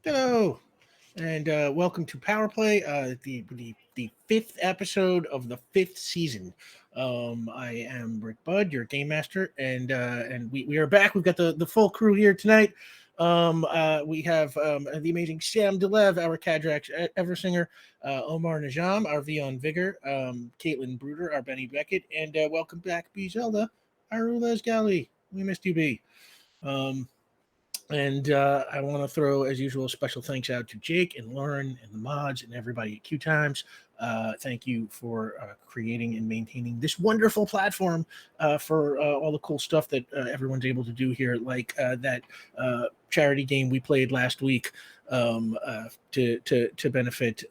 Hello, and welcome to Power Play, the fifth episode of the fifth season. I am Rick Budd, your game master, and we are back. We've got the full crew here tonight. We have the amazing Sam Delev, our Kadrax Eversinger, Omar Najam, our Vion Vigor, Caitlin Bruder, our Benny Beckett, and welcome back, B Zelda, our Oola Galley. We missed you, B. And I want to throw, as usual, special thanks out to Jake and Lauren and the mods and everybody at QueueTimes. Thank you for creating and maintaining this wonderful platform for all the cool stuff that everyone's able to do here, like that charity game we played last week to benefit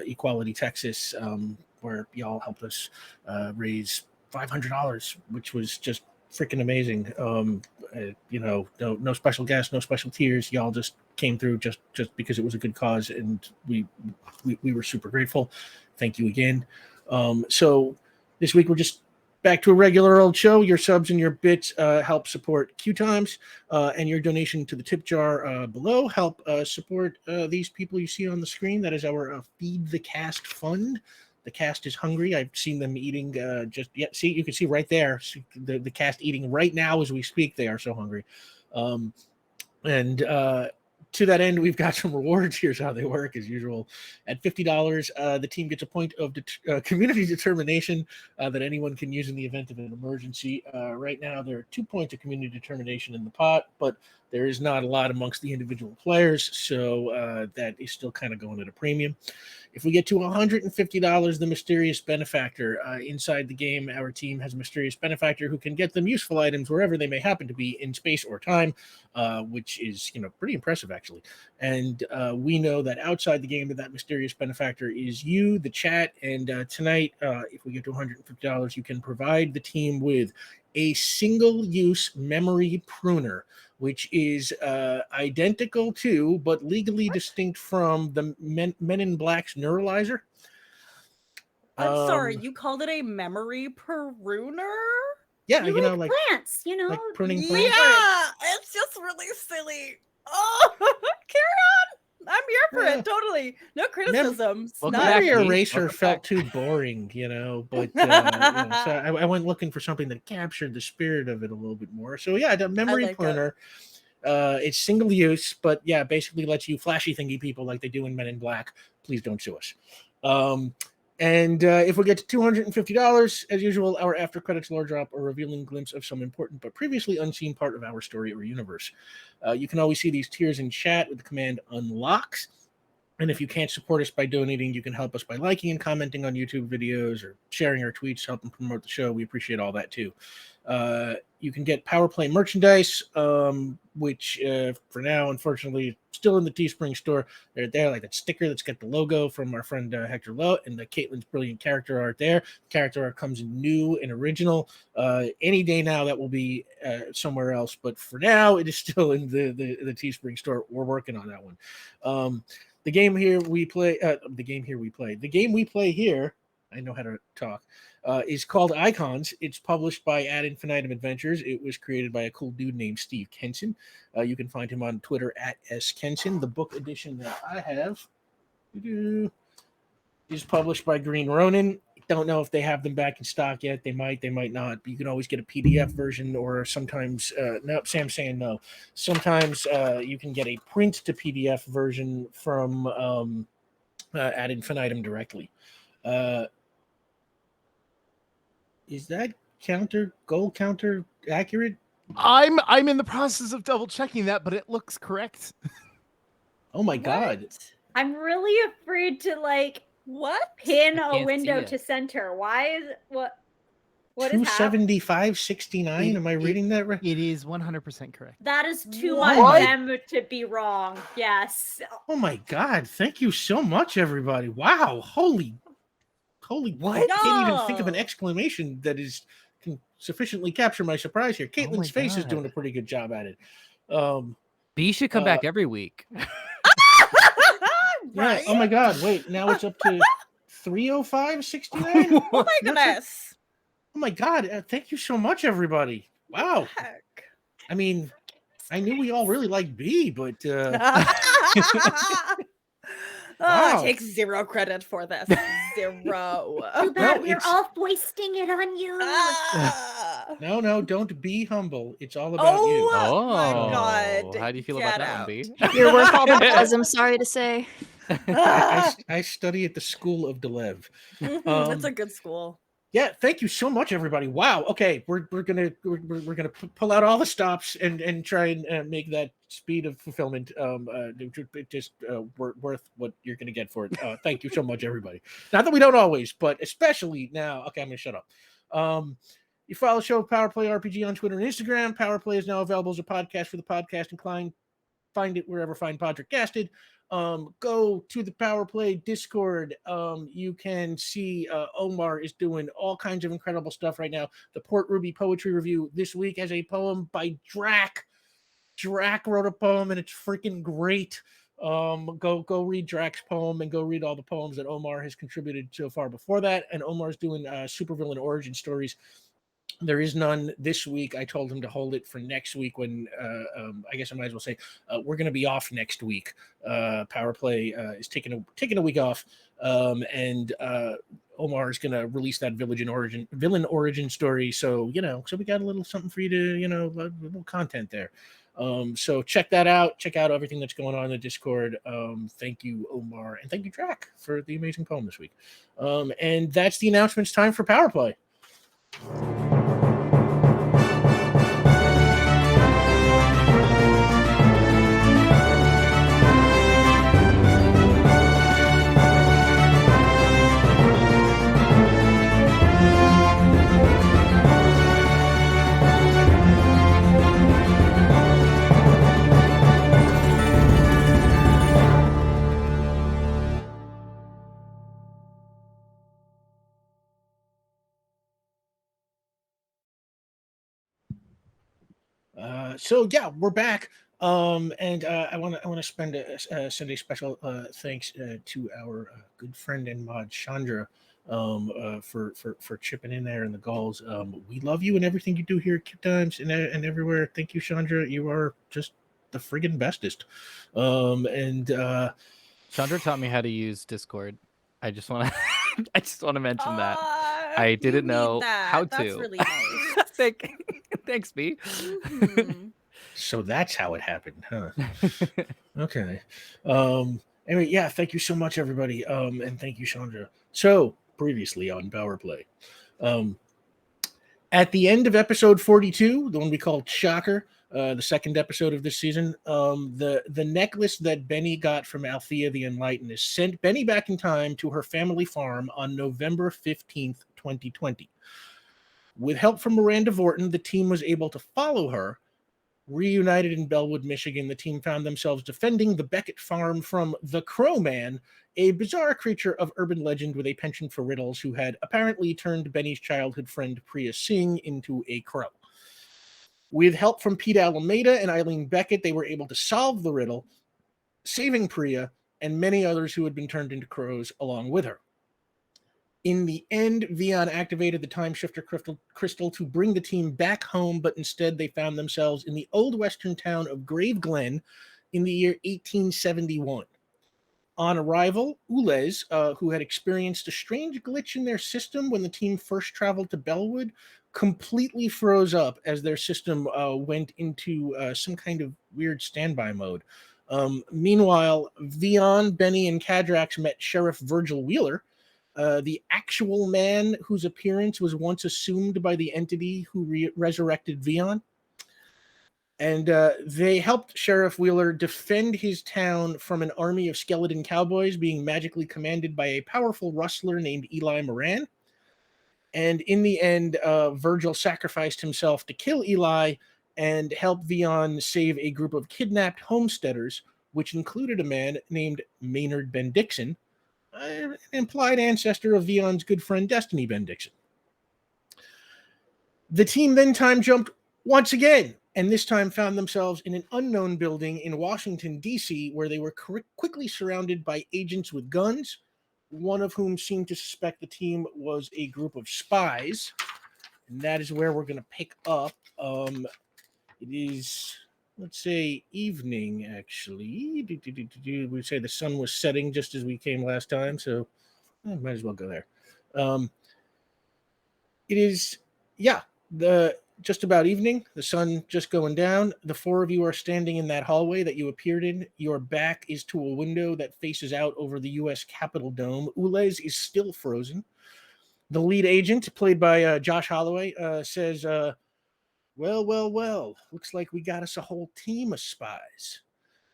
Equality Texas, where y'all helped us raise $500, which was just freaking amazing. No special guests, no special tiers. Y'all just came through just because it was a good cause, and we were super grateful. Thank you again. So this week we're just back to a regular old show. Your subs and your bits help support QueueTimes, and your donation to the tip jar below help support these people you see on the screen. That is our Feed the Cast fund. The cast is hungry. I've seen them eating see, you can see right there the cast eating right now as we speak. They are so hungry. And to that end, we've got some rewards. Here's how they work as usual. At $50, the team gets a point of community determination that anyone can use in the event of an emergency. Right now, there are 2 points of community determination in the pot, but there is not a lot amongst the individual players, so that is still kind of going at a premium. If we get to $150, the mysterious benefactor. Inside the game, our team has a mysterious benefactor who can get them useful items wherever they may happen to be in space or time, which is pretty impressive, actually. And we know that outside the game, that mysterious benefactor is you, the chat. And tonight, if we get to $150, you can provide the team with a single-use memory pruner, which is identical to, but legally distinct from, the Men in Black's neuralizer. I'm sorry, you called it a memory pruner? Yeah, you like plants, like pruning plants. Yeah, it's just really silly. Oh, carry on. I'm here for it, totally. No criticisms. Memory eraser felt too boring, but so I went looking for something that captured the spirit of it a little bit more. So yeah, the memory pruner. It's single use, but yeah, basically lets you flashy thingy people like they do in Men in Black. Please don't sue us. And if we get to $250, as usual, our after credits lore drop, a revealing glimpse of some important but previously unseen part of our story or universe. You can always see these tiers in chat with the command unlocks. And if you can't support us by donating, you can help us by liking and commenting on YouTube videos or sharing our tweets, helping promote the show. We appreciate all that too. You can get Power Play merchandise, which for now, unfortunately, still in the Teespring store. They're there, like that sticker that's got the logo from our friend Hector Lowe and the Caitlin's brilliant character art there. Character art comes in new and original. Any day now, that will be somewhere else. But for now, it is still in the Teespring store. We're working on that one. The game we play here, I know how to talk, is called Icons. It's published by Ad Infinitum Adventures. It was created by a cool dude named Steve Kenson. You can find him on Twitter at @skenson. The book edition that I have is published by Green Ronin. Don't know if they have them back in stock yet. They might not. But you can always get a PDF version, or sometimes no. Sam's saying no. Sometimes you can get a print to PDF version from Ad Infinitum directly. Is that goal counter accurate? I'm in the process of double checking that, but it looks correct. Oh my god! I'm really afraid to pin a window to center. Why is it what is 275.69? Am I reading that right? It is 100% correct. That is too much them to be wrong. Yes. Oh my god! Thank you so much, everybody. Wow! Holy! What? I can't even think of an exclamation that can sufficiently capture my surprise here. Caitlin's face is doing a pretty good job at it. B should come back every week. Right? Oh my god! Wait, now it's up to 305.69. Oh my goodness! Oh my god! Thank you so much, everybody. Wow. Heck. I mean, I knew we all really liked B, but I take 0 credit for this. 0. Too bad we're all foisting it on you. No, don't be humble. It's all about you. Oh my God! How do you feel about that one, B? Your work all that was, I'm sorry to say. I study at the School of Delev. It's a good school. Yeah, thank you so much, everybody. Wow. Okay, we're gonna pull out all the stops and try and make that speed of fulfillment just worth what you're gonna get for it. Thank you so much, everybody. Not that we don't always, but especially now. Okay, I'm gonna shut up. You follow the show Power Play RPG on Twitter and Instagram. Power Play is now available as a podcast for the podcast inclined. Find it wherever fine pods are casted. Go to the Power Play Discord. You can see Omar is doing all kinds of incredible stuff right now. The Port Ruby Poetry Review this week has a poem by Drac. Drac wrote a poem and it's freaking great. Go read Drac's poem and go read all the poems that Omar has contributed so far before that. And Omar's doing supervillain origin stories. There is none this week. I told him to hold it for next week when I guess I might as well say we're going to be off next week. Power Play is taking a week off, and Omar is going to release that villain origin story. So we got a little something for you to a little content there. So check that out. Check out everything that's going on in the Discord. Thank you, Omar, and thank you, Drac, for the amazing poem this week. And that's the announcements time for Power Play. So yeah, we're back. And I want to send a special thanks to our good friend and mod Chandra for chipping in there in the goals. We love you and everything you do here at QueueTimes and everywhere. Thank you, Chandra. You are just the friggin' bestest. Chandra taught me how to use Discord. I just want to mention that. I didn't know how to. That's really nice. Thanks, B. Mm-hmm. So that's how it happened, huh? Okay. Anyway, yeah, thank you so much, everybody. And thank you, Chandra. So previously on Power Play, at the end of episode 42, the one we called Shocker, the second episode of this season, the necklace that Benny got from Althea the Enlightened sent Benny back in time to her family farm on November 15th, 2020. With help from Miranda Vorton, the team was able to follow her. Reunited in Bellwood, Michigan, the team found themselves defending the Beckett farm from the Crow Man, a bizarre creature of urban legend with a penchant for riddles who had apparently turned Benny's childhood friend Priya Singh into a crow. With help from Pete Alameda and Eileen Beckett, they were able to solve the riddle, saving Priya and many others who had been turned into crows along with her. In the end, Vion activated the time shifter crystal to bring the team back home, but instead they found themselves in the old western town of Grave Glen in the year 1871. On arrival, Oolas, who had experienced a strange glitch in their system when the team first traveled to Bellwood, completely froze up as their system went into some kind of weird standby mode. Meanwhile, Vion, Benny, and Cadrax met Sheriff Virgil Wheeler, the actual man whose appearance was once assumed by the entity who resurrected Vion. And they helped Sheriff Wheeler defend his town from an army of skeleton cowboys being magically commanded by a powerful rustler named Eli Moran. And in the end, Virgil sacrificed himself to kill Eli and help Vion save a group of kidnapped homesteaders, which included a man named Maynard Bendixson, an implied ancestor of Vion's good friend Destiny Bendixson. The team then time jumped once again, and this time found themselves in an unknown building in Washington, D.C., where they were quickly surrounded by agents with guns, one of whom seemed to suspect the team was a group of spies. And that is where we're going to pick up. It is let's say evening, actually. We say the sun was setting just as we came last time, so might as well go there. It is, yeah, just about evening. The sun just going down. The four of you are standing in that hallway that you appeared in. Your back is to a window that faces out over the U.S. Capitol dome. Ules is still frozen. The lead agent, played by Josh Holloway, says, well, looks like we got us a whole team of spies.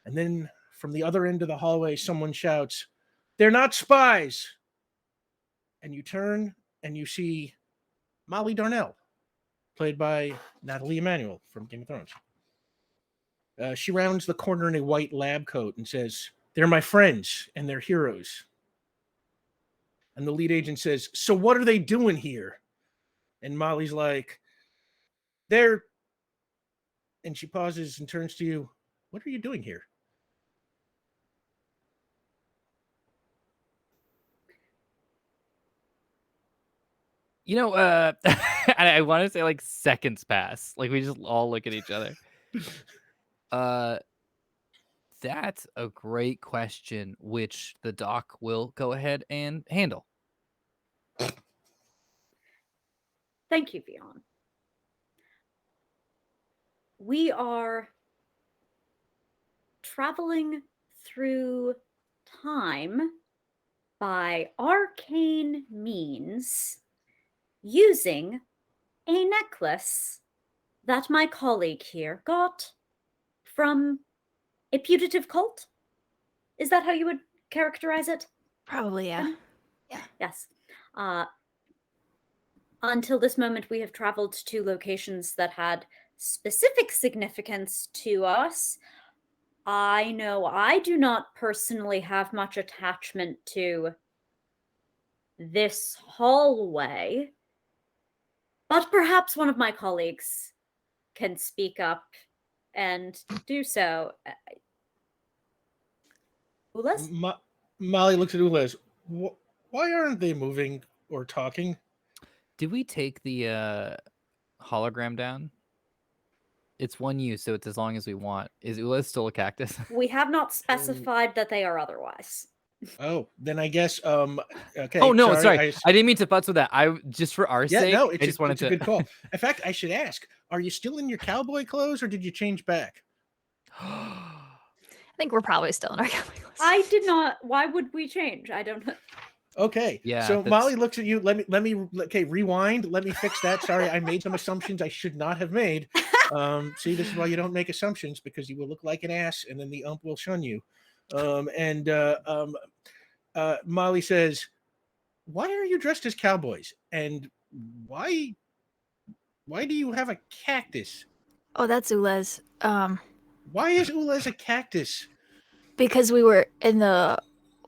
And then from the other end of the hallway, someone shouts, "They're not spies!" And you turn and you see Molly Darnell, played by Natalie Emanuel from Game of Thrones. She rounds the corner in a white lab coat and says, "They're my friends and they're heroes." And the lead agent says, "So what are they doing here?" And Molly's like, "They're..." And she pauses and turns to you. "What are you doing here?" You know, I want to say like seconds pass. Like we just all look at each other. That's a great question, which the doc will go ahead and handle. Thank you, Vion. We are traveling through time by arcane means using a necklace that my colleague here got from a putative cult. Is that how you would characterize it? Probably, yeah. Yeah. Yes. Until this moment, we have traveled to locations that had specific significance to us. I know I do not personally have much attachment to this hallway, but perhaps one of my colleagues can speak up and do so. Ulas? Molly looks at Ules. Why aren't they moving or talking? Did we take the hologram down? It's one use, so it's as long as we want. Is Oola still a cactus? We have not specified that they are otherwise. Oh, then I guess okay. Oh no, sorry. I didn't mean to futz with that. I just for our sake. No, I just wanted to. It's a good call. In fact, I should ask: are you still in your cowboy clothes, or did you change back? I think we're probably still in our cowboy clothes. I did not. Why would we change? I don't know. Okay. Yeah. So Molly looks at you. Let me. Okay, rewind. Let me fix that. Sorry, I made some assumptions I should not have made. See, this is why you don't make assumptions, because you will look like an ass, and then the ump will shun you. Molly says, "Why are you dressed as cowboys? And why do you have a cactus?" Oh, that's Ules. Why is Ules a cactus? Because we were in the,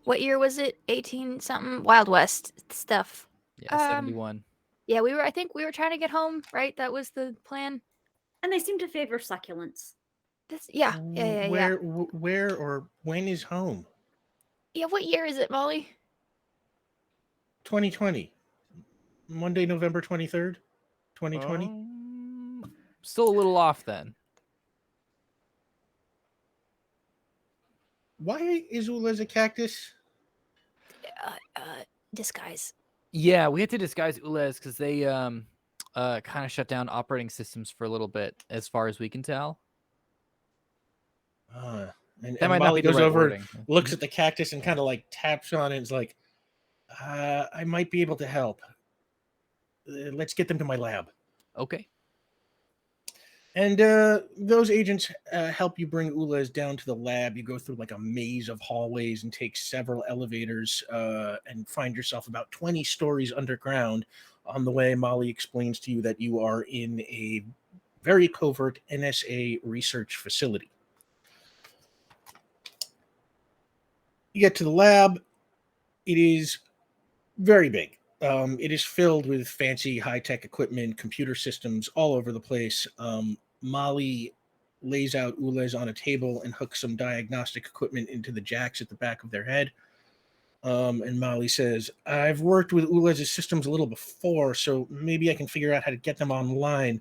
what year was it? 18 something Wild West stuff. Yeah, 71. Yeah, I think we were trying to get home, right? That was the plan. And they seem to favor succulents. Yeah. Where or when is home? Yeah, what year is it, Molly? 2020. Monday, November 23rd, 2020. Still a little off then. Why is Ules a cactus? Disguise. Yeah, we had to disguise Ules because they kind of shut down operating systems for a little bit, as far as we can tell. And Molly goes over, looks at the cactus, and kind of like taps on it. And is like, I might be able to help. Let's get them to my lab. Okay. And those agents help you bring Ules down to the lab. You go through like a maze of hallways and take several elevators and find yourself about 20 stories underground. On the way, Molly explains to you that you are in a very covert NSA research facility. You get to the lab. It is very big. It is filled with fancy high-tech equipment, computer systems all over the place. Molly lays out Ules on a table and hooks some diagnostic equipment into the jacks at the back of their head. And Molly says, "I've worked with Ules' systems a little before, so maybe I can figure out how to get them online.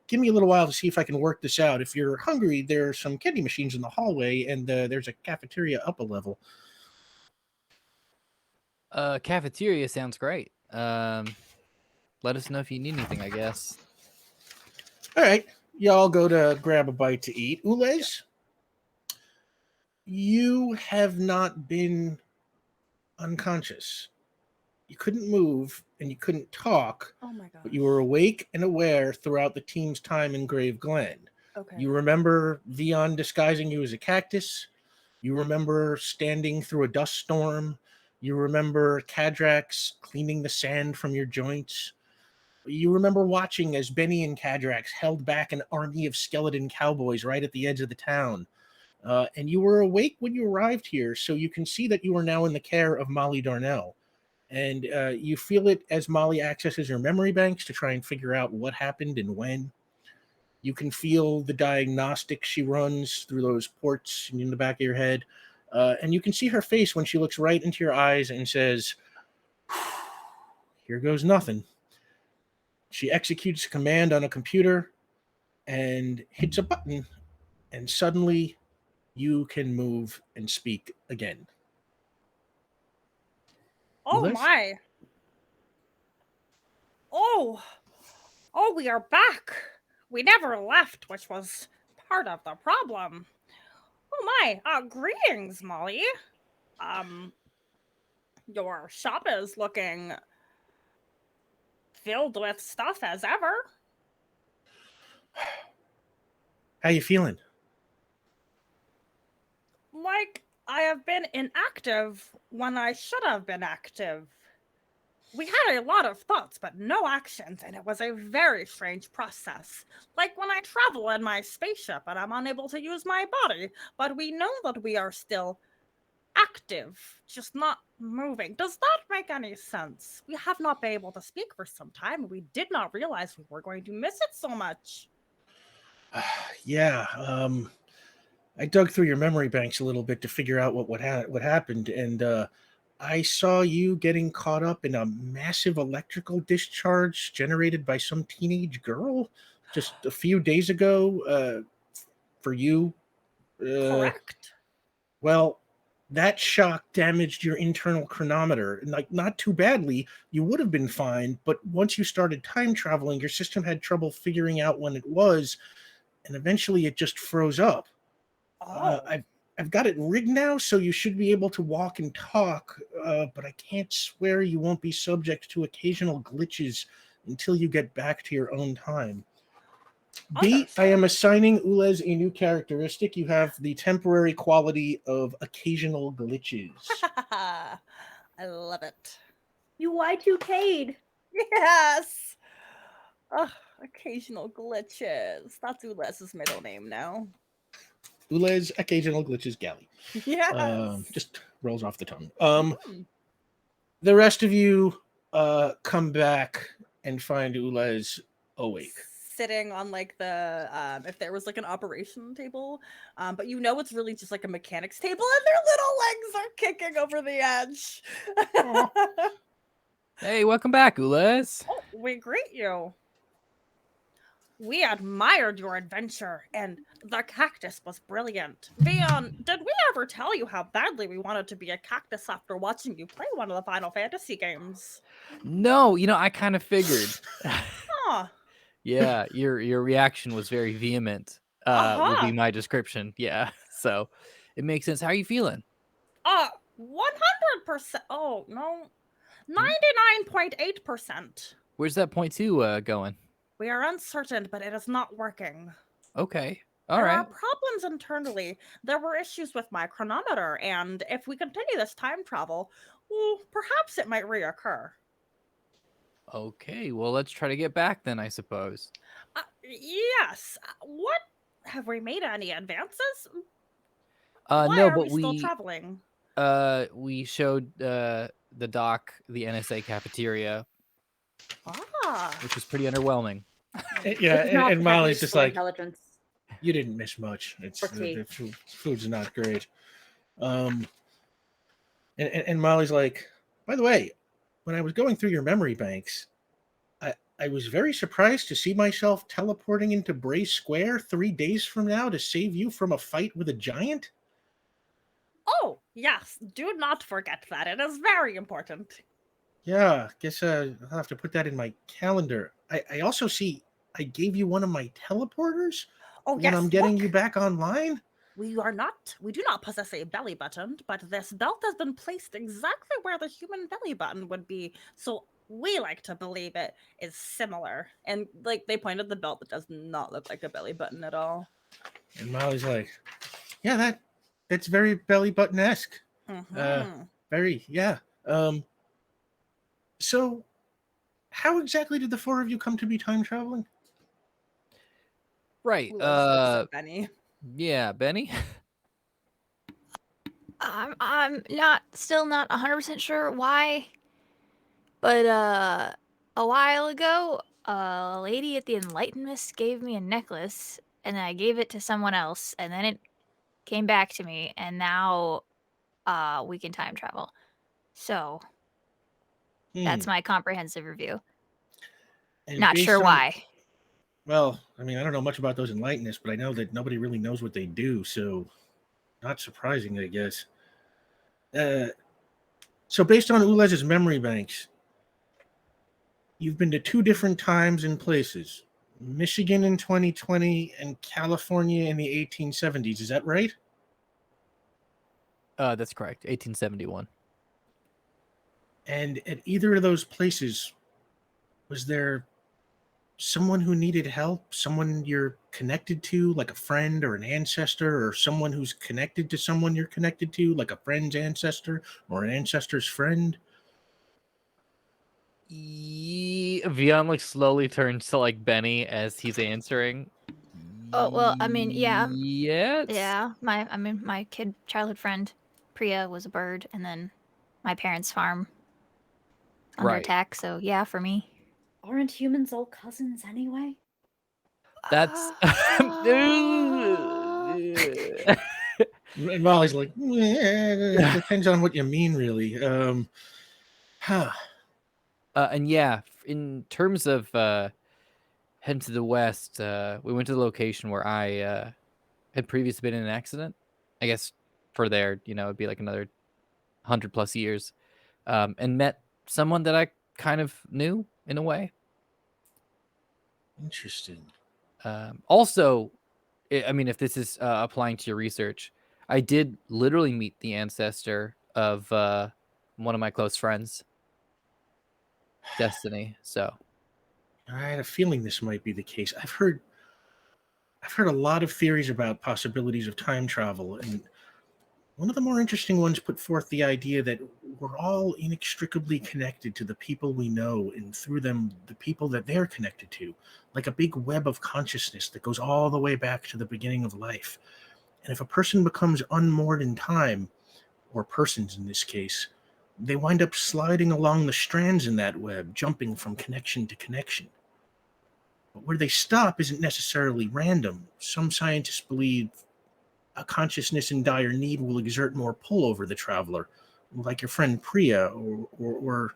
give me a little while to see if I can work this out. If you're hungry, there are some candy machines in the hallway, and there's a cafeteria up a level. Cafeteria sounds great. Let us know if you need anything, I guess. All right, y'all go to grab a bite to eat. Ules, you have not been unconscious. You couldn't move and you couldn't talk, Oh my god. but you were awake and aware throughout the team's time in Grave Glen. Okay. You remember Vion disguising you as a cactus. You remember standing through a dust storm. You remember Cadrax cleaning the sand from your joints. You remember watching as Benny and Cadrax held back an army of skeleton cowboys right at the edge of the town. And you were awake when you arrived here, so you can see that you are now in the care of Molly Darnell. And you feel it as Molly accesses your memory banks to try and figure out what happened and when. You can feel the diagnostics she runs through those ports in the back of your head. And you can see her face when she looks right into your eyes and says, "Here goes nothing." She executes a command on a computer and hits a button, and suddenly you can move and speak again. Oh Liz? my. Oh, we are back. We never left, which was part of the problem. Oh my. Greetings, Molly. Your shop is looking filled with stuff as ever. How you feeling? Like I have been inactive when I should have been active. We had a lot of thoughts, but no actions, and it was a very strange process. Like when I travel in my spaceship and I'm unable to use my body, but we know that we are still active, just not moving. Does that make any sense? We have not been able to speak for some time, and we did not realize we were going to miss it so much. Yeah, I dug through your memory banks a little bit to figure out what happened, and I saw you getting caught up in a massive electrical discharge generated by some teenage girl just a few days ago. For you, Correct. well, that shock damaged your internal chronometer, and like not too badly. You would have been fine, but once you started time traveling, your system had trouble figuring out when it was, and eventually it just froze up. Oh. I've got it rigged now, so you should be able to walk and talk, but I can't swear you won't be subject to occasional glitches until you get back to your own time. B, I am assigning Ules a new characteristic. You have the temporary quality of occasional glitches. I love it. You Y2K'd. Yes. Ugh, occasional glitches. That's Ules's middle name now. Ules, occasional glitches, galley. Yes. Just rolls off the tongue. Mhm. The rest of you come back and find Ules awake. Sitting on like the if there was like an operation table, but you know it's really just like a mechanics table, and their little legs are kicking over the edge. Hey, welcome back, Ules. Oh, we greet you. We admired your adventure, and the cactus was brilliant. Vion, did we ever tell you how badly we wanted to be a cactus after watching you play one of the Final Fantasy games? No, I kind of figured. Huh. Yeah, your reaction was very vehement. Would be my description. Yeah, so it makes sense. How are you feeling? 100%. Oh, no. 99.8%. Where's that point two going? We are uncertain, but it is not working. Okay, There all are right. problems internally. There were issues with my chronometer, and if we continue this time travel, well, perhaps it might reoccur. Okay, well, let's try to get back then, I suppose. Yes. What? Have we made any advances? No, Why are but we still traveling? we showed the doc the NSA cafeteria, which was pretty underwhelming. Yeah, It's not and Molly's useful just like, intelligence. you didn't miss much. It's the food's not great. And Molly's like, by the way, when I was going through your memory banks, I I was very surprised to see myself teleporting into Bray Square 3 days from now to save you from a fight with a giant. Oh, yes, do not forget that. It is very important. Yeah, guess I'll have to put that in my calendar. I also see I gave you one of my teleporters Oh, when yes, I'm getting look. you back online. We do not possess a belly button, but this belt has been placed exactly where the human belly button would be. So we like to believe it is similar. And like they pointed the belt that does not look like a belly button at all. And Molly's like, yeah, that's very belly button-esque. Mm-hmm. Very, yeah. So how exactly did the four of you come to be time traveling? Right. Benny. Yeah, Benny. I'm still not 100% sure why, but a while ago, a lady at the Enlightenment gave me a necklace, and then I gave it to someone else, and then it came back to me, and now we can time travel. So that's my comprehensive review. And Not based sure on, why. well, I mean, I don't know much about those Enlightenists, but I know that nobody really knows what they do, so not surprising, I guess. So based on Ulez's memory banks, you've been to 2 different times and places. Michigan in 2020 and California in the 1870s. Is that right? That's correct. 1871. And at either of those places, was there someone who needed help? Someone you're connected to, like a friend or an ancestor, or someone who's connected to someone you're connected to, like a friend's ancestor or an ancestor's friend? Vion like slowly turns to like Benny as he's answering. Oh, well, I mean, yeah. Yes. Yeah, my childhood friend Priya was a bird, and then my parents' farm under Right. attack. So yeah, for me. Aren't humans all cousins anyway? That's And Molly's like, it depends on what you mean, really. Huh. And yeah, in terms of heading to the west, we went to the location where I had previously been in an accident. I guess for there, it'd be like another 100+ years, and met someone that I kind of knew in a way. Interesting. Also, I mean, if this is applying to your research, I did literally meet the ancestor of one of my close friends, Destiny. So I had a feeling this might be the case. I've heard a lot of theories about possibilities of time travel, and one of the more interesting ones put forth the idea that we're all inextricably connected to the people we know, and through them, the people that they're connected to, like a big web of consciousness that goes all the way back to the beginning of life. And if a person becomes unmoored in time, or persons in this case, they wind up sliding along the strands in that web, jumping from connection to connection. But where they stop isn't necessarily random. Some scientists believe a consciousness in dire need will exert more pull over the traveler, like your friend Priya or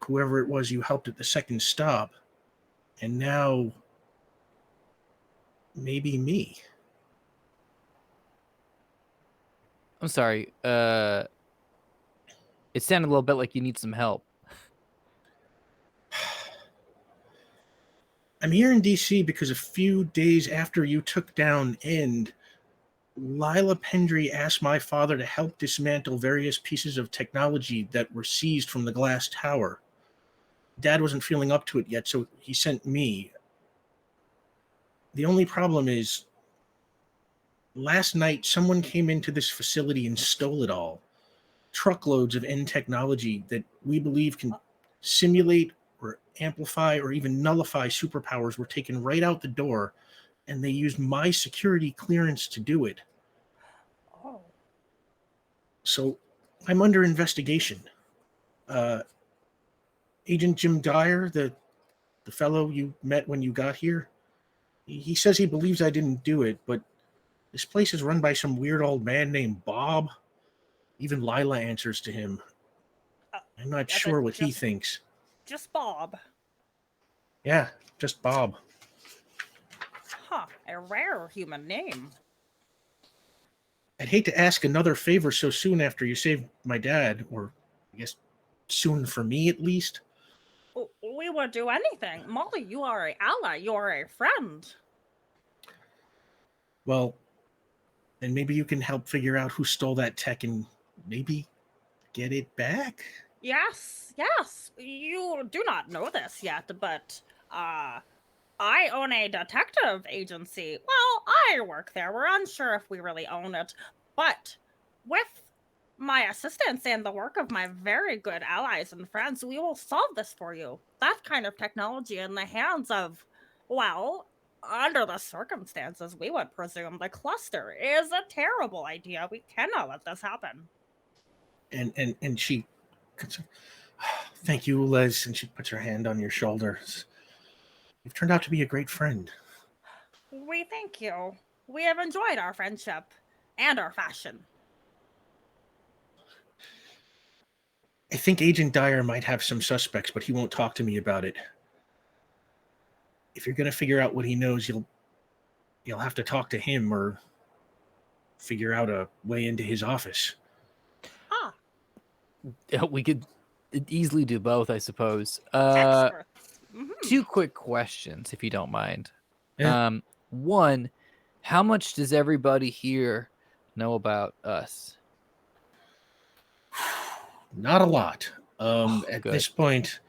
whoever it was you helped at the second stop. And now, maybe me. I'm sorry. It sounded a little bit like you need some help. I'm here in D.C. because a few days after you took down End, Lila Pendry asked my father to help dismantle various pieces of technology that were seized from the glass tower. Dad wasn't feeling up to it yet, so he sent me. The only problem is, last night someone came into this facility and stole it all. Truckloads of End technology that we believe can simulate or amplify or even nullify superpowers were taken right out the door, and they used my security clearance to do it. Oh. So I'm under investigation. Agent Jim Dyer, the fellow you met when you got here, he says he believes I didn't do it, but this place is run by some weird old man named Bob. Even Lila answers to him. I'm not sure what he thinks. Just Bob. Yeah, just Bob. Huh, a rare human name. I'd hate to ask another favor so soon after you saved my dad, or I guess soon for me at least. We would do anything. Molly, you are a ally. You are a friend. Well, then maybe you can help figure out who stole that tech and maybe get it back? Yes, yes. You do not know this yet, but I own a detective agency. Well, I work there. We're unsure if we really own it, but with my assistance and the work of my very good allies and friends, we will solve this for you. That kind of technology in the hands of, well, under the circumstances, we would presume the cluster is a terrible idea. We cannot let this happen. And she, thank you, Les. And she puts her hand on your shoulders. You've turned out to be a great friend. We thank you. We have enjoyed our friendship and our fashion. I think Agent Dyer might have some suspects, but he won't talk to me about it. If you're gonna figure out what he knows, you'll have to talk to him or figure out a way into his office. Ah, Yeah, we could easily do both, I suppose. experts. Two quick questions, if you don't mind. Yeah. One, how much does everybody here know about us? Not a lot. At Good. this point,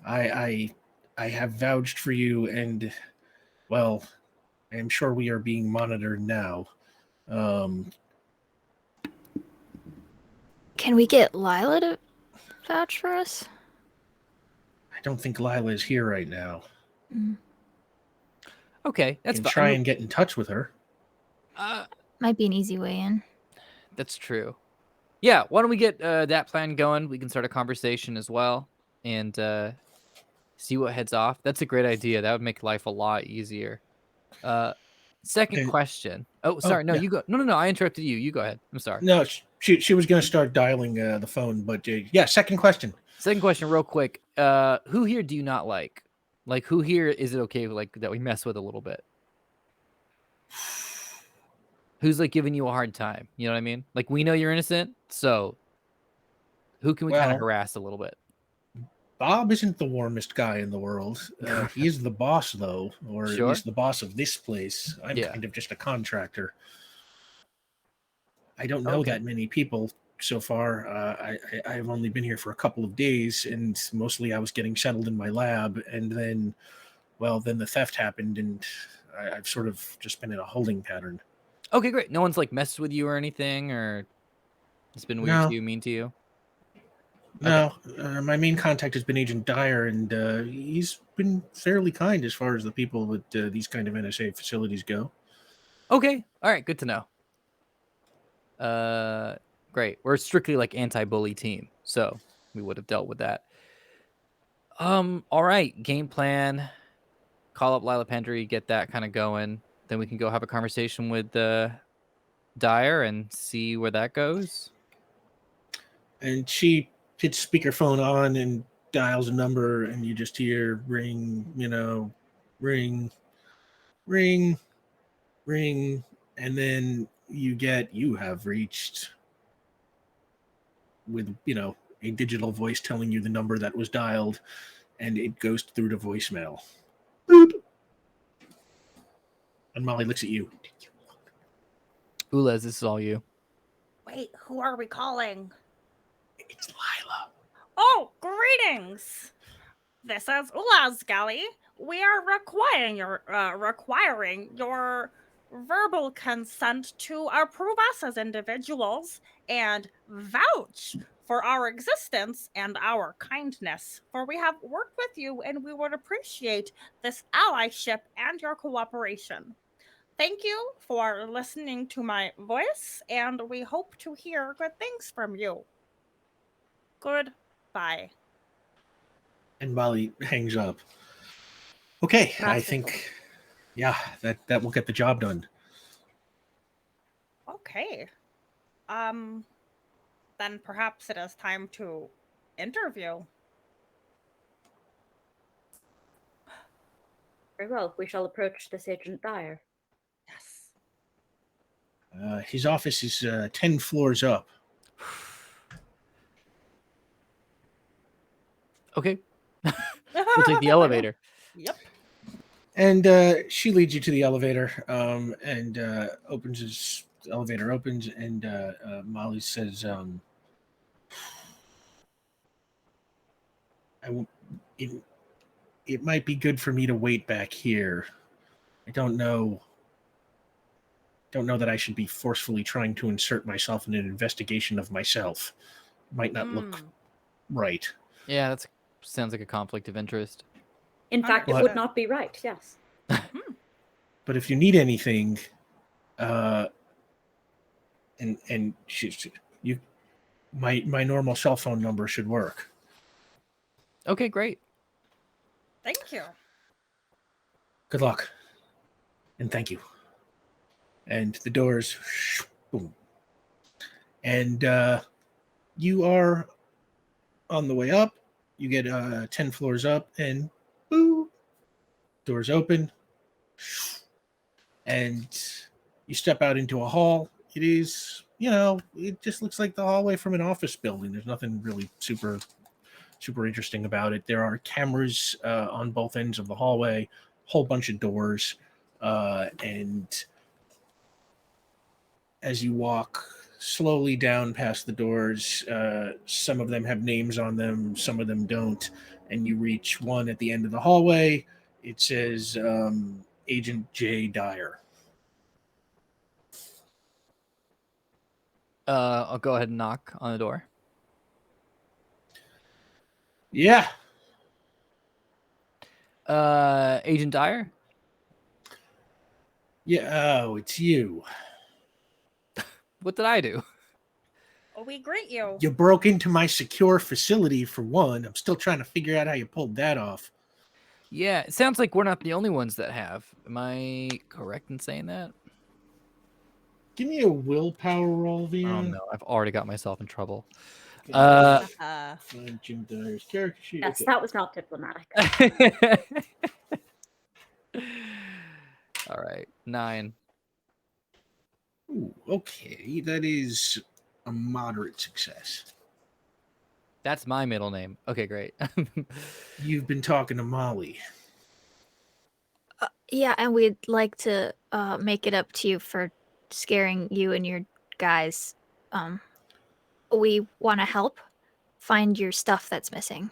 I have vouched for you, and well, I am sure we are being monitored now. Can we get Lila to vouch for us? I don't think Lila is here right now. Okay, that's Can fine. try and get in touch with her. Might be an easy way in. That's true. Yeah, why don't we get that plan going? We can start a conversation as well and see what heads off. That's a great idea. That would make life a lot easier. Second And- question. Oh, sorry. No, yeah. you go. No. I interrupted you. You go ahead. I'm sorry. No, she was going to start dialing the phone, but yeah. Second question. Second question, real quick. Who here do you not like? Like, who here is it okay like that we mess with a little bit? Who's like giving you a hard time? You know what I mean? Like, we know you're innocent, so who can we kind of Well, harass a little bit? Bob isn't the warmest guy in the world. He is the boss, though, or at Sure. least the boss of this place. I'm Yeah. kind of just a contractor. I don't know Okay. that many people so far. I've only been here for a couple of days, and mostly I was getting settled in my lab. And then, well, then the theft happened, and I've sort of just been in a holding pattern. Okay, great. No one's like messed with you or anything, or it's been weird No. to you, mean to you? No, my main contact has been Agent Dyer, and he's been fairly kind as far as the people at these kind of NSA facilities go. Okay. All right. Good to know. Great. We're strictly like anti-bully team, so we would have dealt with that. All right. Game plan. Call up Lila Pendry, get that kind of going. Then we can go have a conversation with Dyer and see where that goes. And she hits speakerphone on and dials a number, and you just hear ring, ring, ring, ring, and then you have reached with, a digital voice telling you the number that was dialed, and it goes through to voicemail. Boop. And Molly looks at you. Oola, this is all you. Wait, who are we calling? It's Lila. Oh, greetings! This is Oola's galley. We are requiring your verbal consent to approve us as individuals and vouch for our existence and our kindness. For we have worked with you and we would appreciate this allyship and your cooperation. Thank you for listening to my voice, and we hope to hear good things from you. Goodbye. And Molly hangs up. Okay, I Masterful. think, yeah, that will get the job done. Okay. Then perhaps it is time to interview. Very well. We shall approach this Agent Dyer. Yes. His office is 10 floors up. Okay. We'll take the elevator. Yep. And she leads you to the elevator and opens his the elevator opens and Molly says, it, it might be good for me to wait back here. I don't know that I should be forcefully trying to insert myself in an investigation of myself. Might not look right. Yeah, that sounds like a conflict of interest. In fact, it would not be right, yes. But if you need anything, and my normal cell phone number should work. Okay, great. Thank you. Good luck. And thank you. And the doors, boom. And you are on the way up. You get 10 floors up, and boo, doors open. And you step out into a hall. It is, it just looks like the hallway from an office building. There's nothing really super interesting about it. There are cameras on both ends of the hallway, whole bunch of doors, and as you walk slowly down past the doors, some of them have names on them, some of them don't, and you reach one at the end of the hallway. It says Agent J. Dyer. I'll go ahead and knock on the door. Yeah. Agent Dyer? Yeah, oh, it's you. What did I do? Oh, we greet you. You broke into my secure facility for one. I'm still trying to figure out how you pulled that off. Yeah, it sounds like we're not the only ones that have. Am I correct in saying that? Give me a willpower roll, Via. Oh no, I've already got myself in trouble. Find Jim Dyer's character sheet. Yes, Okay. that was not diplomatic. All right, 9. Ooh, okay, that is a moderate success. That's my middle name. Okay, great. You've been talking to Molly. Yeah, and we'd like to make it up to you for scaring you and your guys. We want to help find your stuff that's missing.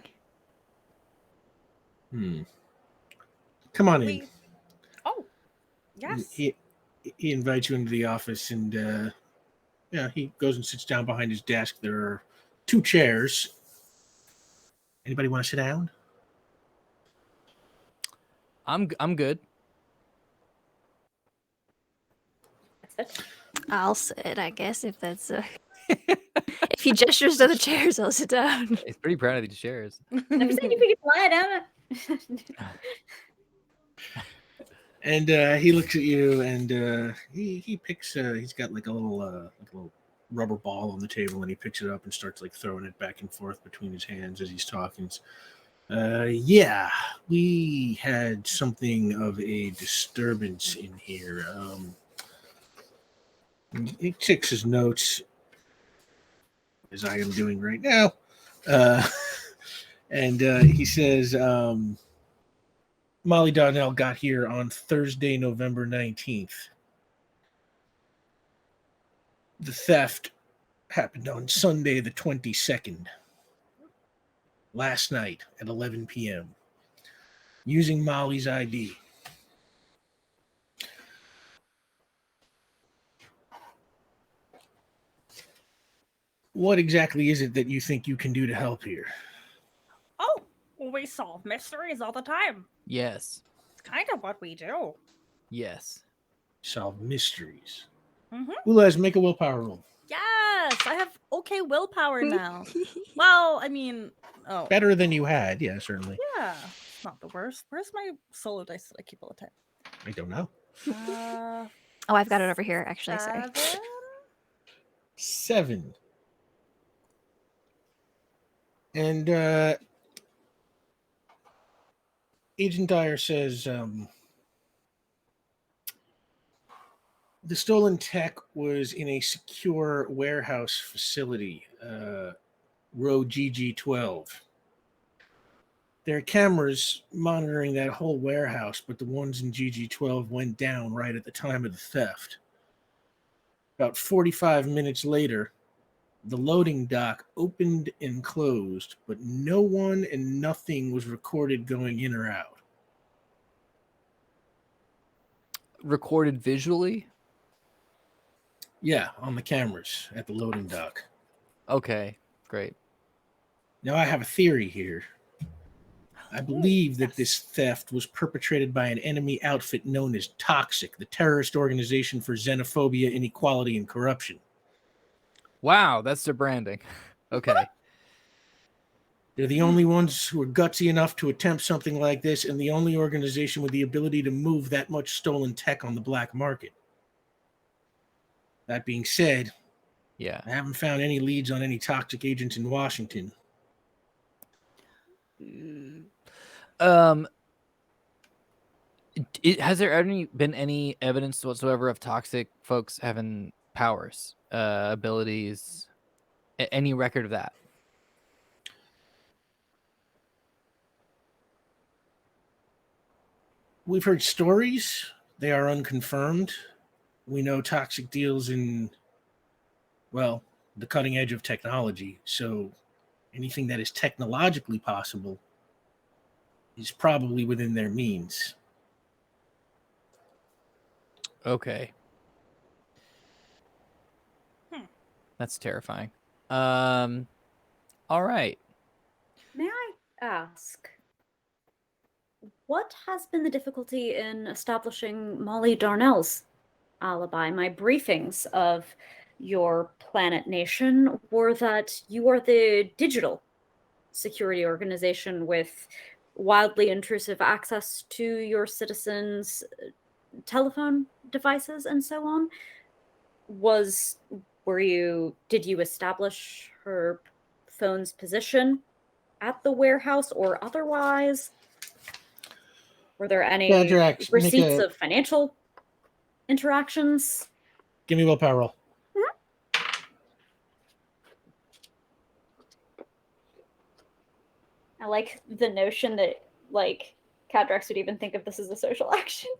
Come on in. Oh, yes. He invites you into the office, and he goes and sits down behind his desk. There are 2 chairs. Anybody want to sit down? I'm good. That's it. I'll sit, I guess, if that's if he gestures to the chairs, I'll sit down. He's pretty proud of these chairs. Never said you could lie down. And he looks at you, and he picks. He's got like a little rubber ball on the table, and he picks it up and starts like throwing it back and forth between his hands as he's talking. Yeah, we had something of a disturbance in here. He checks his notes, as I am doing right now, and he says. Molly Donnell got here on Thursday, November 19th. The theft happened on Sunday, the 22nd. Last night at 11 p.m. Using Molly's ID. What exactly is it that you think you can do to help here? Oh, we solve mysteries all the time. Yes. It's kind of what we do. Yes. Solve mysteries. Mm-hmm. Oola, make a willpower roll. Yes, I have okay willpower now. Well, I mean, Better than you had, yeah, certainly. yeah, it's not the worst. Where's my solo dice that I keep all the time? I don't know. Oh, I've got it over here, actually. Sorry. 7. And Agent Dyer says, The stolen tech was in a secure warehouse facility, row GG12. There are cameras monitoring that whole warehouse, but the ones in GG12 went down right at the time of the theft. About 45 minutes later, the loading dock opened and closed, but no one and nothing was recorded going in or out. Recorded visually? Yeah, on the cameras at the loading dock. Okay, great. Now, I have a theory here. I believe that yes. this theft was perpetrated by an enemy outfit known as Toxic, the terrorist organization for xenophobia, inequality, and corruption. Wow, that's their branding. Okay. They're the only ones who are gutsy enough to attempt something like this, and the only organization with the ability to move that much stolen tech on the black market. That being said, Yeah. I haven't found any leads on any toxic agents in Washington. Has there been any evidence whatsoever of toxic folks having powers, abilities, any record of that? We've heard stories. They are unconfirmed. We know Toxic deals in, well, the cutting edge of technology. So anything that is technologically possible is probably within their means. Okay. That's terrifying. All right. May I ask, what has been the difficulty in establishing Molly Darnell's alibi? My briefings of your planet nation were that you are the digital security organization with wildly intrusive access to your citizens' telephone devices and so on. Did you establish her phone's position at the warehouse or otherwise? Were there any Shadrax, receipts of financial interactions? Give me a willpower roll. I like the notion that, like, Cadrax would even think of this as a social action.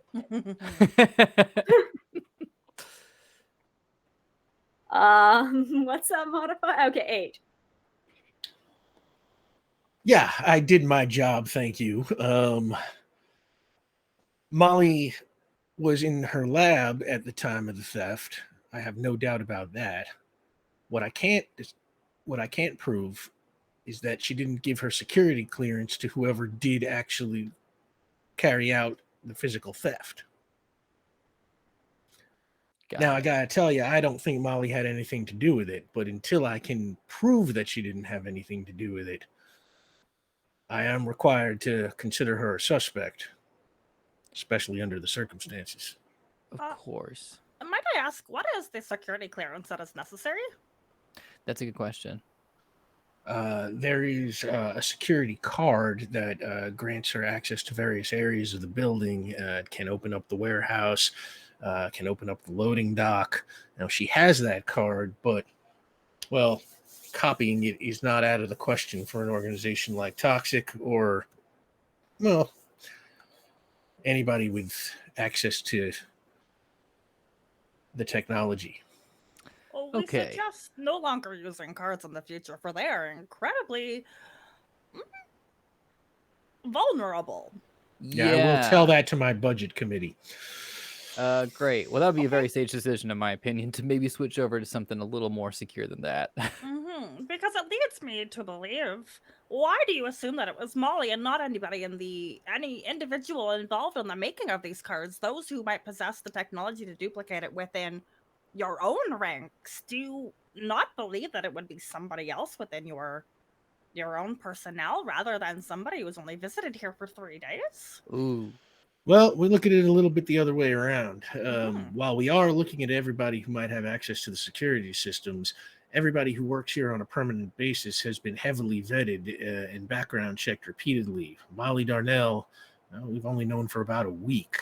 What's that modifier? Okay, 8. Yeah, I did my job, thank you. Molly was in her lab at the time of the theft. I have no doubt about that. What I can't prove is that she didn't give her security clearance to whoever did actually carry out the physical theft. Now, I gotta tell you, I don't think Molly had anything to do with it, but until I can prove that she didn't have anything to do with it, I am required to consider her a suspect, especially under the circumstances. Of course. Might I ask, what is the security clearance that is necessary? That's a good question. There is a security card that grants her access to various areas of the building. It can open up the warehouse, can open up the loading dock. Now, she has that card, but, well, copying it is not out of the question for an organization like Toxic or, well, anybody with access to the technology. Well, we Okay. suggest no longer using cards in the future, for they are incredibly vulnerable. Yeah, I will tell that to my budget committee. Great. Well, that would be a very sage decision, in my opinion, to maybe switch over to something a little more secure than that. Because it leads me to believe, why do you assume that it was Molly and not anybody any individual involved in the making of these cards? Those who might possess the technology to duplicate it within your own ranks. Do you not believe that it would be somebody else within your own personnel rather than somebody who's only visited here for 3 days? Ooh. Well, we look at it a little bit the other way around. While we are looking at everybody who might have access to the security systems, everybody who works here on a permanent basis has been heavily vetted and background checked repeatedly. Molly Darnell, we've only known for about a week.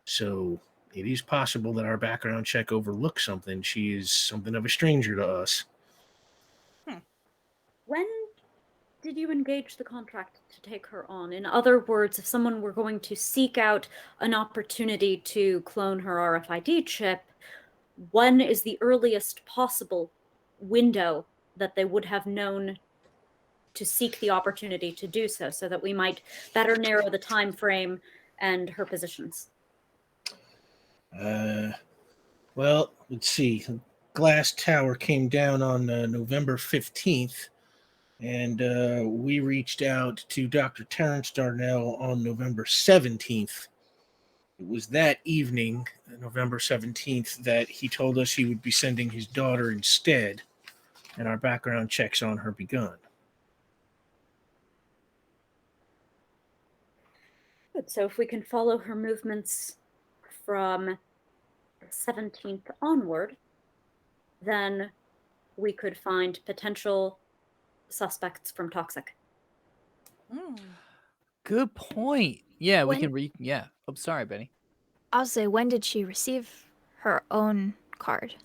So it is possible that our background check overlooked something. She is something of a stranger to us. When did you engage the contract to take her on? In other words, if someone were going to seek out an opportunity to clone her RFID chip, when is the earliest possible window that they would have known to seek the opportunity to do so that we might better narrow the time frame and her positions? Well, let's see. Glass Tower came down on November 15th, and we reached out to Dr. Terrence Darnell on November 17th. It was that evening, November 17th, that he told us he would be sending his daughter instead, and our background checks on her begun. Good. So if we can follow her movements from the 17th onward, then we could find potential suspects from Toxic. Good point. Yeah, we When- can read. Yeah. Oh, sorry, Benny. I'll say, when did she receive her own card?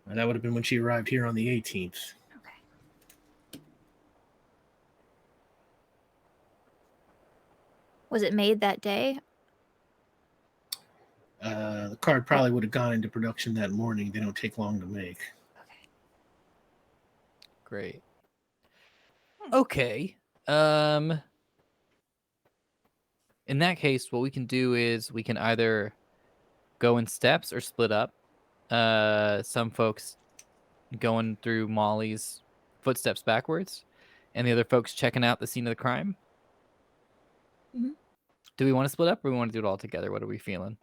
And that would have been when she arrived here on the 18th. Okay. Was it made that day? The card probably would have gone into production that morning. They don't take long to make. Okay. Great. Okay. In that case, what we can do is we can either go in steps or split up. Some folks going through Molly's footsteps backwards, and the other folks checking out the scene of the crime. Mhm. Do we want to split up, or we want to do it all together? What are we feeling?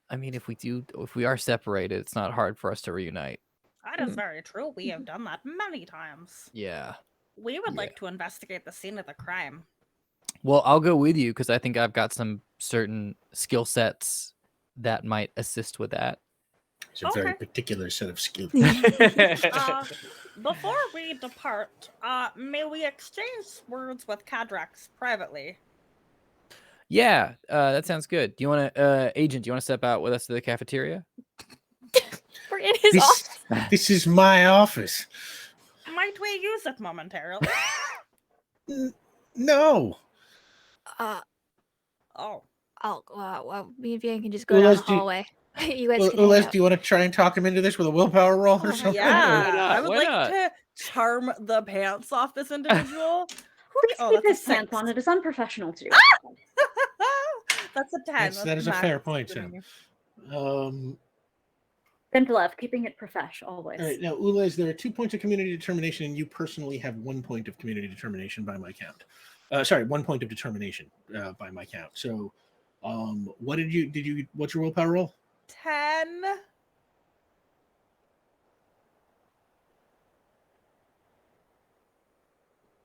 I mean, if we are separated, it's not hard for us to reunite. That is very true. We have done that many times. Yeah. We would like to investigate the scene of the crime. Well, I'll go with you because I think I've got some certain skill sets that might assist with that. It's a very particular set of skills. Before we depart, may we exchange words with Cadrax privately? Yeah, that sounds good. Do you want to, Agent? Do you want to step out with us to the cafeteria? We're in his office. This is my office. Might we use it momentarily? No. Oh. Well, me and Vian can just go down the hallway. You guys can hang Ules, out. do you want to try and talk him into this with a willpower roll or something? Yeah, I would Why like not? to charm the pants off this individual. Please Oh, keep that's his a pants 6. on. It is unprofessional to do. That's a 10. That is a max fair point, giving Sam. you. Gentlev, keeping it profesh always. All right, now, Ules, there are 2 points of community determination, and you personally have 1 point of community determination by my count. 1 point of determination by my count. So, what's your willpower roll? 10.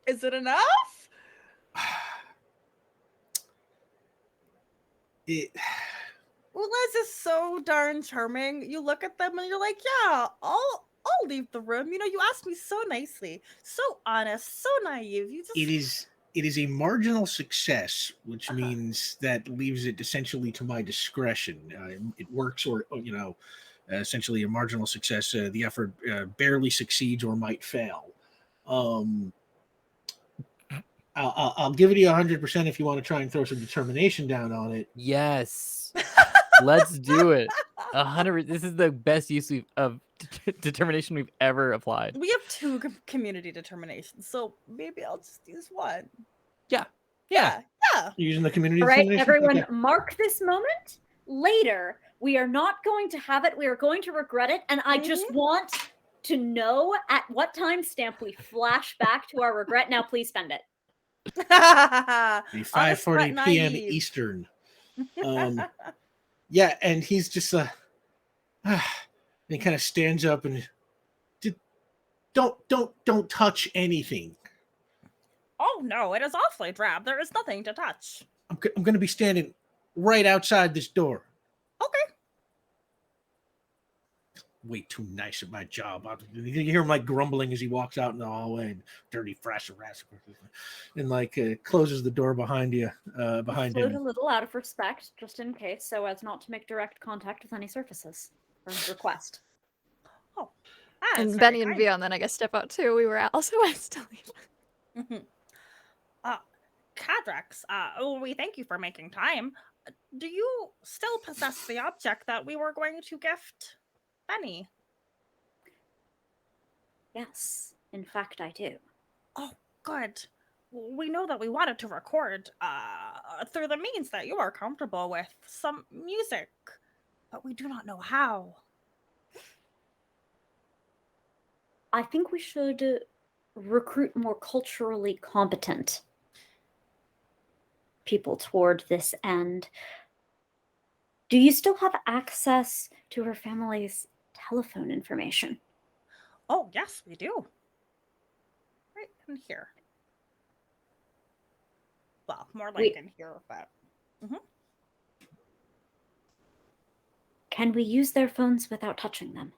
Is it enough? Well, Liz is so darn charming. You look at them and you're like, yeah, I'll leave the room. You know, you asked me so nicely, so honest, so naive. You just It is a marginal success, which means that leaves it essentially to my discretion. It works, or essentially a marginal success. The effort barely succeeds or might fail. I'll give it you 100% if you want to try and throw some determination down on it. Yes. Let's do it. 100. This is the best use of determination we've ever applied. we have 2 community determinations, so maybe I'll just use 1. Yeah. Yeah. You're using the community All right, determination? everyone, Okay. mark this moment. Later, we are not going to have it. We are going to regret it. And I just want to know at what timestamp we flash back to our regret. Now, please spend it. The Honest but 5:40 p.m. naive. Eastern. Yeah, and he's just and he kind of stands up and don't touch anything. Oh no, it is awfully drab. There is nothing to touch. I'm going to be standing right outside this door. Okay. way too nice at my job. You hear him like grumbling as he walks out in the hallway, and dirty frass, and like closes the door behind you, behind Float him. a little out of respect, just in case, so as not to make direct contact with any surfaces. Or request. Oh, that is And very Benny and kind. Vion then I guess step out too. We were also asked to leave. Cadrax, we thank you for making time. Do you still possess the object that we were going to gift Benny? Yes, in fact, I do. Oh, good. We know that we wanted to record through the means that you are comfortable with some music, but we do not know how. I think we should recruit more culturally competent people toward this end. Do you still have access to her family's telephone information? Oh, yes, we do. Right in here. Well, more like in here, but... Can we use their phones without touching them?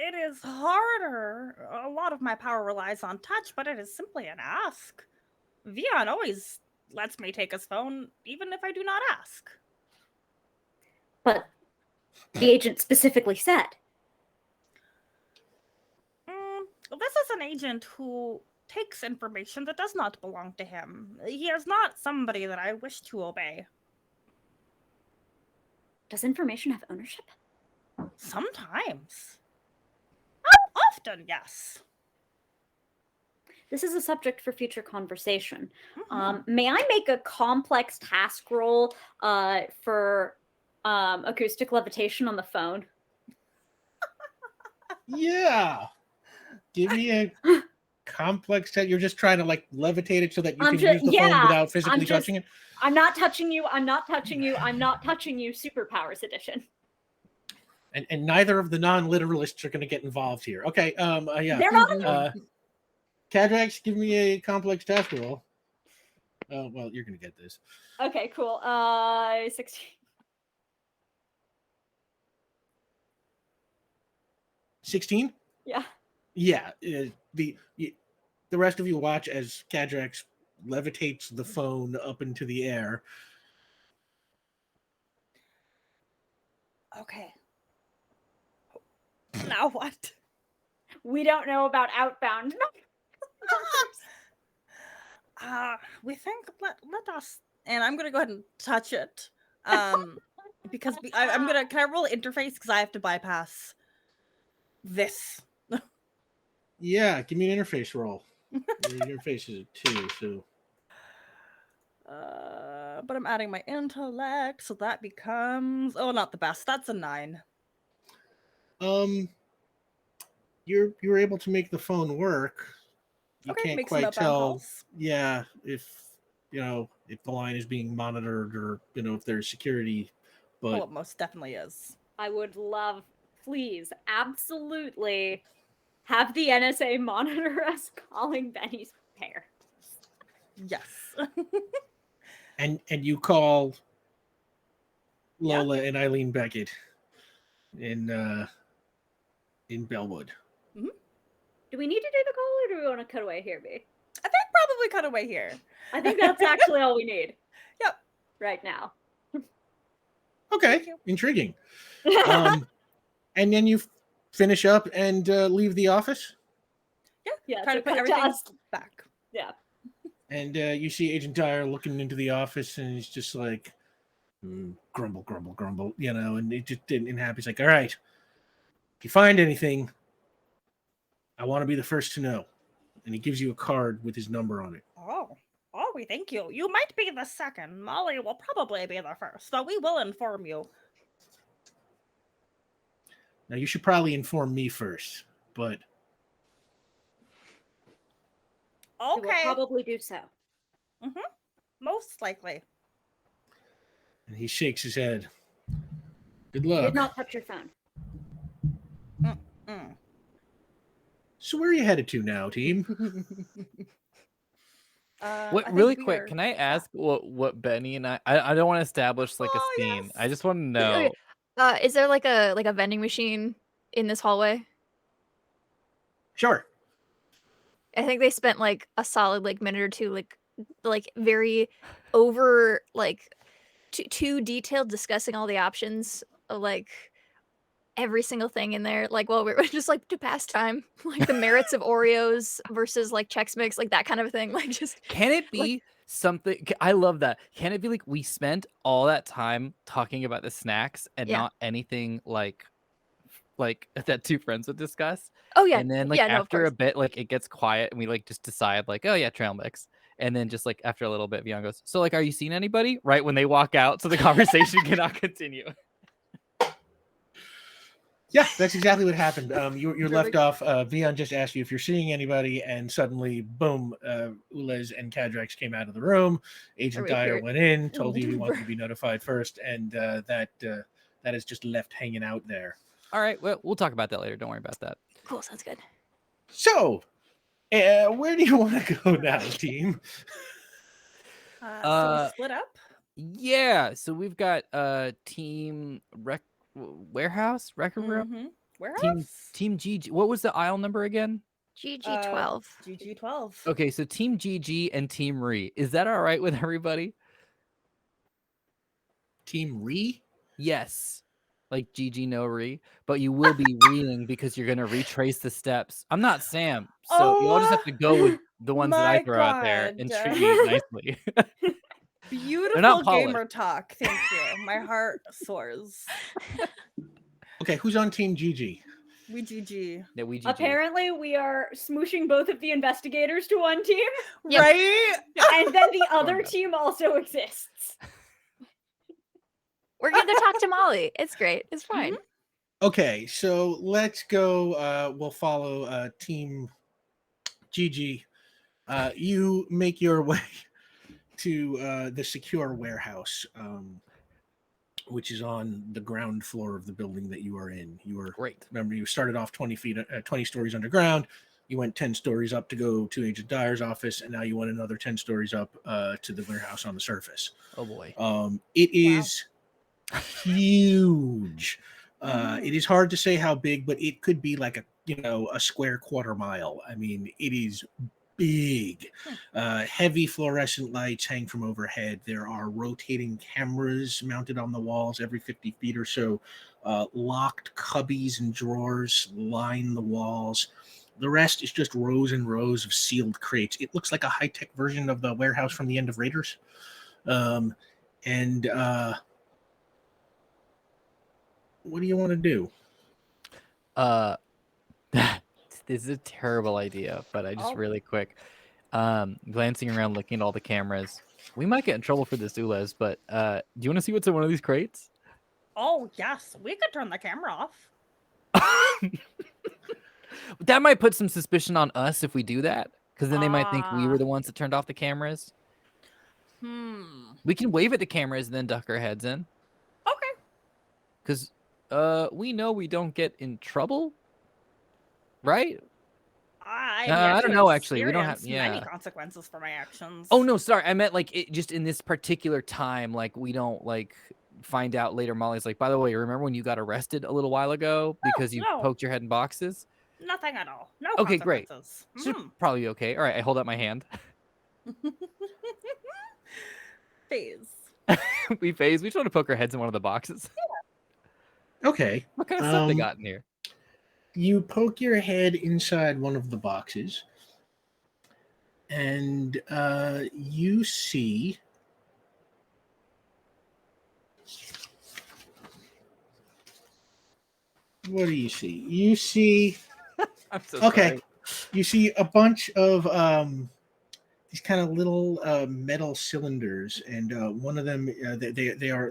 It is harder. A lot of my power relies on touch, but it is simply an ask. Vion always lets me take his phone, even if I do not ask. But the agent specifically said. This is an agent who takes information that does not belong to him. He is not somebody that I wish to obey. Does information have ownership? Sometimes. Often, yes. This is a subject for future conversation. May I make a complex task roll for acoustic levitation on the phone? Yeah. Give me a complex test. You're just trying to like levitate it so that you can use the phone without physically touching it? I'm not touching you. I'm not touching you. I'm not touching you. Superpowers edition. And neither of the non-literalists are going to get involved here. Okay. Yeah. They're not. Cadrax, give me a complex task roll. Oh, well, you're going to get this. Okay, cool. 16. 16? Yeah. Yeah. The rest of you watch as Cadrax levitates the phone up into the air. Okay. Now what? We don't know about outbound. We think let us, and I'm gonna go ahead and touch it, because I'm gonna. Can I roll interface because I have to bypass this? Yeah, give me an interface roll. Your interface is a 2, so. But I'm adding my intellect, so that becomes not the best. That's a 9. You're able to make the phone work. You Okay, can't make some quite outbound tell. calls. Yeah, if the line is being monitored or if there's security, but Oh, it most definitely is. I would love, please, absolutely, have the NSA monitor us calling Benny's pair. Yes. and you call Lola and Eileen Beckett in Bellwood. Mm-hmm. Do we need to do the call or do we want to cut away here, B? I think probably cut away here. I think that's actually all we need. Yep. Right now. Okay, intriguing. And then you finish up and leave the office? Yeah, try to put everything back. Yeah. And you see Agent Dyer looking into the office, and he's just like, grumble, grumble, grumble, and it just didn't happen. He's like, all right, if you find anything, I want to be the first to know. And he gives you a card with his number on it. Oh, we thank you. You might be the second. Molly will probably be the first, but we will inform you. Now, you should probably inform me first, but... Okay. We will probably do so. Most likely. And he shakes his head. Good You luck. did not touch your phone. So where are you headed to now, team? What I think really we quick? are- Can I yeah. ask what Benny and I don't want to establish like a Oh, scene. I yes. just want to Okay, know. is there like a vending machine in this hallway? Sure. I think they spent like a solid like minute or two like very over like too detailed discussing all the options of like every single thing in there, like while we were just like to pass time, like the merits of Oreos versus like Chex Mix, like that kind of thing. Like just Can it like be something? I love that. Can it be like we spent all that time talking about the snacks and yeah. not anything like that two friends would discuss? Oh yeah. And then like Yeah, no, of after a course. bit, like it gets quiet and we like just decide like, oh yeah, trail mix. And then just like after a little bit, Vion goes, so like, are you seeing anybody? Right when they walk out, so the conversation cannot continue. Yeah, that's exactly what happened. You're left Perfect. off. Vion just asked you if you're seeing anybody, and suddenly, boom, Ules and Cadrex came out of the room. Agent we Dyer hear- went in, told you he wanted to be notified first, and that is just left hanging out there. All right, well, we'll talk about that later. Don't worry about that. Cool, sounds good. So, where do you want to go now, team? So we split up. Yeah, so we've got team warehouse record room. Mm-hmm. Warehouse. Team GG. What was the aisle number again? GG12. GG12. Okay, so Team GG and Team Re. Is that all right with everybody? Team Re? Yes. Like GG no Re, but you will be reading because you're gonna retrace the steps. I'm not Sam, so you all just have to go with the ones that I my throw out there and God. treat me nicely. Beautiful polished. gamer talk. Thank you. My heart soars. Okay, who's on Team GG? We GG. Yeah, we GG. Apparently, we are smooshing both of the investigators to one team, Yep. Right? and then the other God. team also exists. We're gonna go talk to Molly. It's great. It's fine. Okay, so let's go. We'll follow Team GG. You make your way to the secure warehouse, which is on the ground floor of the building that you are in. You were Great. Remember, you started off 20 stories underground. You went 10 stories up to go to Agent Dyer's office, and now you went another 10 stories up to the warehouse on the surface. Oh boy. It is huge. It is hard to say how big, but it could be like a square quarter mile. I mean, it is big. Heavy fluorescent lights hang from overhead. There are rotating cameras mounted on the walls every 50 feet or so. Locked cubbies and drawers line the walls. The rest is just rows and rows of sealed crates. It looks like a high-tech version of the warehouse from the end of Raiders. What do you want to do? This is a terrible idea, but I just Oh. really quick, glancing around, looking at all the cameras. We might get in trouble for this, Ules, but do you want to see what's in one of these crates? Oh, yes. We could turn the camera off. That might put some suspicion on us if we do that, because then they might think we were Ah. the ones that turned off the cameras. Hmm. We can wave at the cameras and then duck our heads in, Okay. because we know we don't get in trouble, right? I don't know, actually. We don't have- many yeah. consequences for my actions. Oh no, sorry. I meant like just in this particular time, like we don't like find out later. Molly's like, by the way, remember when you got arrested a little while ago because you no. poked your head in boxes? Nothing at all. No Okay, great. consequences. So probably okay. All right, I hold up my hand. Phase. We phase. We just want to poke our heads in one of the boxes. Okay. What kind of stuff they got in here? You poke your head inside one of the boxes, and you see what do you see? You see I'm so okay. sorry. You see a bunch of these kind of little metal cylinders, and one of them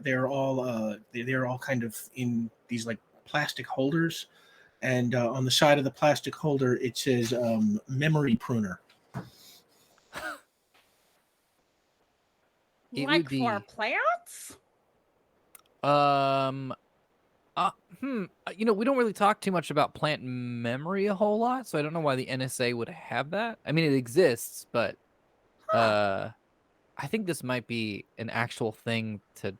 they're all kind of in these like plastic holders, and on the side of the plastic holder it says memory pruner. It Like would be for plants? you know, we don't really talk too much about plant memory a whole lot, so I don't know why the NSA would have that. I mean, it exists, but I think this might be an actual thing to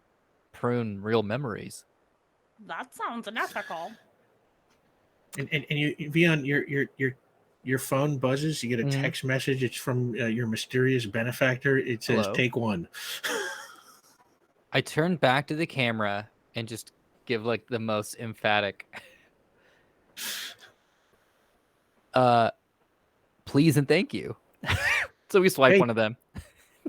prune real memories. That sounds unethical. And you, Vion, your phone buzzes. You get a Mhm. text message. It's from your mysterious benefactor. It says, Hello? "Take one." I turn back to the camera and just give like the most emphatic please and thank you. So we swipe Hey. one of them.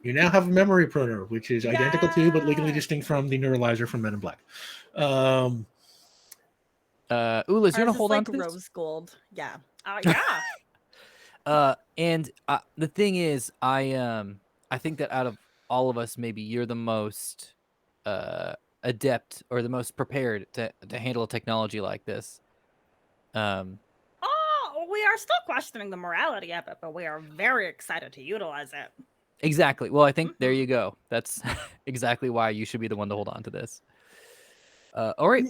You now have a memory pruner, which is identical to but legally Yes. distinct from the neuralizer from Men in Black. Oola, Oola, do you want to Ours is hold on like to this? rose gold. Yeah. Yeah. And the thing is, I think that out of all of us, maybe you're the most adept or the most prepared to handle a technology like this. Oh, we are still questioning the morality of it, but we are very excited to utilize it. Exactly. Well, I think there Mhm. you go. That's exactly why you should be the one to hold on to this. All right,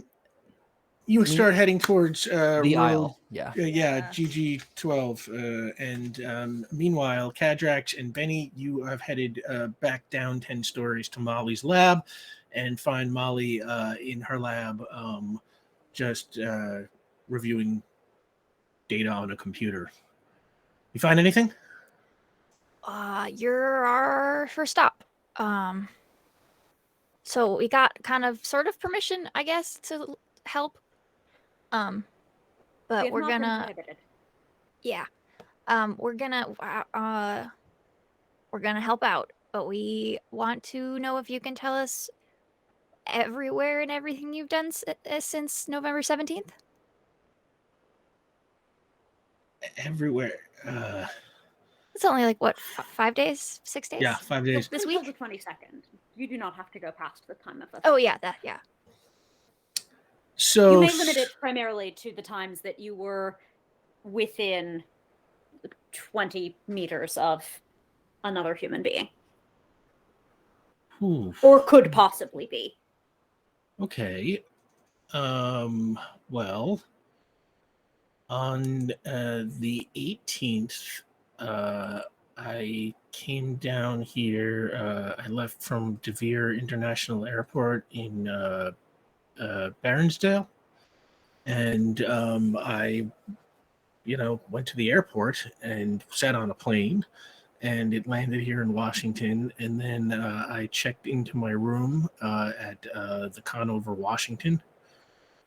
you start heading towards the rural, aisle. Yeah. Yeah. GG12, and meanwhile, Cadrax and Benny, you have headed back down 10 stories to Molly's lab, and find Molly in her lab, just reviewing data on a computer. You find anything? You're our first stop. So we got kind of sort of permission, I guess, to help. We But have we're not been gonna, prohibited. yeah. We're gonna help out, but we want to know if you can tell us everywhere and everything you've done since November 17th. Everywhere. It's only like what, 5 days, 6 days? Yeah, 5 days. This Until week? the 22nd. You do not have to go past the time of the. Oh yeah, that yeah. So You may limit it primarily to the times that you were within 20 meters of another human being, Ooh, or could possibly be. okay. Well, on the 18th, I came down here. I left from De Vere International Airport in Baronsdale, and I, went to the airport and sat on a plane, and it landed here in Washington. And then I checked into my room at the Conover, Washington,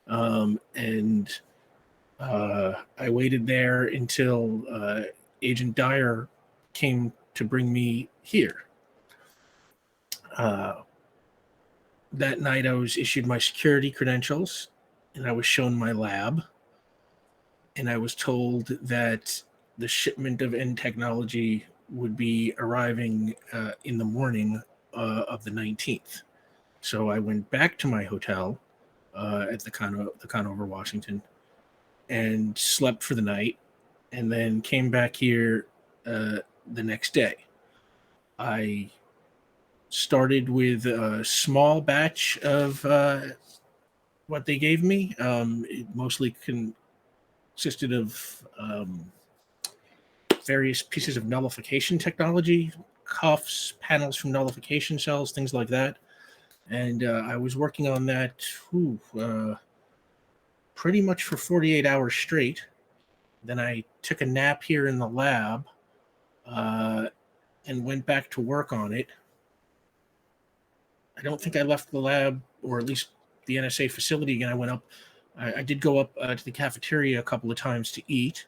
and I waited there until Agent Dyer came to bring me here. That night, I was issued my security credentials, and I was shown my lab, and I was told that the shipment of end technology would be arriving in the morning of the 19th. So I went back to my hotel at the Conover, Washington, and slept for the night, and then came back here the next day. I started with a small batch of what they gave me. It mostly consisted of various pieces of nullification technology, cuffs, panels from nullification cells, things like that. And I was working on that pretty much for 48 hours straight. Then I took a nap here in the lab and went back to work on it. I don't think I left the lab, or at least the NSA facility again. I went up. I did go up to the cafeteria a couple of times to eat,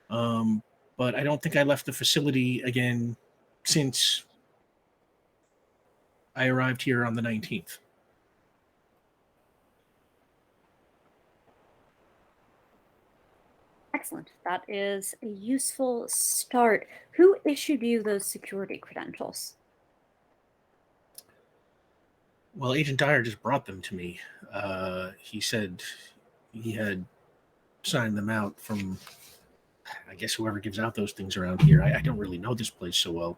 but I don't think I left the facility again since I arrived here on the 19th. Excellent. That is a useful start. Who issued you those security credentials? Well, Agent Dyer just brought them to me. He said he had signed them out from, I guess, whoever gives out those things around here. I don't really know this place so well.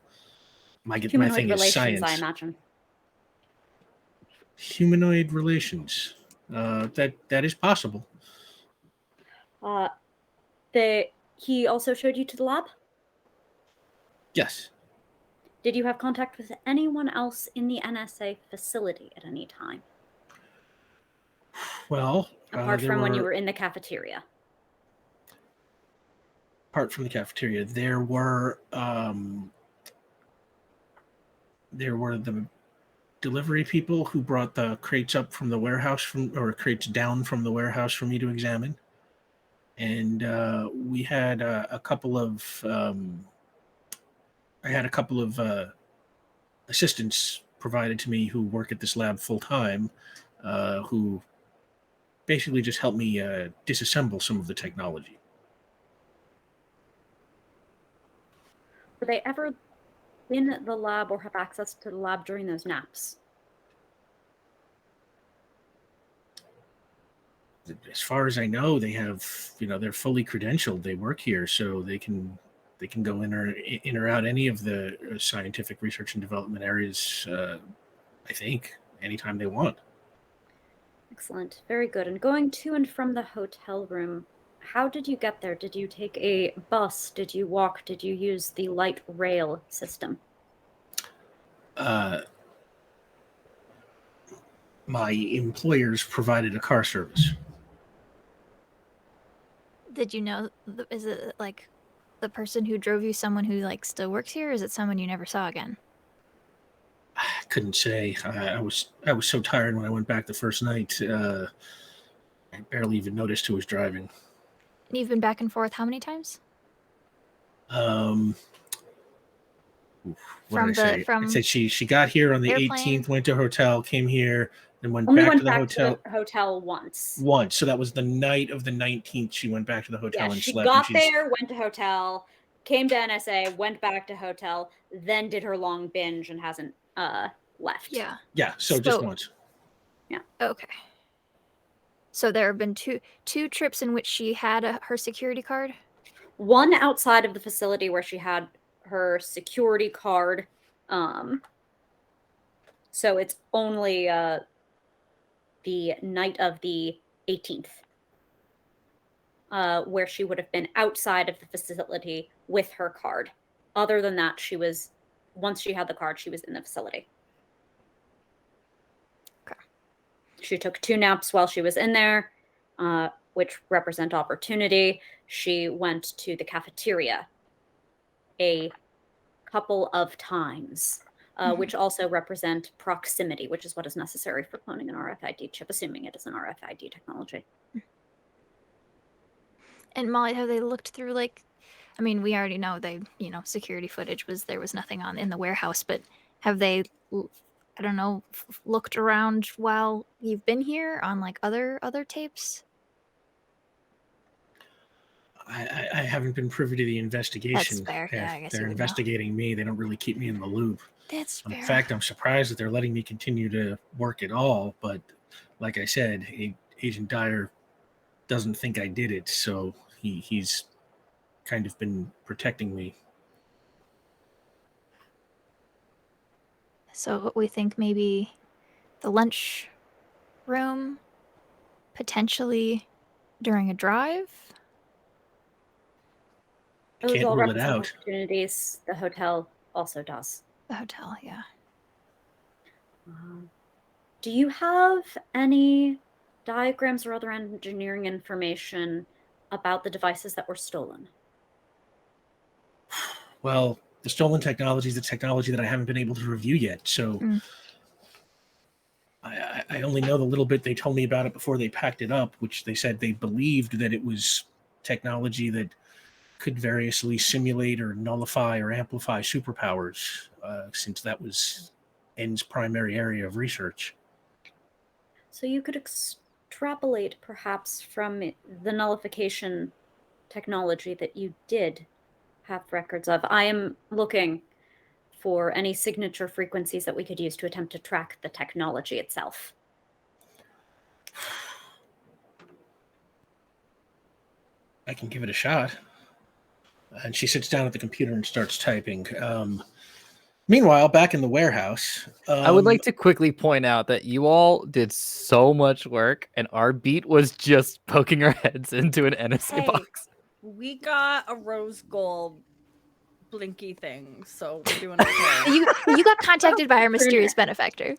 My Humanoid thing is relations, science. I imagine. Humanoid relations. That is possible. He also showed you to the lab? Yes. Did you have contact with anyone else in the NSA facility at any time? Well, Apart there from when you were- were in the cafeteria? apart from the cafeteria, there were the delivery people who brought the crates up from the warehouse or crates down from the warehouse for me to examine. And we had a couple of I had a couple of assistants provided to me who work at this lab full time, who basically just helped me disassemble some of the technology. Were they ever in the lab or have access to the lab during those naps? As far as I know, they have, they're fully credentialed. They work here, so they can go in or out any of the scientific research and development areas. I think anytime they want. Excellent. Very good. And going to and from the hotel room, how did you get there? Did you take a bus? Did you walk? Did you use the light rail system? My employers provided a car service. Did you know? Is it like the person who drove you someone who like still works here? Or is it someone you never saw again? I couldn't say. I was so tired when I went back the first night. I barely even noticed who was driving. And you've been back and forth how many times? What From did I say? I said she got here on the airplane? 18th, went to a hotel, came here, then went Only back went to the back hotel to the hotel once. once. So that was the night of the 19th. She went back to the hotel Yeah, and she slept. got there, went to hotel, came to NSA, went back to hotel, then did her long binge and hasn't left. Yeah. Yeah, so just once. Okay. So there have been two trips in which she had her security card? One outside of the facility where she had her security card. So it's only the night of the 18th, where she would have been outside of the facility with her card. Other than that, once she had the card, she was in the facility. Okay. She took 2 naps while she was in there, which represent opportunity. She went to the cafeteria a couple of times, which also represent proximity, which is what is necessary for cloning an RFID chip, assuming it is an RFID technology. And Molly, have they looked through I mean, we already know security footage there was nothing in the warehouse, but have they, I don't know, looked around while you've been here on other tapes? I haven't been privy to the investigation. That's fair. Yeah, I guess they're investigating me. They don't really keep me in the loop. That's fair. In fact, I'm surprised that they're letting me continue to work at all. But like I said, Agent Dyer doesn't think I did it, so he's kind of been protecting me. So we think maybe the lunch room, potentially during a drive. Those Can't all rule it represent out. opportunities. The hotel also does. The hotel, yeah. Do you have any diagrams or other engineering information about the devices that were stolen? Well, the stolen technology is the technology that I haven't been able to review yet. So I only know the little bit they told me about it before they packed it up, which they said they believed that it was technology that could variously simulate or nullify or amplify superpowers, since that was N's primary area of research. So you could extrapolate perhaps from the nullification technology that you did have records of. I am looking for any signature frequencies that we could use to attempt to track the technology itself. I can give it a shot. And she sits down at the computer and starts typing. Meanwhile, back in the warehouse, I would like to quickly point out that you all did so much work, and our beat was just poking our heads into an NSA Hey, box. we got a rose gold blinky things, so we're doing okay. You got contacted by our mysterious benefactor.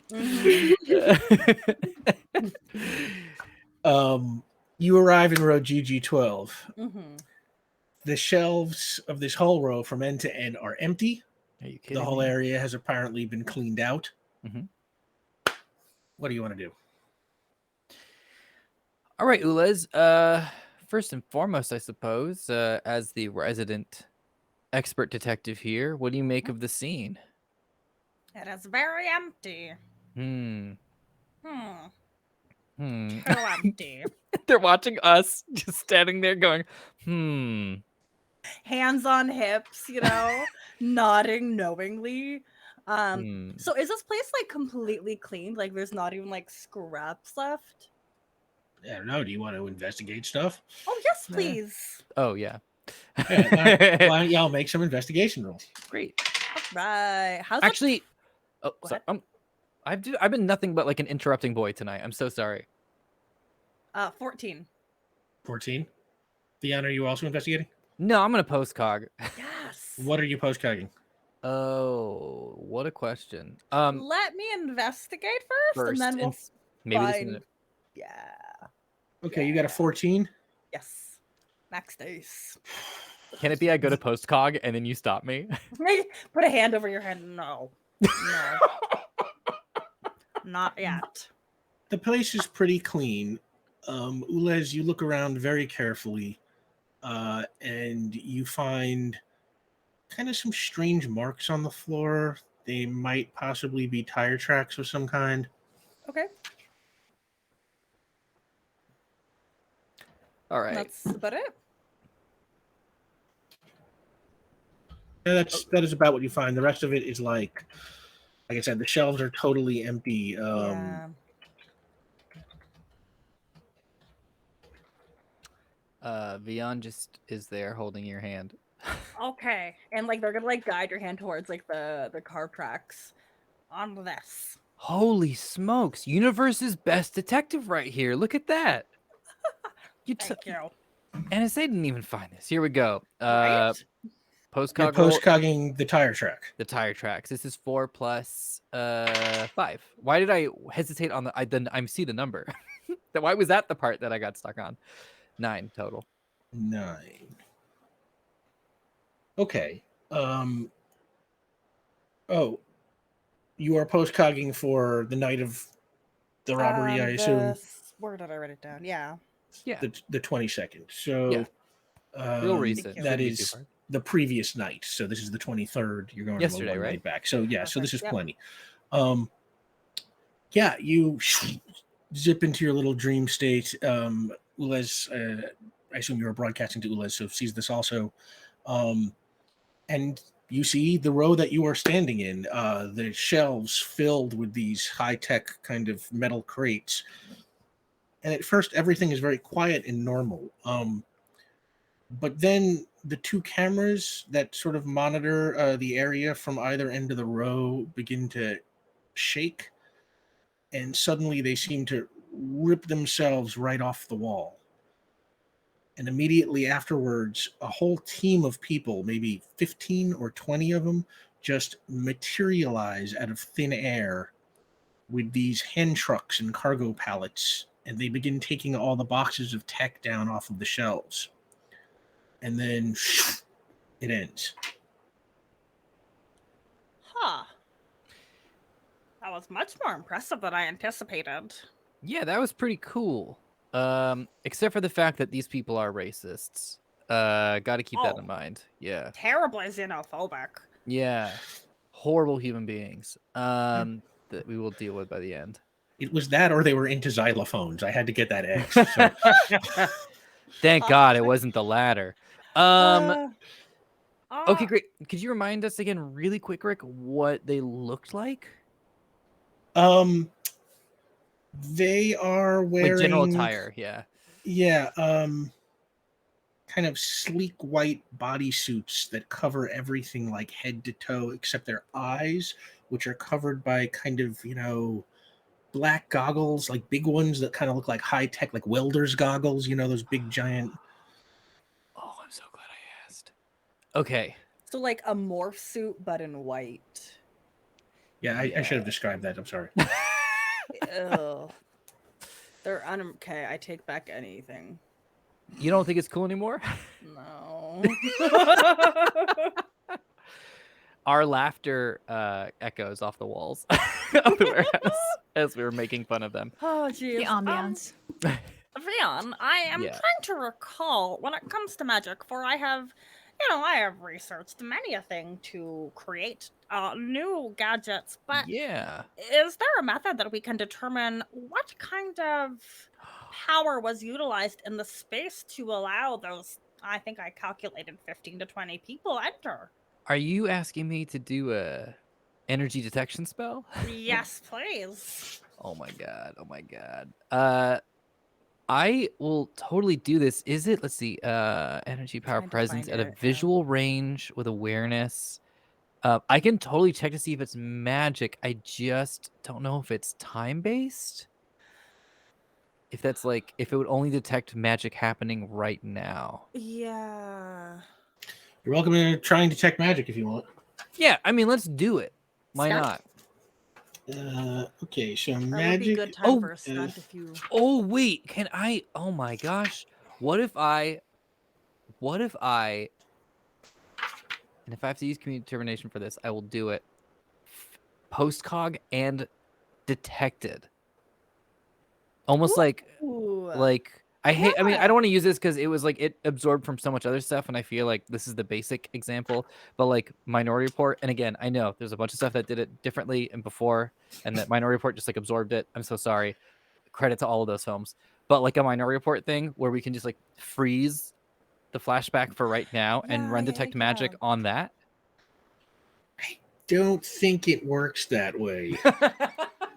You arrive in row GG12. Mm-hmm. The shelves of this whole row from end to end are empty. Are you kidding The whole me? area has apparently been cleaned out. Mhm. What do you want to do? All right, Oolas. First and foremost, I suppose, as the resident expert detective here, what do you make of the scene? It is very empty. Hmm. Too empty. They're watching us just standing there going, Hands on hips, nodding knowingly. So is this place like completely cleaned? Like there's not even like scraps left? I don't know. Do you want to investigate stuff? Oh yes, please. Oh, yeah. Yeah, why don't y'all make some investigation rolls? Great. Right. How's Actually, oh, Go sorry. ahead. I've been nothing but like an interrupting boy tonight. I'm so sorry. 14. 14. Theon, are you also investigating? No, I'm gonna post-cog. Yes. What are you post-cogging? Oh, what a question. Let me investigate first, and then we'll maybe this find. minute. Yeah. Okay, you got a 14. Yes. Max days. Can it be I go to post-cog and then you stop me? Put a hand over your head. No. No. Not yet. The place is pretty clean. Ulez, you look around very carefully, and you find kind of some strange marks on the floor. They might possibly be tire tracks of some kind. Okay. All right. That's about it. Yeah, that is about what you find. The rest of it is like I said, the shelves are totally empty. Yeah. Vion just is there holding your hand. Okay. And like they're gonna like guide your hand towards like the car tracks on this. Holy smokes! Universe's best detective right here. Look at that. Thank you. NSA didn't even find this. Here we go. Right? You're Post-cog roll, post-cogging the tire track. the tire tracks. This is 4 plus 5. Why did I hesitate on I see the number. Why was that the part that I got stuck on? 9 total. 9. Okay. Oh, you are post-cogging for the night of the robbery, I assume. Where did I write it down? Yeah. Yeah. The 22nd. So Real recent. that Shouldn't be too is hard. the previous night. So this is the 23rd. You're going Yesterday, one right? night back. So yeah, so this is Yep. plenty. Yeah, you zip into your little dream state. Ulez, I assume you were broadcasting to Ulez, so sees this also. And you see the row that you are standing in, the shelves filled with these high-tech kind of metal crates. And at first, everything is very quiet and normal. But then the 2 cameras that sort of monitor the area from either end of the row begin to shake. And suddenly they seem to rip themselves right off the wall. And immediately afterwards, a whole team of people, maybe 15 or 20 of them, just materialize out of thin air with these hand trucks and cargo pallets, and they begin taking all the boxes of tech down off of the shelves. And then it ends. Huh. That was much more impressive than I anticipated. Yeah, that was pretty cool. Except for the fact that these people are racists. Got to keep that in mind. Yeah. Terribly xenophobic. Yeah. Horrible human beings. That we will deal with by the end. It was that, or they were into xylophones. I had to get that X. So. Thank God it wasn't the latter. Okay, great. Could you remind us again, really quick, Rick, what they looked like? They are wearing Like general attire, yeah. Yeah, kind of sleek white bodysuits that cover everything like head to toe except their eyes, which are covered by kind of, black goggles, like big ones that kind of look like high tech, like welder's goggles, those big giant. Oh, I'm so glad I asked. Okay. So like a morph suit, but in white. Yeah, I should have described that. I'm sorry. Ugh. They're okay. I take back anything. You don't think it's cool anymore? No. Our laughter echoes off the walls of the warehouse as we were making fun of them. Oh, geez. The ambiance. Rian, I am Yeah. trying to recall when it comes to magic, for I have researched many a thing to create new gadgets, but Yeah. is there a method that we can determine what kind of power was utilized in the space to allow those, I think I calculated 15 to 20 people enter? Are you asking me to do a energy detection spell? Yes, please. Oh my god. Oh my god. I will totally do this. Is it, let's see, energy power Trying to presence find at a it, yeah. visual range with awareness? I can totally check to see if it's magic. I just don't know if it's time-based. If that's like, if it would only detect magic happening right now. Yeah. You're welcome to try and detect magic if you want. Yeah, I mean, let's do it. Why Stunt? not? Okay, so That would be magic. good time Oh, for a stunt if you. Oh, wait, can I? Oh my gosh. What if I, and if I have to use community determination for this, I will do it. Post-cog and detected. Almost like Ooh. I hate, I mean, I Yeah. don't want to use this because it was like it absorbed from so much other stuff, and I feel like this is the basic example. But like Minority Report, and again, I know there's a bunch of stuff that did it differently and before, and that Minority Report just like absorbed it. I'm so sorry. Credit to all of those films. But like a Minority Report thing where we can just like freeze the flashback for right now and run detect magic on that. Don't think it works that way.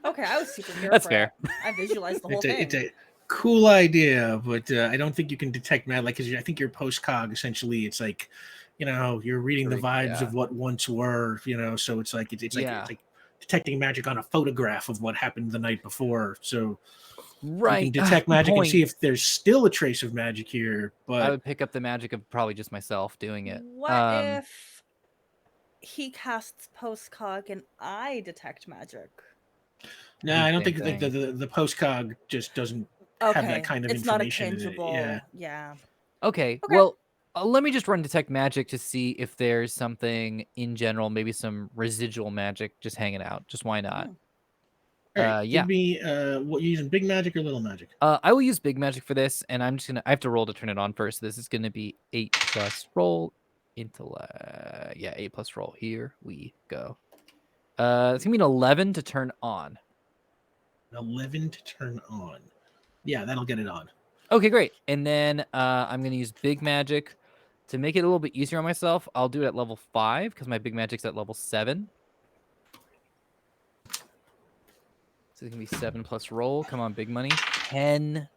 Okay, I was super here That's for fair. it. I visualized the whole thing. It's a cool idea, but I don't think you can detect magic. Like, because I think your post-cog essentially, it's like, you're reading the vibes Yeah. of what once were. So it's like it's Yeah. like detecting magic on a photograph of what happened the night before. So Right. you can detect Good magic and point. see if there's still a trace of magic here. I But would pick up the magic of probably just myself doing it. What if he casts post-cog and I detect magic? no, I don't think like the post-cog just doesn't have that kind of it's not a information in it. changeable. Yeah. Okay. Well, let me just run detect magic to see if there's something in general, maybe some residual magic just hanging out. Just why not? All right, Yeah. give me what you using, big magic or little magic? I will use big magic for this, and I have to roll to turn it on first. This is gonna be 8 plus roll intellect. Yeah, 8 plus roll. Here we go. It's gonna be an 11 to turn on. 11 to turn on. Yeah, that'll get it on. Okay, great. And then I'm gonna use big magic to make it a little bit easier on myself. I'll do it at level 5 because my big magic's at level 7. So it's gonna be 7 plus roll. Come on, big money. 10.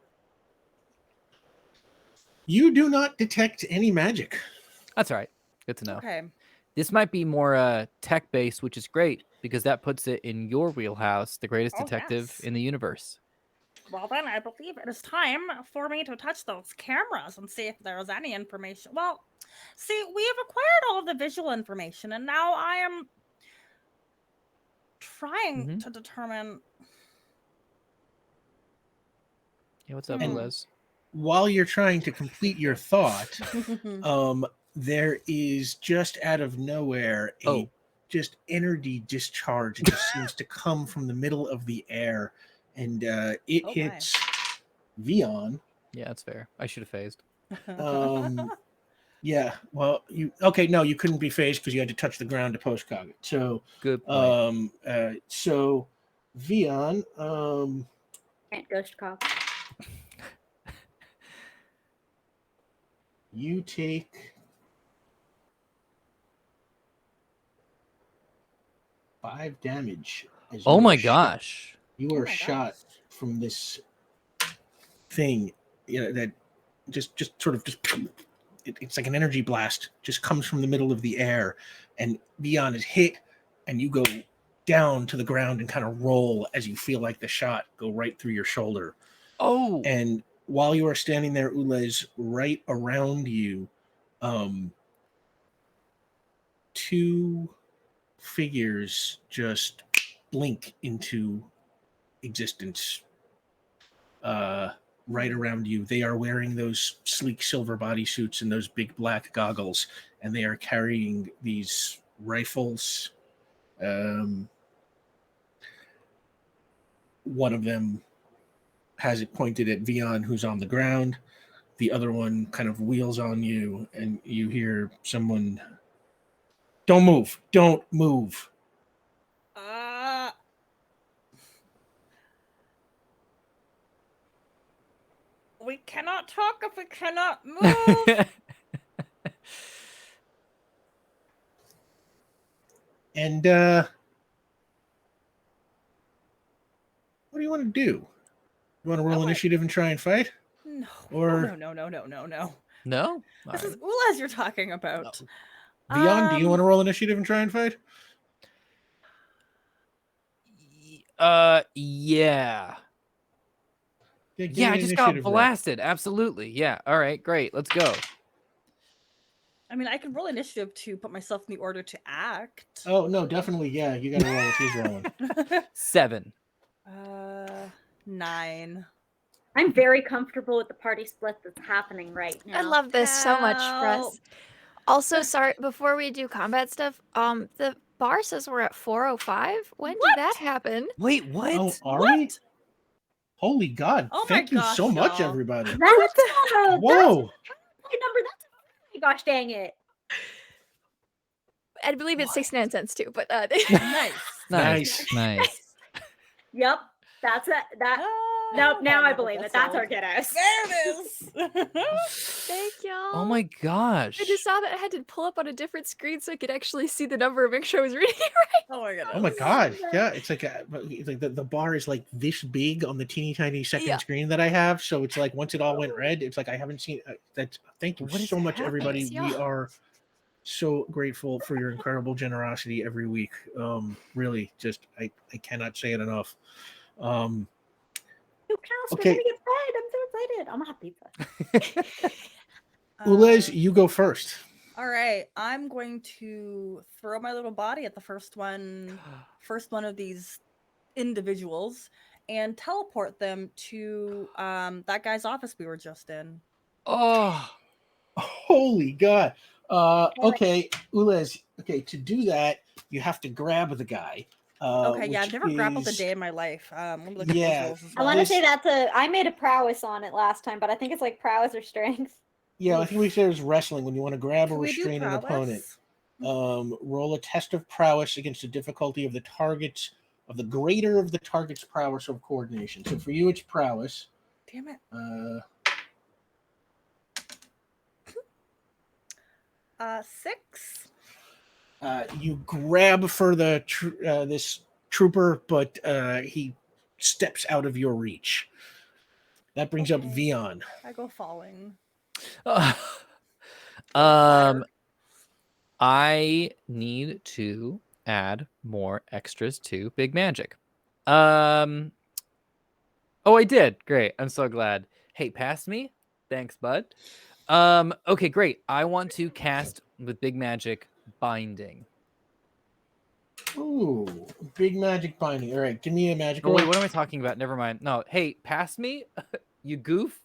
You do not detect any magic. That's all right. Good to know. Okay. This might be more tech-based, which is great because that puts it in your wheelhouse, the greatest detective in the universe. Well, then I believe it is time for me to touch those cameras and see if there is any information. Well, see, we have acquired all of the visual information, and now I am trying to determine. Yeah, what's up, And Les? while you're trying to complete your thought, there is just out of nowhere a just energy discharge that just seems to come from the middle of the air, and it hits Vion. Yeah, that's fair. I should have phased. Yeah, well, you couldn't be phased because you had to touch the ground to post-cog it. So good point. So Vion, Can't ghost cog. you take 5 damage. Oh my gosh! You are shot from this thing, that just sort of it's like an energy blast, just comes from the middle of the air, and Vion is hit, and you go down to the ground and kind of roll as you feel like the shot go right through your shoulder. Oh! And while you are standing there, Oola is right around you. two figures just blink into existence right around you. They are wearing those sleek silver bodysuits and those big black goggles, and they are carrying these rifles. One of them has it pointed at Vion, who's on the ground. The other one kind of wheels on you, and you hear someone, "Don't move! Don't move!" We cannot talk if we cannot move. And what do you want to do? You want to roll initiative and try and fight? No. Or No. No? This All is Oola you're talking about. Vion, do you want to roll initiative and try and fight? Yeah. Yeah, give Yeah, me I an just got initiative roll. blasted. Absolutely. Yeah. All right, great. Let's go. I mean, I can roll initiative to put myself in the order to act. Oh, no, definitely. Yeah, you got to roll. He's rolling. 7. 9. I'm very comfortable with the party split that's happening right now. I love this so much, Press. Help. Also, sorry, before we do combat stuff, the bar says we're at 405. When did that happen? Wait, what? Oh, are we? Holy God. Oh my Thank you so gosh, much, y'all. everybody. That's a Whoa. number. That's a gosh dang it. I believe it's 69 cents too, but Nice. Nice. Yep. That's it. Nope, now I believe it. That's our kiddos. There it is. Thank y'all. Oh my gosh. I just saw that I had to pull up on a different screen so I could actually see the number and make sure I was reading it right. Oh my god. Oh my God. Yeah, it's like the bar is like this big on the teeny tiny second screen that I have. So it's like once it all went red, it's like I haven't seen that. Thank you What is so much, happening? everybody. Thanks, We y'all. are so grateful for your incredible generosity every week. Really, just I cannot say it enough. Okay. Okay. We're gonna get fed. I'm so excited. I'm gonna have pizza. Ulez, you go first. All right, I'm going to throw my little body at the first one of these individuals and teleport them to that guy's office we were just in. Oh. Holy God. Okay, Ulez. Okay, to do that, you have to grab the guy. Okay, yeah, I've which never grappled a is- day in my life. Let me look at Yeah, those rules as I well. want to This- say I made a prowess on it last time, but I think it's like prowess or strength. Yeah, I think we said it was wrestling when you want to grab or Can we do restrain an opponent. prowess? Roll a test of prowess against the difficulty of the target's of the greater of the target's prowess of coordination. So for you, it's prowess. Damn it. 6. You grab for the this trooper, but he steps out of your reach. That brings up Okay. Vion. I go falling. I need to add more extras to Big Magic. Oh, I did. Great. I'm so glad. Hey, pass me. Thanks, bud. Okay, great. I want to cast with Big Magic Binding. Ooh, big magic binding. All right, give me a magic Oh, roll. wait, what am I talking about? Never mind. No, hey, pass me. You goof.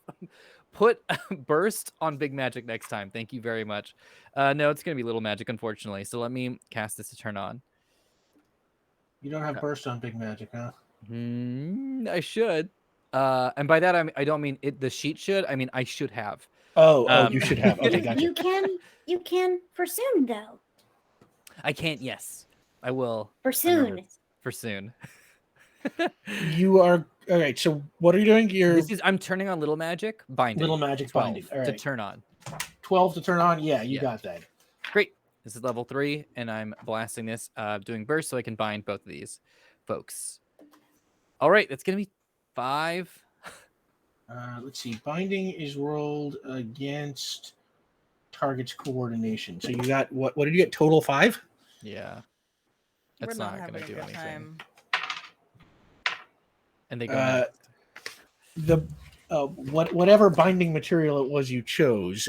Put burst on Big Magic next time. Thank you very much. No, it's going to be Little Magic, unfortunately. So let me cast this to turn on. You don't have burst on big magic, huh? I should. And by that, I don't mean it. The sheet should. I mean, I should have. Oh, you should have. Okay, gotcha. You can for soon though. I can't. Yes, I will. For remember soon. For soon. You are all right. So what are you doing? You're I'm turning on Little Magic Binding. Little Magic 12 Binding. All to right. turn on. 12 to turn on. Yeah, you Yeah. got that. Great. This is level 3, and I'm blasting this, doing burst so I can bind both of these folks. All right, that's gonna be 5. Let's see. Binding is rolled against target's coordination. So you got what? What did you get? Total 5? Yeah. We're That's not not having gonna a do good anything. time. And they go Uh, next. The whatever binding material it was you chose,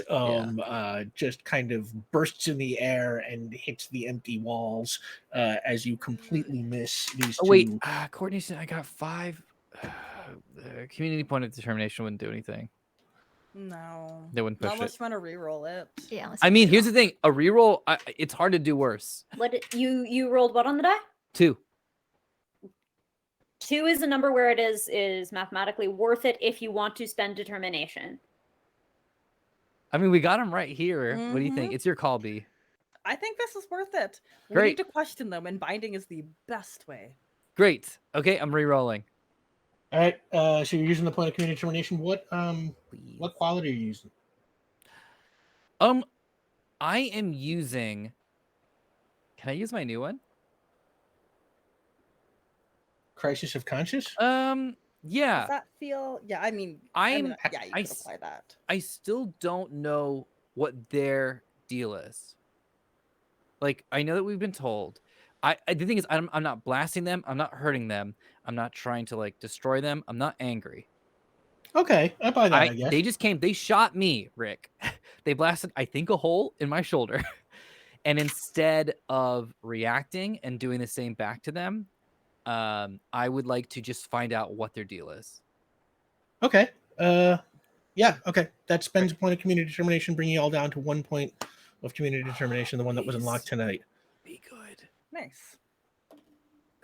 just kind of bursts in the air and hits the empty walls as you completely miss these Oh two. wait, coordination. I got 5. Community point of determination wouldn't do anything. No. They wouldn't Not push unless it. you want to re-roll it. Yeah. Let's I mean, reroll. here's the thing: a reroll. It's hard to do worse. You rolled what on the die? 2. 2 is a number where it is mathematically worth it if you want to spend determination. I mean, we got him right here. What do you think? Mhm. It's your call, B. I think this is worth it. We Great. need to question them, and binding is the best way. Great. Okay, I'm re-rolling. All right. So you're using the point of community determination. What Please. quality are you using? I am using. Can I use my new one? Crisis of conscience. Yeah. Does that feel? Yeah, I mean, I'm- yeah, you I could s- apply that. I still don't know what their deal is. Like, I know that we've been told. The thing is, I'm not blasting them. I'm not hurting them. I'm not trying to like destroy them. I'm not angry. Okay, I buy that. I guess They just came. They shot me, Rick. They blasted, I think, a hole in my shoulder. And instead of reacting and doing the same back to them, I would like to just find out what their deal is. Okay. Yeah. Okay. That spends a point of community determination, bringing you all down to 1 point of community determination, the one that was unlocked tonight. Be good. Nice.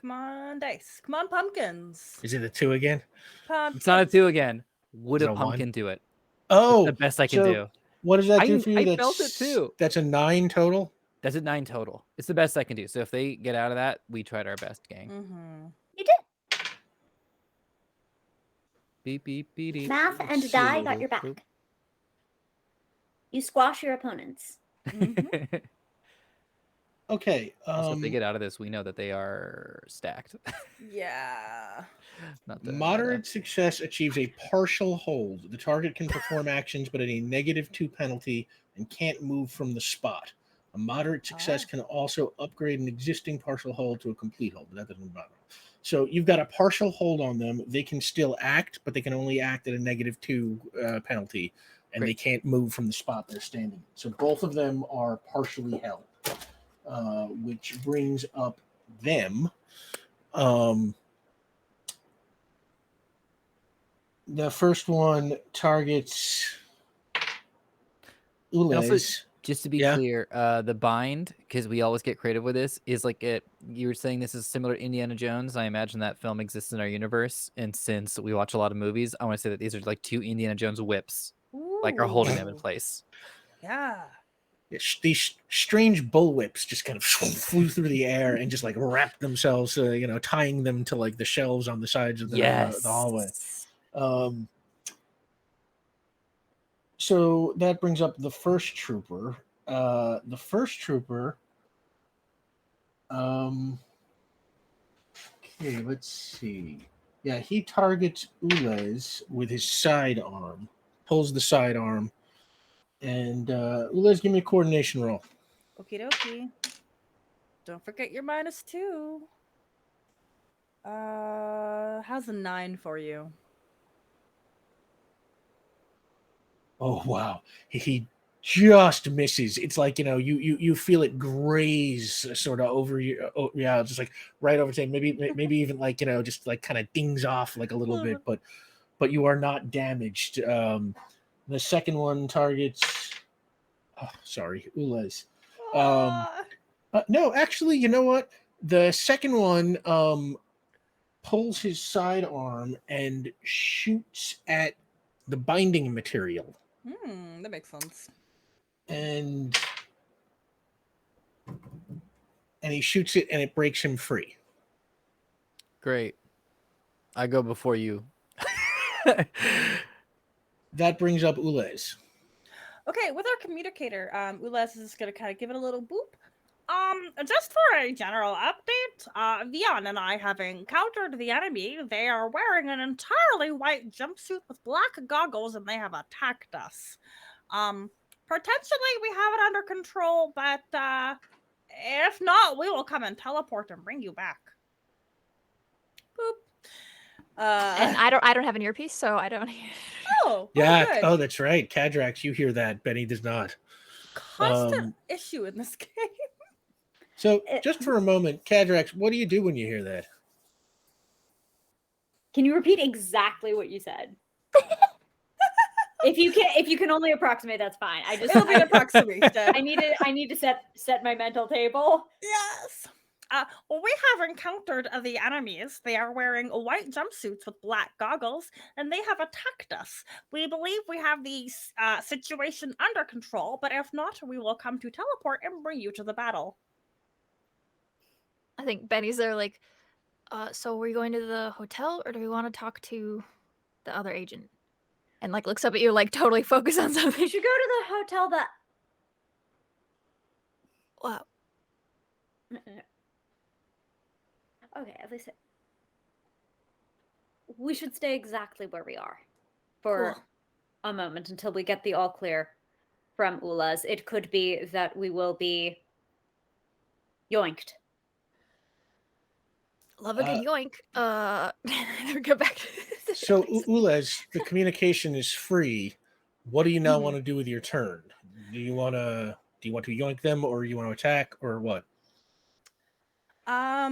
Come on, dice. Come on, pumpkins. Is it a 2 again? Pumpkins. It's not a 2 again. Would Is it a a 1? pumpkin do it? Oh, That's the best I can so do. what does that do for you? I felt it too. That's a 9 total. That's a 9 total. It's the best I can do. So if they get out of that, we tried our best, gang. Mm-hmm. You did. Beep beep beep. Math and die got your back. You squash your opponents. Mm-hmm. Okay. Also, if they get out of this, we know that they are stacked. Yeah. Not the Moderate success achieves a partial hold. The target can perform actions, but at a -2 penalty and can't move from the spot. A moderate success can also upgrade an existing partial hold to a complete hold, but that doesn't matter. So you've got a partial hold on them. They can still act, but they can only act at a -2 penalty, and they can't move from the spot they're standing in. So both of them are partially held, which brings up them. The first one targets Oolas. Just to be clear, the bind, because we always get creative with this, is like you were saying this is similar to Indiana Jones. I imagine that film exists in our universe, and since we watch a lot of movies, I want to say that these are like 2 Indiana Jones whips, like are holding them in place. Yeah. These strange bullwhips just kind of flew through the air and just like wrapped themselves, tying them to like the shelves on the sides of the hallway. So that brings up the first trooper. The first trooper. Okay, let's see. Yeah, he targets Ules with his sidearm, pulls the sidearm, and Ules, give me a coordination roll. Okie dokie. Don't forget your -2. How's a 9 for you? Oh wow, he just misses. It's like you feel it graze sort of over your just like right over saying maybe even like just like kind of dings off like a little bit, but you are not damaged. The second one targets. Oh, sorry, Ulas. No, actually, you know what? The second one pulls his sidearm and shoots at the binding material. That makes sense. And he shoots it and it breaks him free. Great. I go before you. That brings up Ules. Okay, with our communicator, Ules is just gonna kind of give it a little boop. Just for a general update, Vian and I have encountered the enemy. They are wearing an entirely white jumpsuit with black goggles, and they have attacked us. Potentially we have it under control, but if not, we will come and teleport and bring you back. Boop. And I don't have an earpiece, so I don't hear. Oh, Yeah. good. Oh, that's right. Cadrax, you hear that. Benny does not. Constant issue in this game. So just for a moment, Cadrax, what do you do when you hear that? Can you repeat exactly what you said? If you can only approximate, that's fine. It'll be an approximation. I need to set my mental table. Yes. Well, we have encountered the enemies. They are wearing white jumpsuits with black goggles, and they have attacked us. We believe we have the situation under control, but if not, we will come to teleport and bring you to the battle. I think Benny's there like, so are we going to the hotel or do we want to talk to the other agent? And like looks up at you like totally focused on something. We should go to the hotel that... Wow. No. Okay, at least we should stay exactly where we are for Cool. a moment until we get the all clear from Oola's. It could be that we will be yoinked. Love a good yoink. Go back to the So, place. Oola, the communication is free. What do you now want to do with your turn? Do you want to yoink them, or you want to attack, or what? I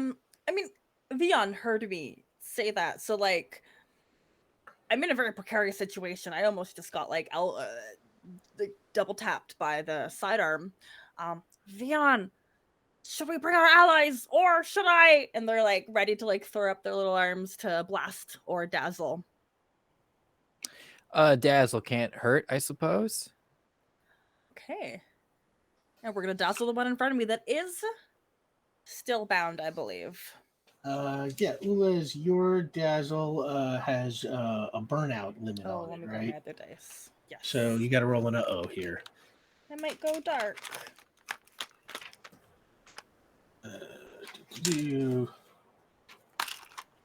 mean, Vion heard me say that, so like, I'm in a very precarious situation. I almost just got like double tapped by the sidearm. Vion, should we bring our allies, or should I? And they're like ready to like throw up their little arms to blast or dazzle. Dazzle can't hurt, I suppose. Okay, and we're gonna dazzle the one in front of me that is still bound, I believe. Yeah, Ula's your dazzle has a burnout limit Oh, on let me it, grab my right? other dice. Yes. So you got to roll an uh-oh here. I might go dark.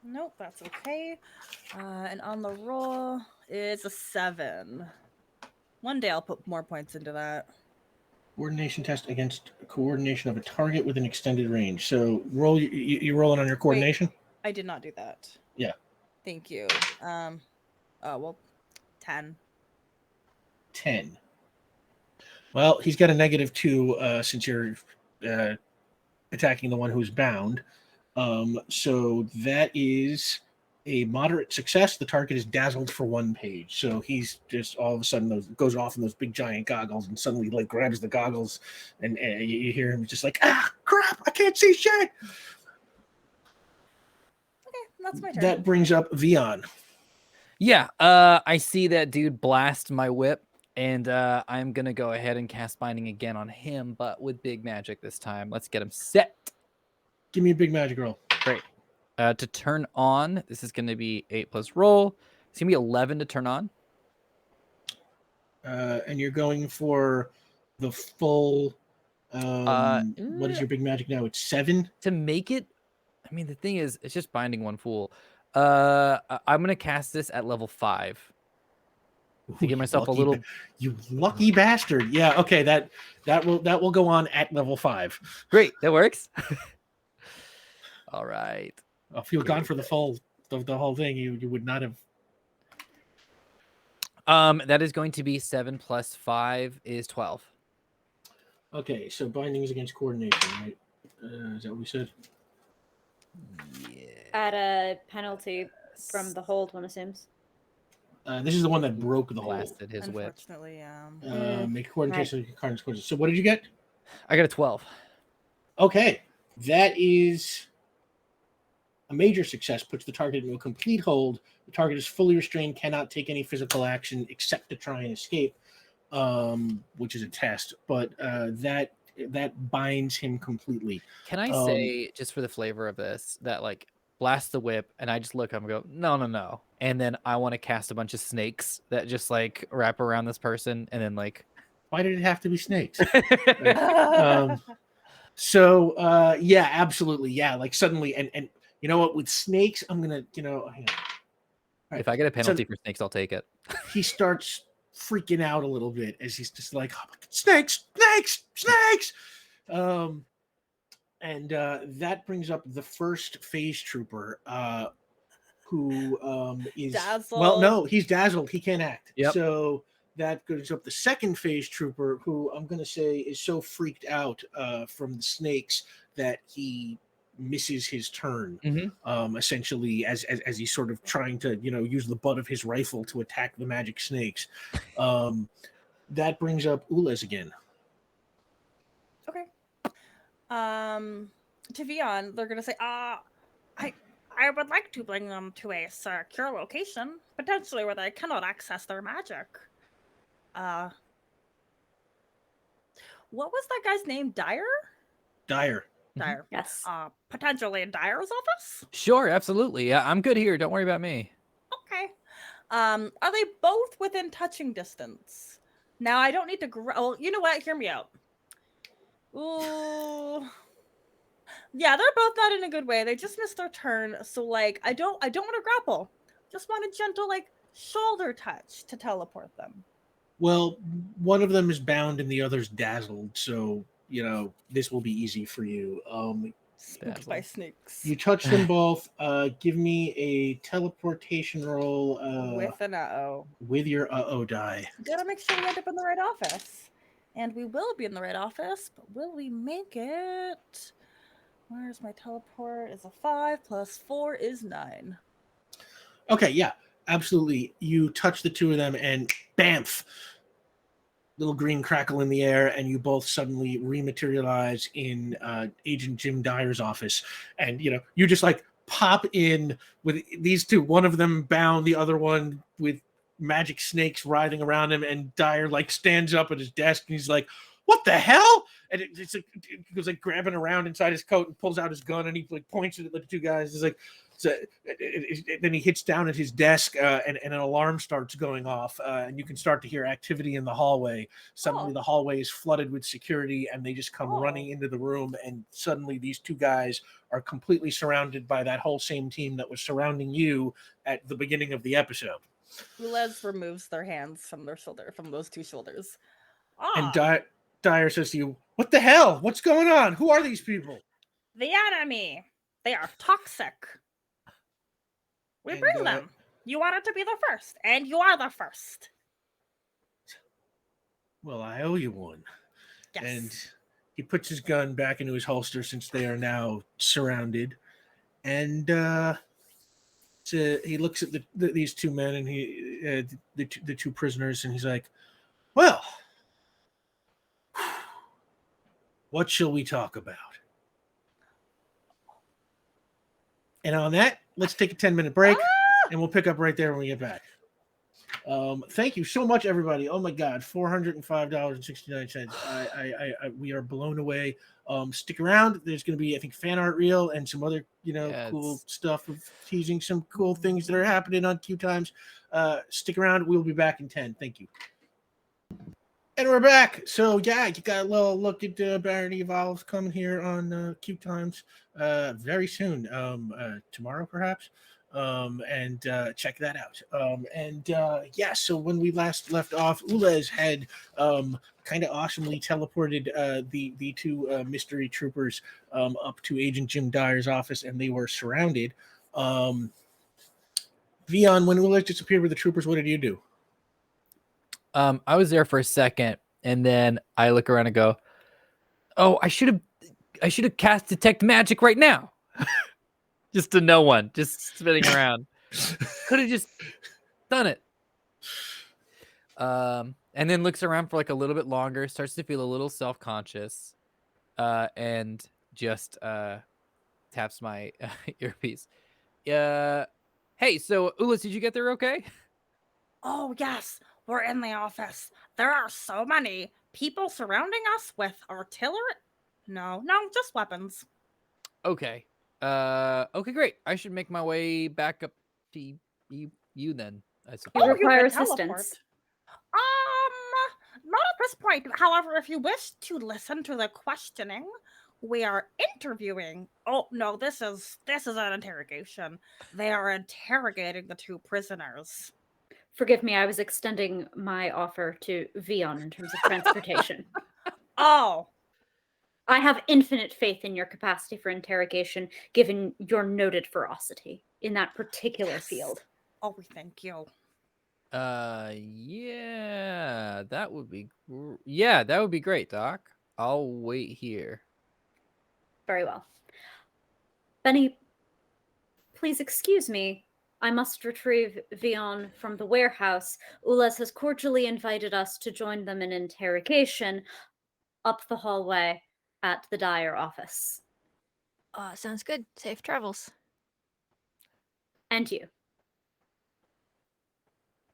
Nope, that's okay. And on the roll is a 7. One day I'll put more points into that. Coordination test against coordination of a target within extended range. So roll. You rolling on your coordination? Wait, I did not do that. Yeah. Thank you. Oh well, 10. 10. Well, he's got a -2 since you're attacking the one who's bound. So that is a moderate success. The target is dazzled for 1 page. So he's just all of a sudden goes off in those big giant goggles and suddenly like grabs the goggles and you hear him just like, ah, crap, I can't see shit. Okay, that's my turn. That brings up Vion. Yeah, I see that dude blast my whip, and I'm gonna go ahead and cast Binding again on him, but with big magic this time. Let's get him set. Give me a big magic roll. Great. To turn on, this is gonna be 8 plus roll. It's gonna be 11 to turn on. And you're going for the full. What is your big magic now? It's 7. To make it, I mean, the thing is, it's just binding one fool. I'm gonna cast this at level 5 to give myself a little. You lucky bastard! Yeah, okay. That will go on at level 5. Great, that works. All right. If you had gone for the whole thing, you would not have. That is going to be 7 plus 5 is 12. Okay, so binding is against coordination, right? Is that what we said? Yeah. At a penalty from the hold, one assumes. This is the one that broke the hold. Blasted his whip. Unfortunately, yeah. Make coordination cards. So what did you get? I got a 12. Okay, that is a major success. Puts the target into a complete hold. The target is fully restrained, cannot take any physical action except to try and escape, which is a test. But that binds him completely. Can I say, just for the flavor of this, that like blast the whip, and I just look up and go, no, and then I want to cast a bunch of snakes that just like wrap around this person, and then like, why did it have to be snakes? So yeah, absolutely, yeah. Like suddenly, and you know what? With snakes, I'm gonna, hang on. If I get a penalty for snakes, I'll take it. He starts freaking out a little bit as he's just like, oh, snakes. And that brings up the first phase trooper, who is Dazzled. no, he's dazzled. He can't act. Yep. So that goes up the second phase trooper, who I'm going to say is so freaked out from the snakes that he misses his turn. Essentially, as he's sort of trying to use the butt of his rifle to attack the magic snakes. That brings up Oolas again. Okay. To Vion, they're gonna say, I would like to bring them to a secure location, potentially where they cannot access their magic. What was that guy's name? Dyer? Dyer. Dyer. Yes. Potentially in Dyer's office? Sure, absolutely. Yeah, I'm good here. Don't worry about me. Okay. Are they both within touching distance? Now, I don't need to oh, you know what? Hear me out. Ooh. Yeah, they're both not in a good way. They just missed their turn. So like I don't want to grapple. Just want a gentle shoulder touch to teleport them. Well, one of them is bound and the other's dazzled, so this will be easy for you. Spooked by snakes. You touch them both. Give me a teleportation roll With an uh-oh. With your uh-oh die. Gotta make sure we end up in the right office. And we will be in the right office, but will we make it? Where's my teleport? Is a 5 plus 4 is 9. Okay, yeah, absolutely. You touch the two of them and bamf! Little green crackle in the air, and you both suddenly rematerialize in Agent Jim Dyer's office. And, you just pop in with these two, one of them bound, the other one with magic snakes writhing around him, and Dyer stands up at his desk and he's like, "What the hell?" And he goes grabbing around inside his coat and pulls out his gun and he points it at the two guys. He's like, then he hits down at his desk and an alarm starts going off and you can start to hear activity in the hallway. Suddenly the hallway is flooded with security and they just come running into the room, and suddenly these two guys are completely surrounded by that whole same team that was surrounding you at the beginning of the episode. Ulez removes their hands from those two shoulders. And Dyer says to you, "What the hell? What's going on? Who are these people?" The enemy. They are toxic. We bring them. You wanted to be the first, and you are the first. Well, I owe you one. Yes. And he puts his gun back into his holster since they are now surrounded. And he looks at these two men and the two prisoners, and he's like, "Well, what shall we talk about?" And on that, let's take a 10-minute break, and we'll pick up right there when we get back. Thank you so much, everybody. Oh my God, $405.69. We are blown away. Stick around. There's going to be, I think, fan art reel and some other, cool stuff of teasing some cool things that are happening on QueueTimes. Stick around. We'll be back in 10. Thank you. And we're back. So yeah, you got a little look at Baron Evolve coming here on QueueTimes very soon. Tomorrow perhaps. And check that out. So when we last left off, Ulez had kind of awesomely teleported the two mystery troopers up to Agent Jim Dyer's office, and they were surrounded. Vion, when Ulez disappeared with the troopers, what did you do? I was there for a second, and then I look around and go, "Oh, I should have cast detect magic right now." Just to no one, just spinning around. Could have just done it. And then looks around for a little bit longer, starts to feel a little self-conscious, and just taps my earpiece. Hey, so Oola, did you get there okay? Oh, yes. We're in the office. There are so many people surrounding us with artillery. No, just weapons. Okay. Okay, great. I should make my way back up to you then, I suppose. You require can teleport. assistance. Not at this point. However, if you wish to listen to the questioning, we are interviewing. Oh no, this is an interrogation. They are interrogating the two prisoners. Forgive me, I was extending my offer to Vion in terms of transportation. Oh. I have infinite faith in your capacity for interrogation, given your noted ferocity. in that particular field. Oh, we thank you. Yeah, that would be that would be great, Doc. I'll wait here. Very well. Benny, please excuse me. I must retrieve Vion from the warehouse. Ulas has cordially invited us to join them in interrogation up the hallway at the Dyer office. Sounds good. Safe travels. And you.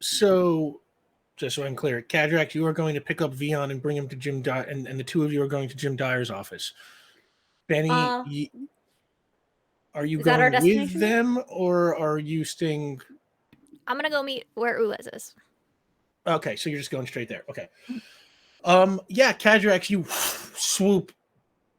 So, just so I'm clear, Cadrak, you are going to pick up Vion and bring him to Jim Dyer, and the two of you are going to Jim Dyer's office. Benny, are you Is that our going with destination? them, or are you staying? I'm gonna go meet where Ules is. Okay, so you're just going straight there. Okay. Yeah, Cadrak, you swoop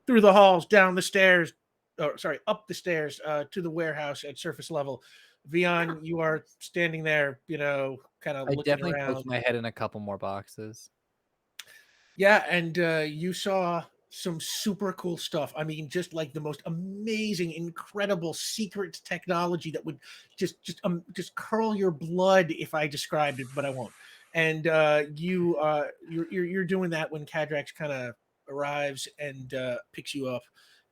through the halls, down the stairs, up the stairs to the warehouse at surface level. Vion, you are standing there, kind of I looking definitely around. poked my head in a couple more boxes. Yeah, and you saw some super cool stuff. I mean, just like the most amazing, incredible secret technology that would just curl your blood if I described it, but I won't. And you're doing that when Cadrax kind of arrives and picks you up,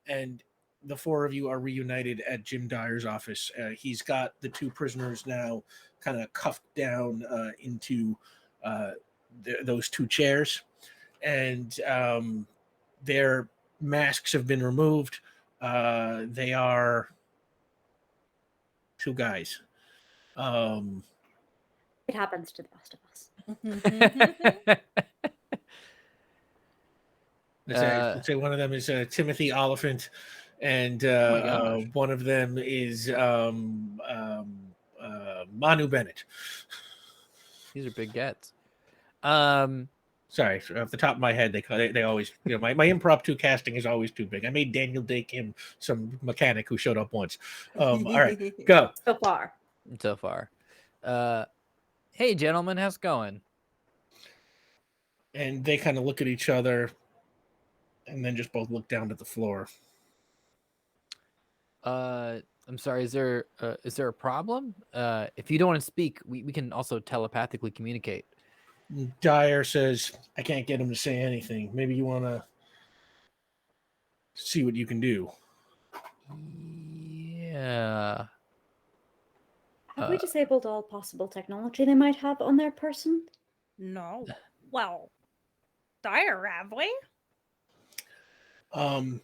and the four of you are reunited at Jim Dyer's office. He's got the two prisoners now kind of cuffed down into those two chairs, and their masks have been removed. They are two guys. It happens to the best of us. Let's say one of them is Timothy Oliphant, and my gosh. one of them is Manu Bennett. These are big gets. Sorry, off the top of my head, they always, my impromptu casting is always too big. I made Daniel Day Kim some mechanic who showed up once. All right, go. So far. Hey, gentlemen, how's it going? And they kind of look at each other, and then just both look down at the floor. I'm sorry. Is there a problem? If you don't want to speak, we can also telepathically communicate. Dyer says, I can't get him to say anything. Maybe you want to see what you can do. Yeah. Have we disabled all possible technology they might have on their person? No. Well, Dyer, have we? He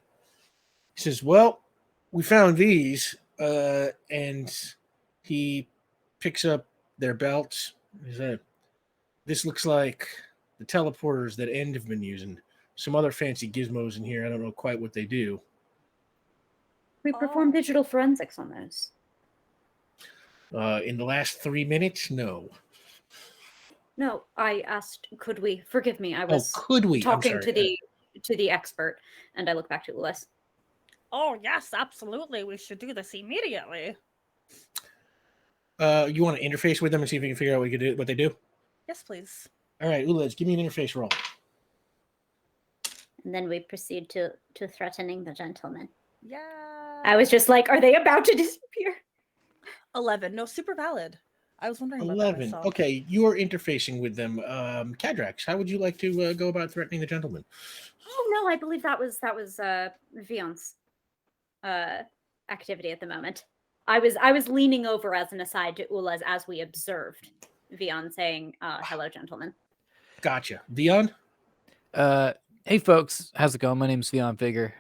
says, well, we found these, and he picks up their belts. He said, this looks like the teleporters that End have been using. Some other fancy gizmos in here. I don't know quite what they do. We perform digital forensics on those. In the last 3 minutes, no. No, I asked, could we? Forgive me, I was could we? talking to the expert, and I look back to Ulis. Oh, yes, absolutely. We should do this immediately. You want to interface with them and see if we can figure out what they do? Yes, please. All right, Ulas, give me an interface roll. And then we proceed to threatening the gentleman. Yeah. I was just like, are they about to disappear? 11. No, super valid. I was wondering about that 11. myself. Okay, you are interfacing with them. Cadrax, how would you like to go about threatening the gentleman? Oh no, I believe that was Vion's activity at the moment. I was leaning over as an aside to Ulas as we observed Vion saying, hello, gentlemen. Gotcha. Vion? Hey folks, how's it going? My name's Vion Figure.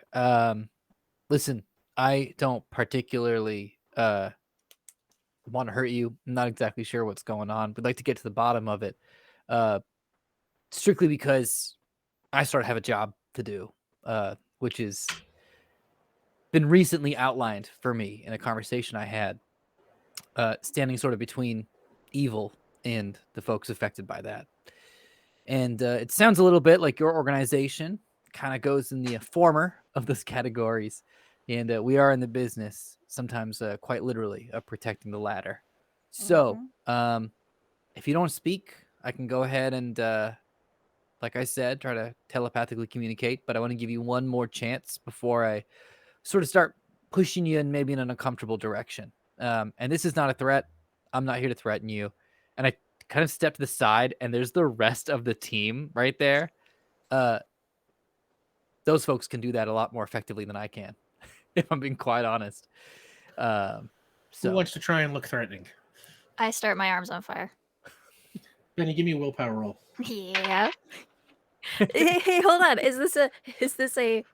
Listen, I don't particularly want to hurt you. I'm not exactly sure what's going on. We'd like to get to the bottom of it. Strictly because I sort of have a job to do, which is been recently outlined for me in a conversation I had, standing sort of between evil and the folks affected by that. And it sounds a little bit like your organization kind of goes in the former of those categories. And we are in the business, sometimes quite literally, of protecting the latter. So if you don't speak, I can go ahead and, like I said, try to telepathically communicate. But I want to give you one more chance before I sort of start pushing you in maybe in an uncomfortable direction. And this is not a threat. I'm not here to threaten you. And I kind of step to the side, and there's the rest of the team right there. Those folks can do that a lot more effectively than I can, if I'm being quite honest. Who So wants to try and look threatening? I start my arms on fire. Benny, give me a willpower roll. Yeah. Hey, hold on. Is this a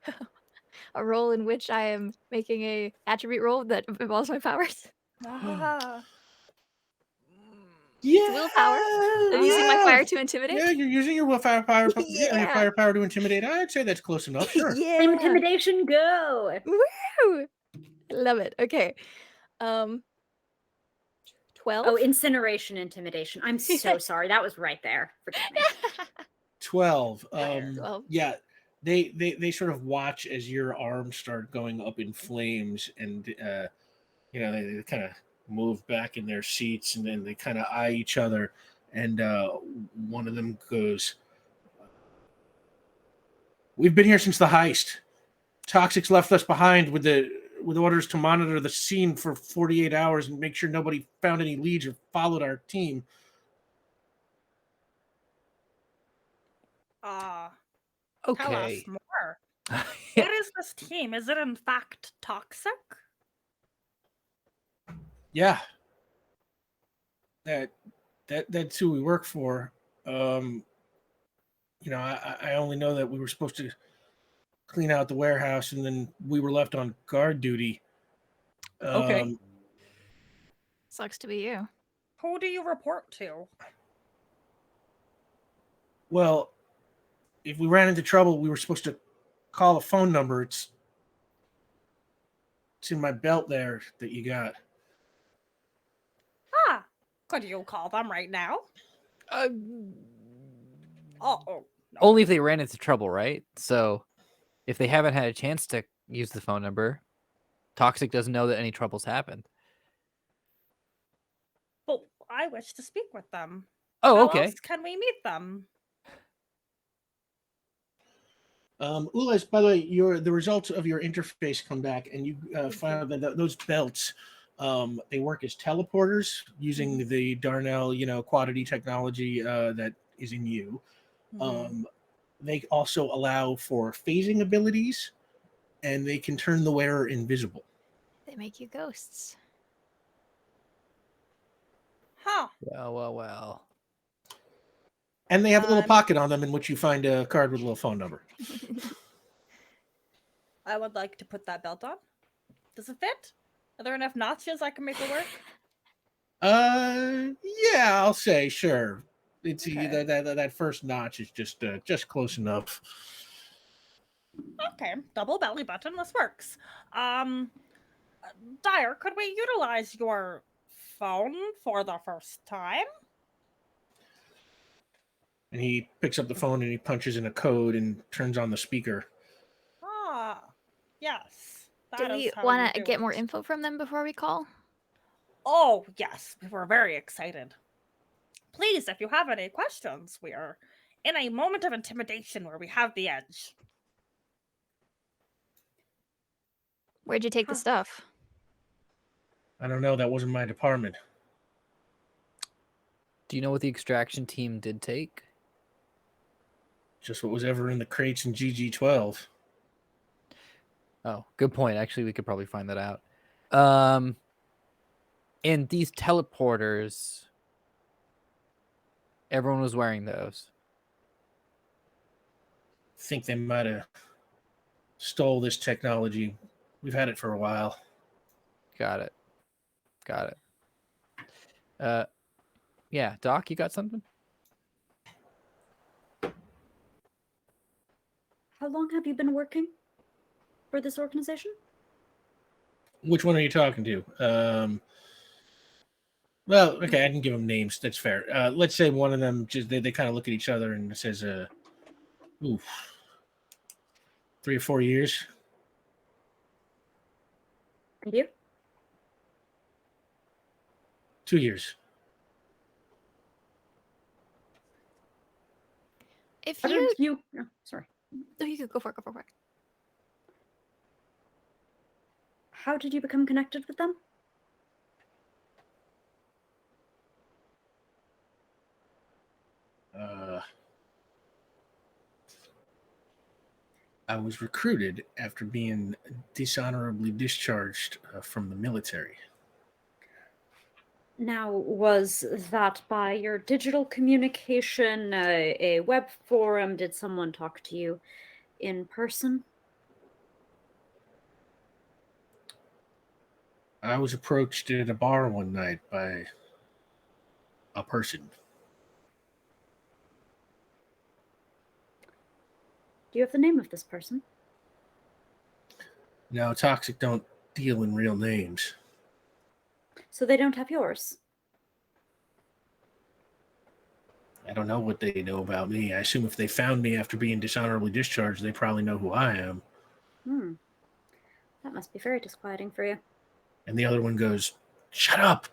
a role in which I am making a attribute roll that involves my powers? Ah, Yeah, willpower. I'm using my fire to intimidate. Yeah, you're using your willpower power, your Yeah. firepower to intimidate. I'd say that's close enough. Sure. Yeah. Intimidation, go! Woo! I love it. Okay. 12. Oh, incineration, intimidation. I'm so sorry. That was right there. Forgive me. 12. 12. Yeah, they sort of watch as your arms start going up in flames, and they kind of move back in their seats, and then they kind of eye each other, and one of them goes, "We've been here since the heist. Toxics left us behind with orders to monitor the scene for 48 hours and make sure nobody found any leads or followed our team." tell us okay. more. Yeah. What is this team? Is it in fact toxic? Yeah. That's who we work for. I only know that we were supposed to clean out the warehouse, and then we were left on guard duty. Okay. Sucks to be you. Who do you report to? Well, if we ran into trouble, we were supposed to call a phone number. It's in my belt there that you got. Ah, could you call them right now? Oh, no. Only if they ran into trouble, right? So if they haven't had a chance to use the phone number, Toxic doesn't know that any trouble's happened. But I wish to speak with them. Oh, How okay. else can we meet them? Oola, by the way, the results of your interface come back, and you find out that those belts, they work as teleporters using the Darnell, quantity technology that is in you. They also allow for phasing abilities, and they can turn the wearer invisible. They make you ghosts. Huh. Well. And they have a little pocket on them in which you find a card with a little phone number. I would like to put that belt on. Does it fit? Are there enough notches I can make it work? Yeah, I'll say sure. It's Okay. that first notch is just close enough. Okay, double belly button. This works. Dyer, could we utilize your phone for the first time? And he picks up the phone and he punches in a code and turns on the speaker. Ah, yes. Do that is we how want you to do get it. more info from them before we call? Oh, yes. We were very excited. Please, if you have any questions, we are in a moment of intimidation where we have the edge. Where'd you take the stuff? I don't know. That wasn't my department. Do you know what the extraction team did take? Just what was ever in the crates in GG12. Oh, good point. Actually, we could probably find that out. And these teleporters, everyone was wearing those. Think they might have stole this technology. We've had it for a while. Got it. Yeah, Doc, you got something? How long have you been working for this organization? Which one are you talking to? Well, okay, I can give them names. That's fair. Let's say one of them just they kind of look at each other and says, "Oof, 3 or 4 years." And you? 2 years. If How you... did you... Oh, sorry. Oh, you could go for it. How did you become connected with them? I was recruited after being dishonorably discharged from the military. Now, was that by your digital communication, a web forum? Did someone talk to you in person? I was approached at a bar one night by a person. Do you have the name of this person? Now, Toxic don't deal in real names. So they don't have yours. I don't know what they know about me. I assume if they found me after being dishonorably discharged, they probably know who I am. That must be very disquieting for you. And the other one goes, "Shut up."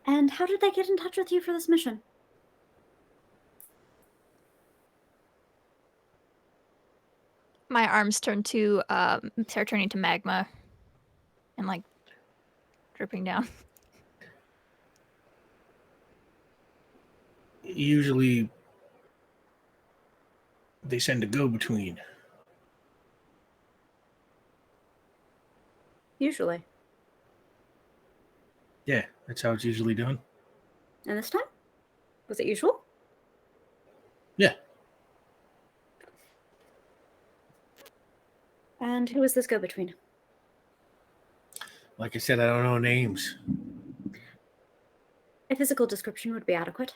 And how did they get in touch with you for this mission? My arms start turning to magma and like dripping down. Usually, they send a go-between. Usually. Yeah, that's how it's usually done. And this time? Was it usual? Yeah. And who is this go-between? Like I said, I don't know names. A physical description would be adequate.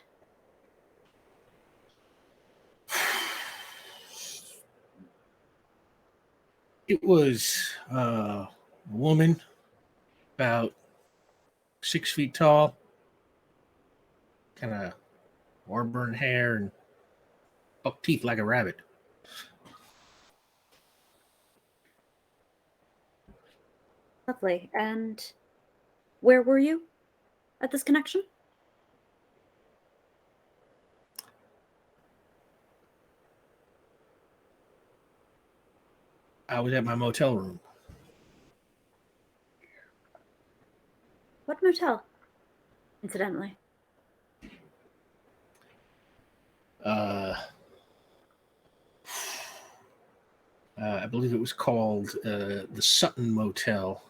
It was a woman, about 6 feet tall, kind of auburn hair and buck teeth like a rabbit. Lovely. And where were you at this connection? I was at my motel room. What motel? Incidentally. I believe it was called the Sutton Motel.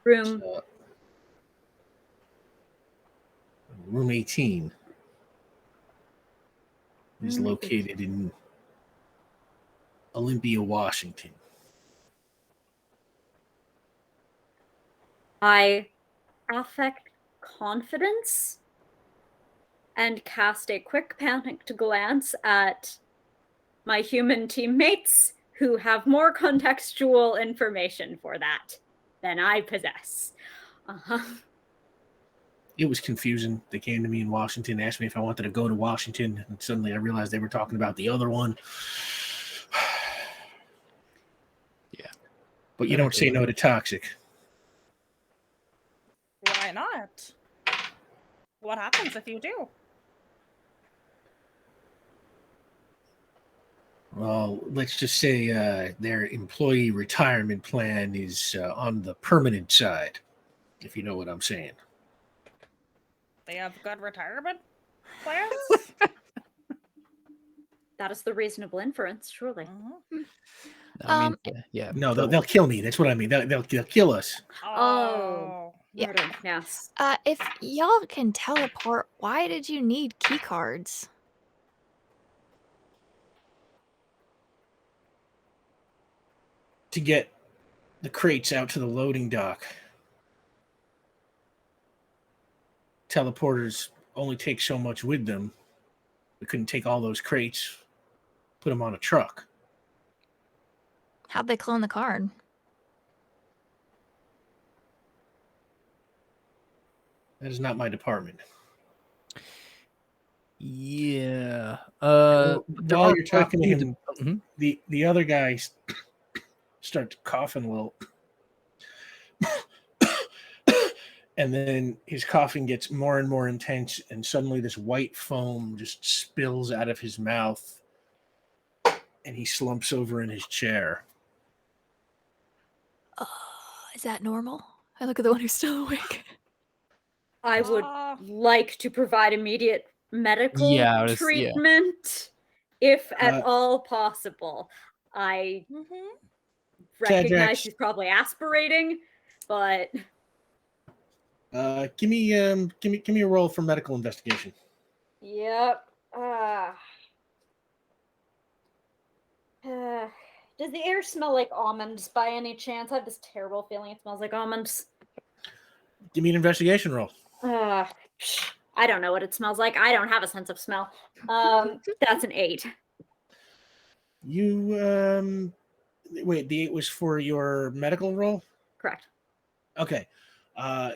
Room. Room 18 is Room located in Olympia, Washington. I affect confidence and cast a quick panicked glance at my human teammates who have more contextual information for that than I possess. It was confusing. They came to me in Washington, asked me if I wanted to go to Washington, and suddenly I realized they were talking about the other one. Yeah. But you don't say no to Toxic. Why not? What happens if you do? Well, let's just say their employee retirement plan is on the permanent side, if you know what I'm saying. They have good retirement plans? That is the reasonable inference, surely. I mean, yeah. No, they'll kill me. That's what I mean. They'll kill us. Oh. Yeah. Noted, yes. If y'all can teleport, why did you need key cards? To get the crates out to the loading dock. Teleporters only take so much with them. We couldn't take all those crates, put them on a truck. How'd they clone the card? That is not my department. Yeah. While you're talking to him, Mhm. the other guy starts coughing a little. And then his coughing gets more and more intense, and suddenly this white foam just spills out of his mouth, and he slumps over in his chair. Is that normal? I look at the one who's still awake. I would like to provide immediate medical Yeah. treatment if at Uh, all possible. I Mm-hmm. recognize Tajax. he's probably aspirating, but Give me a roll for medical investigation. yep. Does the air smell like almonds by any chance? I have this terrible feeling it smells like almonds. Give me an investigation roll. I don't know what it smells like. I don't have a sense of smell. That's an 8. You wait, the 8 was for your medical roll? Correct. Okay.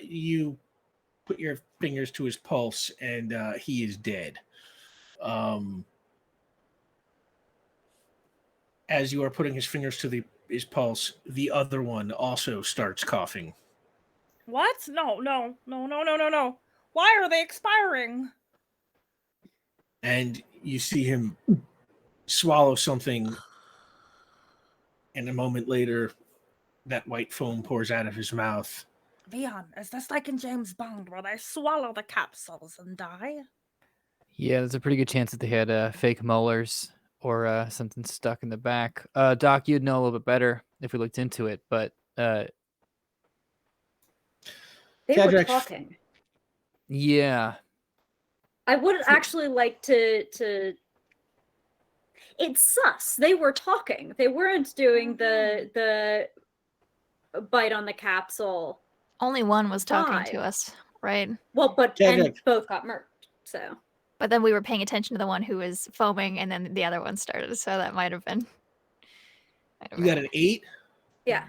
You put your fingers to his pulse and he is dead. As you are putting his fingers to his pulse, the other one also starts coughing. What? No. Why are they expiring? And you see him swallow something, and a moment later, that white foam pours out of his mouth. Vion, is this like in James Bond where they swallow the capsules and die? Yeah, there's a pretty good chance that they had fake molars or something stuck in the back. Doc, you'd know a little bit better if we looked into it, but They were Tajax. talking. yeah. I would actually like to. It's sus. They were talking. They weren't doing the bite on the capsule. Only one was talking Why? to us, right? Well, but Yeah, and yeah. both got murked. So But then we were paying attention to the one who was foaming, and then the other one started. So that might have been. You got an 8? yeah,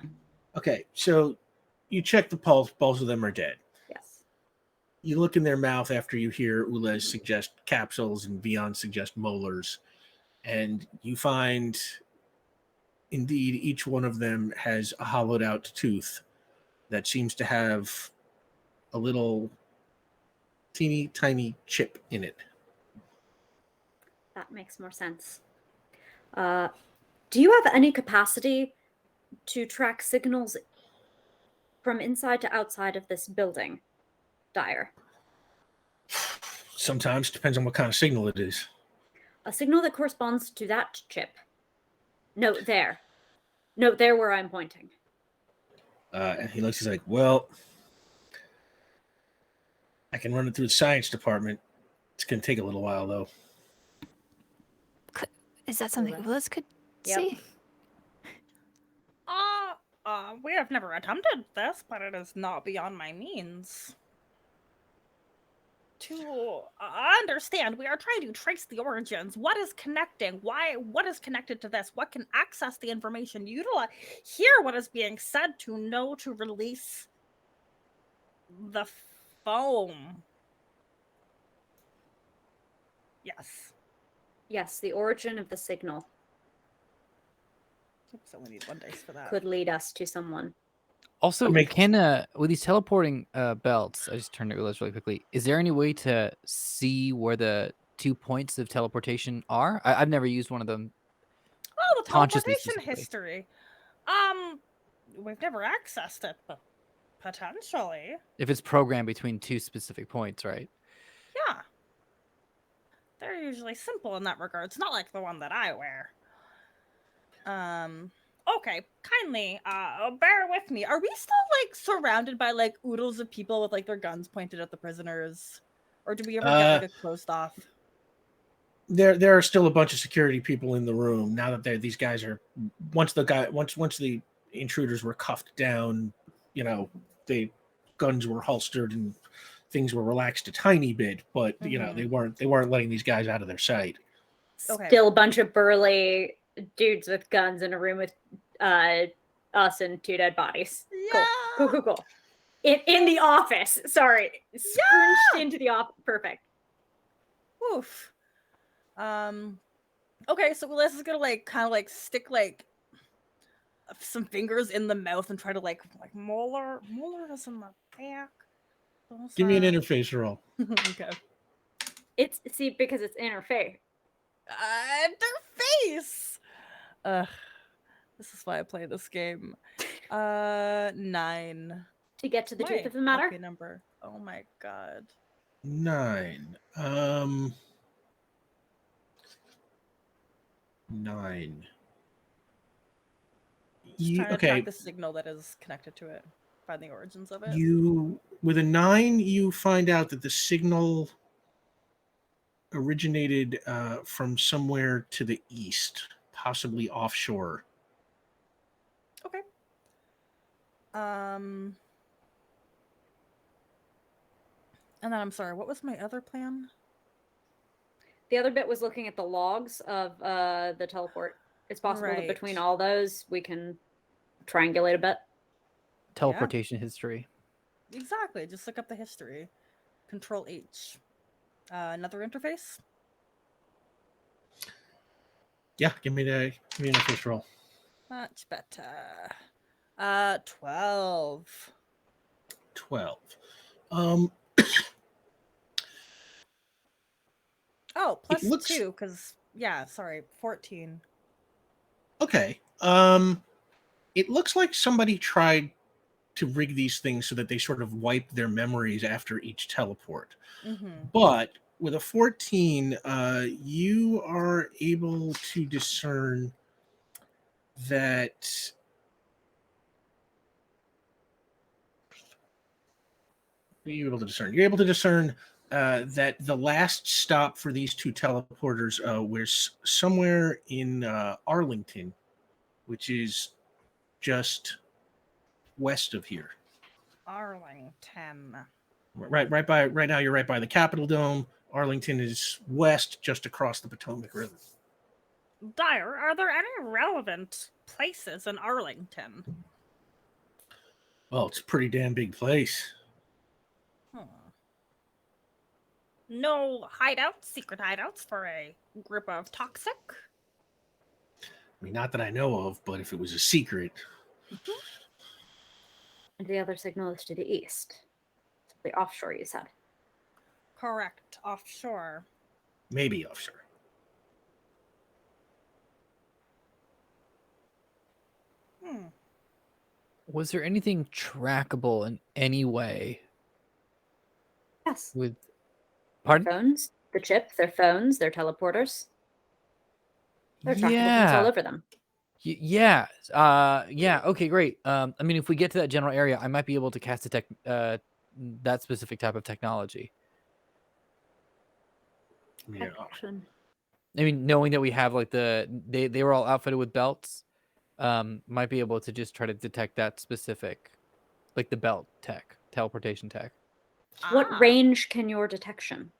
Okay, so you check the pulse. Both of them are dead. yes. You look in their mouth after you hear Oola suggest capsules and Vion suggest molars, and you find indeed each one of them has a hollowed out tooth that seems to have a little teeny tiny chip in it. That makes more sense. Do you have any capacity to track signals from inside to outside of this building, Dyer? Sometimes depends on what kind of signal it is. A signal that corresponds to that chip. No, there. No, there where I'm pointing. And he looks, he's like, well, I can run it through the science department. It's going to take a little while, though. Is that something Willis could see? We have never attempted this, but it is not beyond my means. To understand, we are trying to trace the origins. What is connecting? Why? What is connected to this? What can access the information? Utilize, hear what is being said to know to release the foam. Yes. Yes, the origin of the signal So we need 1 dice for that. could lead us to someone. Also, Make- can with these teleporting belts, I just turned to Oola really quickly. Is there any way to see where the 2 points of teleportation are? I've never used one of them. Oh, the Consciously, teleportation specifically. history. We've never accessed it, but potentially. If it's programmed between 2 specific points, right? Yeah. They're usually simple in that regard. It's not like the one that I wear. Okay, kindly, bear with me. Are we still, like, surrounded by, like, oodles of people with, like, their guns pointed at the prisoners? Or do we ever get, like, a closed off? There are still a bunch of security people in the room now that these guys are once the intruders were cuffed down, the guns were holstered and things were relaxed a tiny bit, but they weren't letting these guys out of their sight. Okay. Still a bunch of burly dudes with guns in a room with us and 2 dead bodies. Yeah. Cool. In the office. Sorry. Scrunched into the office. Perfect. Oof. Okay, so Ulyss is gonna kind of stick some fingers in the mouth and try to like molar is in the back. Give me an interface roll. Okay. It's because it's interface. Interface. This is why I play this game. 9. To get to the truth My of the matter. lucky number. Oh my god. 9. 9. Just trying to Okay. track the signal that is connected to it. Find the origins of it. With a 9, you find out that the signal originated from somewhere to the east, possibly offshore. Okay. And then I'm sorry, what was my other plan? The other bit was looking at the logs of the teleport. It's possible that between Right. all those, we can triangulate a bit. Teleportation history. Exactly. Just look up the history. Control H. Another interface? Yeah, give me an interface roll. Much better. 12. 12. Oh, plus looks- 2, because, yeah, sorry, 14. Okay. It looks like somebody tried to rig these things so that they sort of wipe their memories after each teleport. Mm-hmm. But with a 14, you are able to discern that you're able to discern that the last stop for these two teleporters was somewhere in Arlington, which is just west of here. Arlington. Right now you're right by the Capitol Dome. Arlington is west, just across the Potomac River. Dyer, are there any relevant places in Arlington? Well, it's a pretty damn big place. No hideouts, secret hideouts for a group of toxic? I mean, not that I know of, but if it was a secret. And the other signal is to the east. The offshore, you said. Correct. Offshore. Maybe offshore. Was there anything trackable in any way Yes. with... Their Pardon? phones, the chip, their phones, their teleporters. There are trackable points all over them. Yeah. Okay, great. I mean, if we get to that general area, I might be able to cast that specific type of technology. Yeah. Action. I mean, knowing that we have like they were all outfitted with belts, might be able to just try to detect that specific, like the belt tech, teleportation tech. What range can your detection?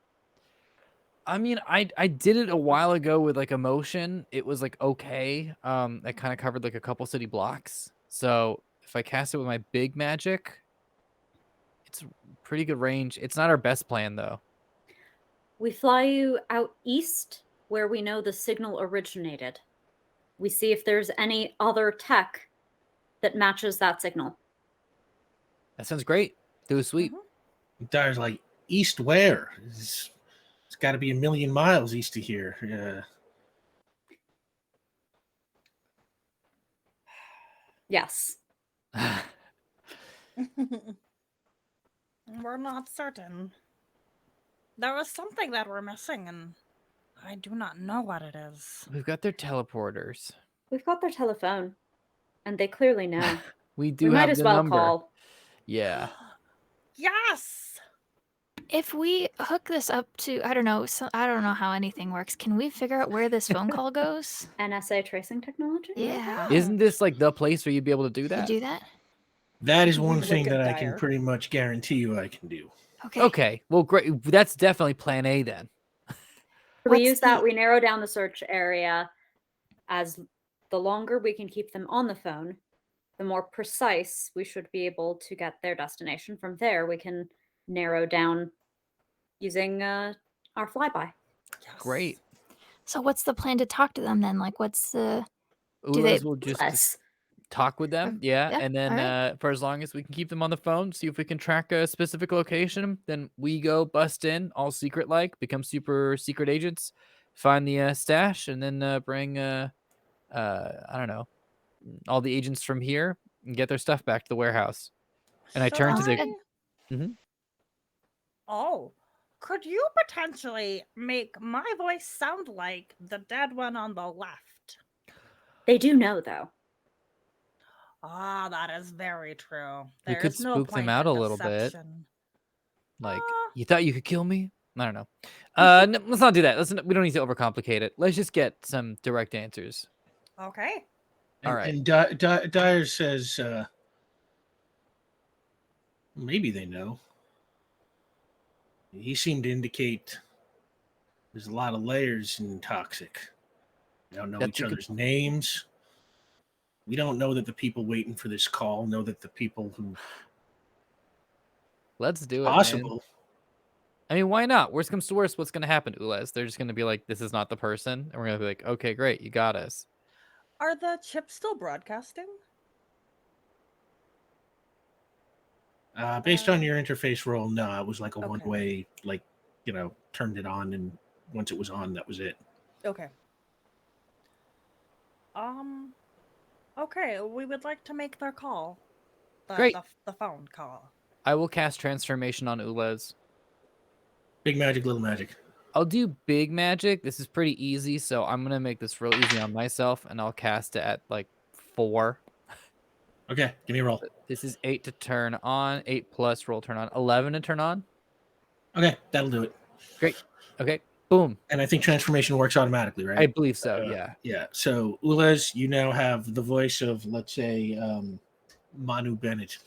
I mean, I did it a while ago with like emotion. It was like okay. I kind of covered like a couple city blocks. So if I cast it with my big magic, it's pretty good range. It's not our best plan though. We fly you out east where we know the signal originated. We see if there's any other tech that matches that signal. That sounds great. Do a sweep. Dyer's like, east where? It's got to be a million miles east of here. Yes. We're not certain. There was something that we're missing, and I do not know what it is. We've got their teleporters. We've got their telephone, and they clearly know. We do We have might as the well number. call. Yeah. Yes! If we hook this up to, I don't know how anything works. Can we figure out where this phone call goes? NSA tracing technology? Yeah. Isn't this like the place where you'd be able to do You that? do that? That is one Look thing at that I can Dyer. pretty much guarantee you I can do. Okay. Okay. Well, great. That's definitely plan A then. We What's use that, the- we narrow down the search area. As the longer we can keep them on the phone, the more precise we should be able to get their destination. From there, we can narrow down using our flyby. Yes. Great. So what's the plan to talk to them then? Like, what's the? Do Oolas they- will just Less. talk with them. Yeah. yeah, And then alright. for as long as we can keep them on the phone, see if we can track a specific location, then we go bust in, all secret like, become super secret agents, find the stash, and then bring I don't know, all the agents from here and get their stuff back to the warehouse. And I turn to the. Sounds Mhm. Oh, could you potentially make my voice sound like the dead one on the left? They do know, though. Ah, that is very true. We There could is no spook them point out in a little bit. deception. Like, Ah. you thought you could kill me? I don't know. No, let's not do that. We don't need to overcomplicate it. Let's just get some direct answers. Okay. All right. And Dyer says, maybe they know. He seemed to indicate there's a lot of layers in toxic. We don't know That's each a good other's names. We don't know that the people waiting for this call know that the people who Let's do it, man. possible. I mean, why not? Worst comes to worst, what's going to happen, Oola? Is they're just going to be like, this is not the person. And we're going to be like, okay, great. You got us. Are the chips still broadcasting? Based on your interface role, no, it was like a Okay. one-way, like, turned it on, and once it was on, that was it. Okay. Okay, we would like to make their call. Great. The phone call. I will cast transformation on Oola's. Big magic, little magic. I'll do big magic. This is pretty easy, so I'm going to make this real easy on myself, and I'll cast it at like 4. Okay, give me a roll. This is 8 to turn on, 8 plus roll turn on, 11 to turn on. Okay, that'll do it. Great. Okay, boom. And I think transformation works automatically, right? I believe so, yeah. Yeah. So, Ulez, you now have the voice of, let's say, Manu Bennett,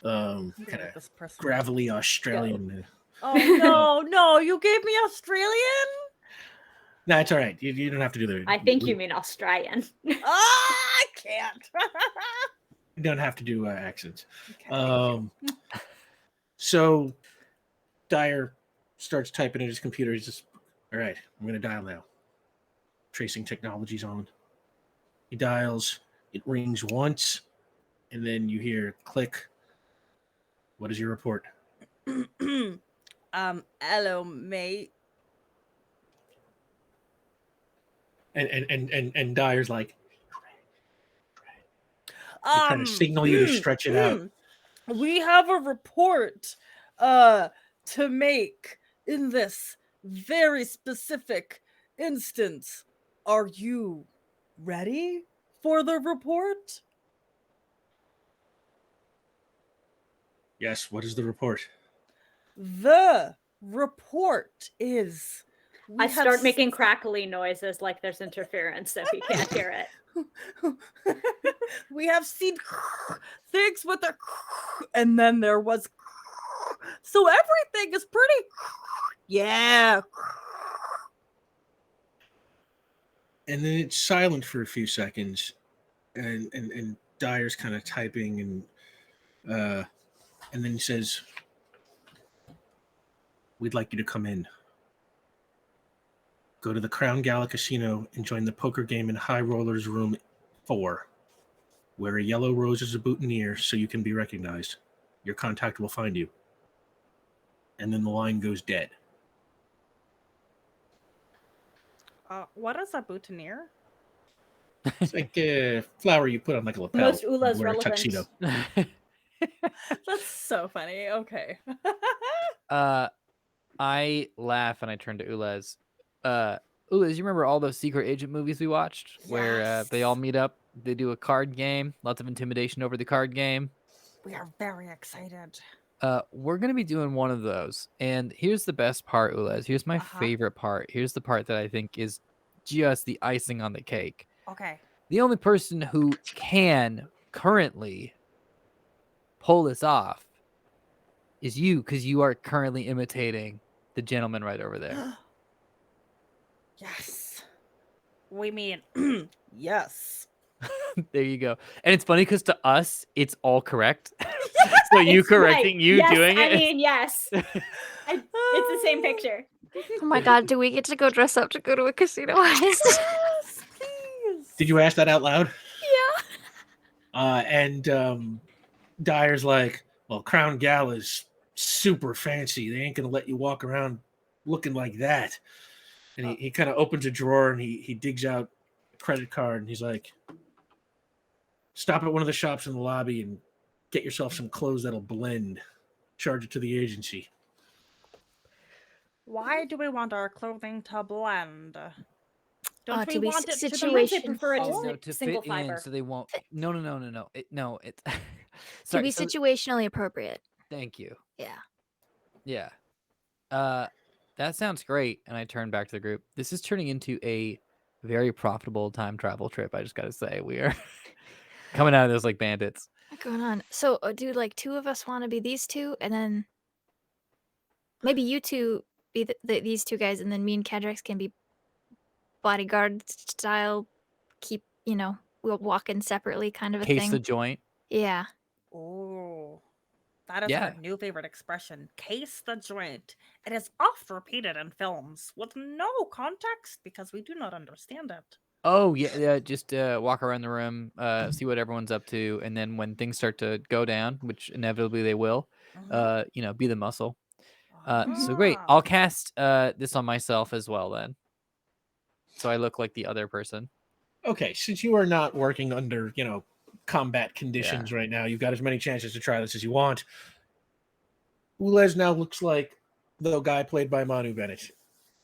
kind of This person. gravelly Australian. Oh no, you gave me Australian? No, it's all right. You don't have to do that. I think you mean Australian. I can't. You don't have to do accents. Okay, thank you. So Dyer starts typing in his computer. He's just, all right, I'm going to dial now. Tracing technology's on. He dials. It rings once, and then you hear click. What is your report? Hello, mate. And Dyer's like, kind of signal you to stretch it out. We have a report to make in this very specific instance. Are you ready for the report? Yes, what is the report? The report is I start making crackly noises like there's interference so he can't hear it. We have seen things with a and then there was so everything is pretty yeah. And then it's silent for a few seconds, and Dyer's kind of typing, and then he says, "We'd like you to come in. Go to the Crown Gala Casino and join the poker game in High Rollers Room 4. Wear a yellow rose as a boutonniere so you can be recognized. Your contact will find you." And then the line goes dead. What is a boutonniere? It's like a flower you put on like a lapel. Most Oola's wear a relevant. tuxedo. That's so funny. Okay. I laugh and I turn to Ulez. Ulez, you remember all those secret agent movies we watched where they all meet up? They do a card game, lots of intimidation over the card game. We are very excited. We're going to be doing one of those. And here's the best part, Ulez. Here's my favorite part. Here's the part that I think is just the icing on the cake. Okay. The only person who can currently pull this off is you, because you are currently imitating the gentleman right over there. Yes. We mean yes. There you go. And it's funny because to us, it's all correct. So you correcting, you yes, doing it. I mean, yes. It's the same picture. Oh my god, do we get to go dress up to go to a casino heist? Yes, please. Did you ask that out loud? Yeah. And Dyer's like, well, Crown Gala's super fancy. They ain't going to let you walk around looking like that. And he kind of opens a drawer and he digs out a credit card and he's like, stop at one of the shops in the lobby and get yourself some clothes that'll blend. Charge it to the agency. Why do we want our clothing to blend? Don't we To be want it to Sometimes they situation prefer it Oh to no, to single fit in fiber. so they won't. No. It's to sorry. be So, situationally appropriate. thank you. Yeah. Yeah. That sounds great. And I turn back to the group. This is turning into a very profitable time travel trip. I just gotta say, we are coming out of this like bandits. What's going on? So, do like two of us want to be these two, and then maybe you two be these two guys, and then me and Cadrex can be bodyguard style. Keep we'll walk in separately, kind of a Case thing. the joint. Yeah. Oh, that is Yeah. our new favorite expression. Case the joint. It is oft repeated in films with no context because we do not understand it. Oh yeah. Just walk around the room, see what everyone's up to, and then when things start to go down, which inevitably they will, be the muscle. So great. I'll cast this on myself as well then. So I look like the other person. Okay, since you are not working under, combat conditions right now, you've got as many chances to try this as you want. Ulez now looks like the guy played by Manu Bennett.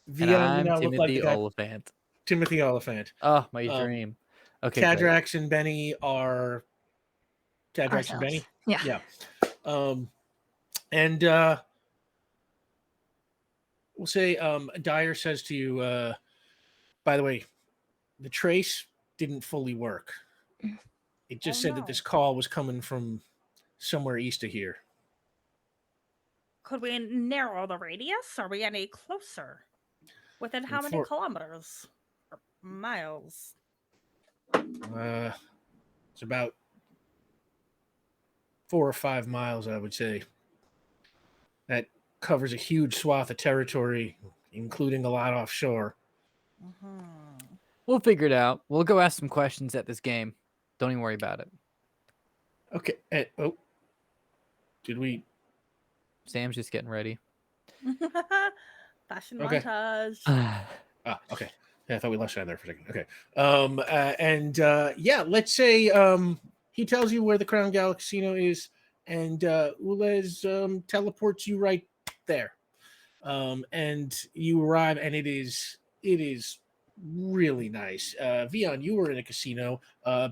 And Vion, you I'm now look like the Timothy guy Oliphant. Timothy Oliphant. Oh, my dream. Okay, great. Cadrax and Benny are Cadrax and Benny. Yeah. And we'll say Dyer says to you, by the way, the trace didn't fully work. It just said that this call was coming from somewhere east of here. Could we narrow the radius? Are we any closer? Within how many kilometers? Or miles? It's about 4 or 5 miles, I would say. That covers a huge swath of territory, including a lot offshore. We'll figure it out. We'll go ask some questions at this game. Don't even worry about it. Okay. Did we? Sam's just getting ready. Fashion montage. Okay. Yeah, I thought we lost you there for a second. Okay. Let's say he tells you where the Crown Gal Casino is, and Ulez teleports you right there. And you arrive, and it is really nice. Vion, you were in a casino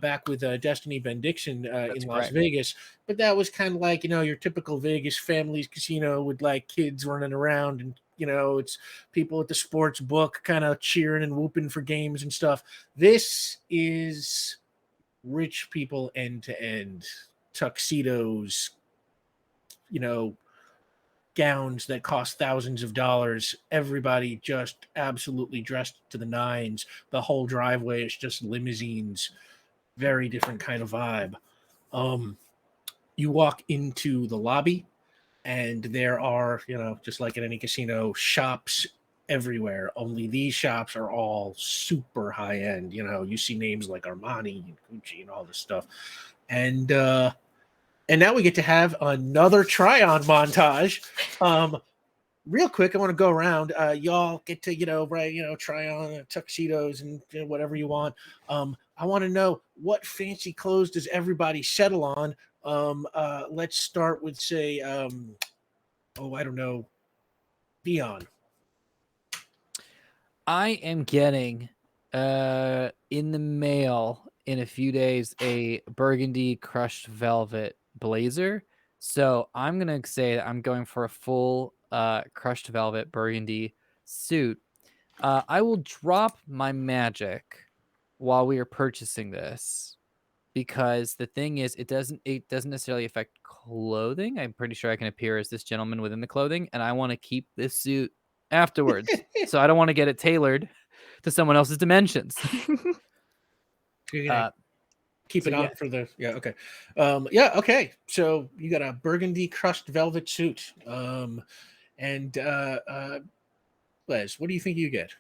back with Destiny Benediction in Las Vegas, but that was kind of like, your typical Vegas families casino with like kids running around, and it's people at the sports book kind of cheering and whooping for games and stuff. This is rich people end to end, tuxedos, gowns that cost thousands of dollars. Everybody just absolutely dressed to the nines. The whole driveway is just limousines. Very different kind of vibe. You walk into the lobby, and there are, just like at any casino, shops everywhere. Only these shops are all super high end. You see names like Armani and Gucci and all this stuff. And now we get to have another try-on montage. Real quick, I want to go around. Y'all get to, try on tuxedos and whatever you want. I want to know, what fancy clothes does everybody settle on? Let's start with, say, I don't know, Vion. I am getting in the mail in a few days a burgundy crushed velvet blazer. So I'm going to say that I'm going for a full crushed velvet burgundy suit. I will drop my magic while we are purchasing this, because the thing is, it doesn't necessarily affect clothing. I'm pretty sure I can appear as this gentleman within the clothing, and I want to keep this suit afterwards. So I don't want to get it tailored to someone else's dimensions. Keep it on for the okay. Okay. So you got a burgundy crushed velvet suit. And Les, what do you think you get?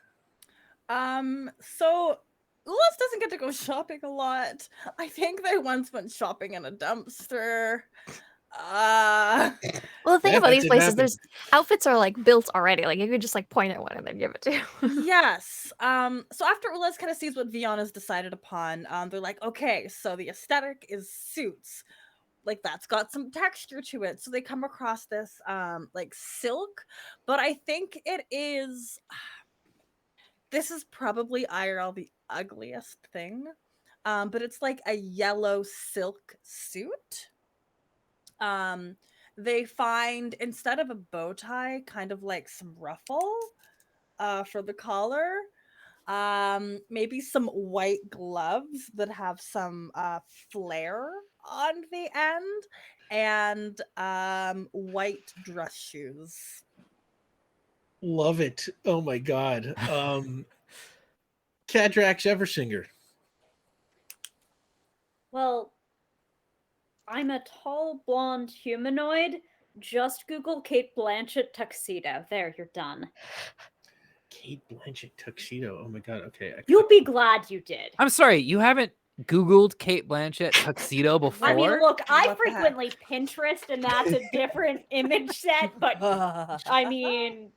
So Ulas doesn't get to go shopping a lot. I think they once went shopping in a dumpster. Well, the thing Yeah, about that these did places, happen. there's outfits are like built already. Like you could just like point at one and then give it to. Yes. So after Ulas kind of sees what Viana's decided upon, they're like, okay, so the aesthetic is suits. Like that's got some texture to it. So they come across this like silk, but I think it is this is probably IRL the ugliest thing. But it's like a yellow silk suit. They find instead of a bow tie, kind of like some ruffle for the collar. Maybe some white gloves that have some flare on the end, and white dress shoes. Love it. Oh my god. Cadrax Eversinger. Well, I'm a tall blonde humanoid. Just Google Kate Blanchett tuxedo. There, you're done. Kate Blanchett tuxedo. Oh my god. Okay. You'll be glad you did. I'm sorry, you haven't Googled Kate Blanchett tuxedo before? I mean, look, I What the heck? frequently Pinterest, and that's a different image set, but I mean,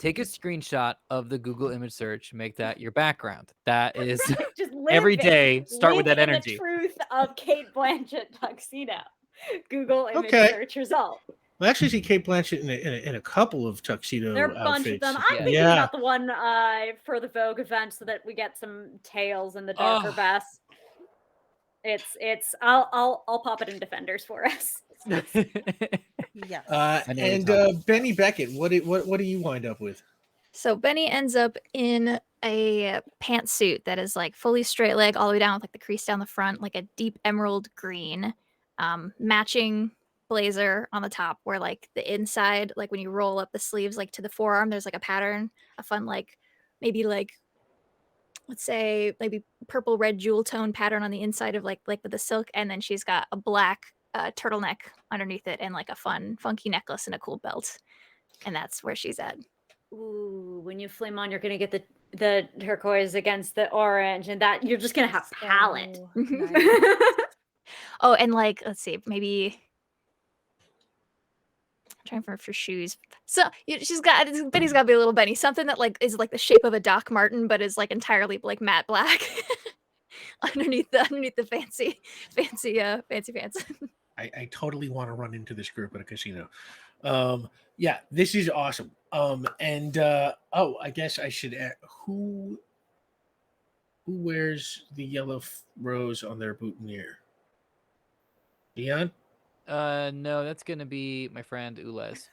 Take a screenshot of the Google image search, make that your background. That is just live every it- day. Start with live that in energy. The truth of Kate Blanchett tuxedo. Google image Okay. search result. Well, actually, see Kate Blanchett in a couple of tuxedo There are a bunch of outfits. them. I'm Yeah. thinking Yeah. about the one for the Vogue event so that we get some tails in the darker Oh. vest. It's I'll pop it in Defenders for us. Yes. I know what you're And talking Benny Beckett, what do you wind up with? So Benny ends up in a pantsuit that is like fully straight leg all the way down with like the crease down the front, like a deep emerald green, matching blazer on the top where like the inside, like when you roll up the sleeves like to the forearm, there's like a pattern, a fun like maybe like let's say maybe purple red jewel tone pattern on the inside of like with the silk, and then she's got a black turtleneck underneath it and like a fun funky necklace and a cool belt, and that's where she's at. Ooh, when you flame on, you're gonna get the turquoise against the orange, and that you're just gonna have palette. So nice. Oh, and like let's see, maybe I'm trying for shoes. So she's got Benny's got to be a little Benny, something that like is like the shape of a Doc Martin, but is like entirely like matte black underneath the fancy pants. I totally want to run into this group at a casino. Yeah, this is awesome. And I guess I should add, who wears the yellow rose on their boutonniere? Dion? No, that's gonna be my friend Ules.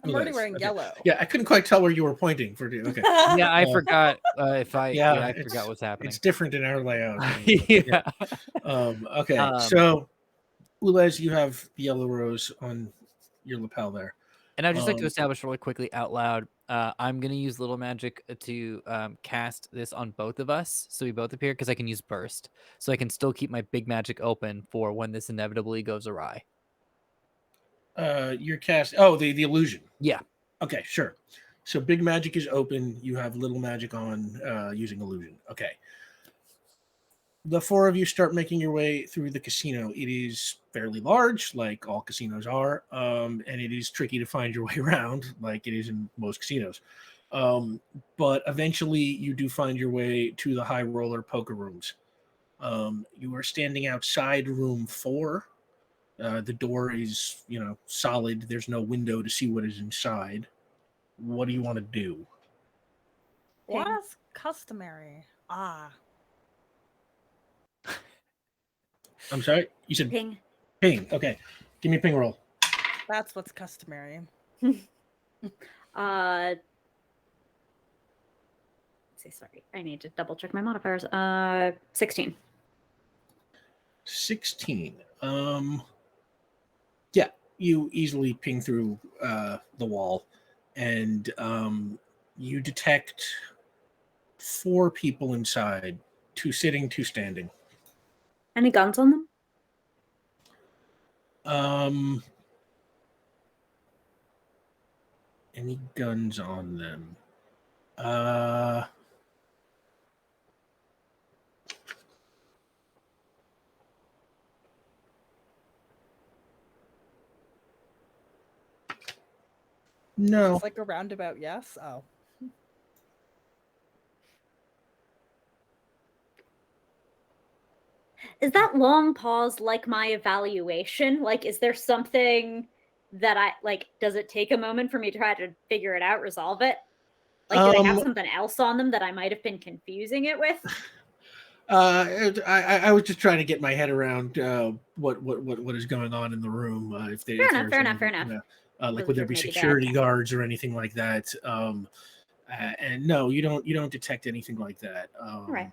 I'm already Ules, wearing okay. yellow. Yeah, I couldn't quite tell where you were pointing for. Okay. Yeah, I Uh, forgot if I yeah, I forgot what's happening. It's different in our layout. Yeah. Okay, so Ules, you have the yellow rose on your lapel there. And I'd just like to establish really quickly out loud, I'm going to use little magic to cast this on both of us, so we both appear, because I can use burst. So I can still keep my big magic open for when this inevitably goes awry. Your cast. Oh, the illusion. Yeah. Okay, sure. So big magic is open. You have little magic on using illusion. Okay. The four of you start making your way through the casino. It is fairly large, like all casinos are, and it is tricky to find your way around, like it is in most casinos. But eventually, you do find your way to the high roller poker rooms. You are standing outside room 4. The door is, solid. There's no window to see what is inside. What do you want to do? What is customary? I'm sorry? You said Ping. ping. Okay. Give me a ping roll. That's what's customary. Let's see, sorry. I need to double check my modifiers. 16. 16. Yeah, you easily ping through the wall, and you detect 4 people inside, 2 sitting, 2 standing. Any guns on them? Any guns on them? No. It's like a roundabout yes. Oh. Is that long pause like my evaluation? Like, is there something that I like? Does it take a moment for me to try to figure it out, resolve it? Like, did I have something else on them that I might have been confusing it with? I was just trying to get my head around what is going on in the room. If Fair enough. Like, Really would there should be maybe security that. guards or anything like that? And no, you don't detect anything like that. All right.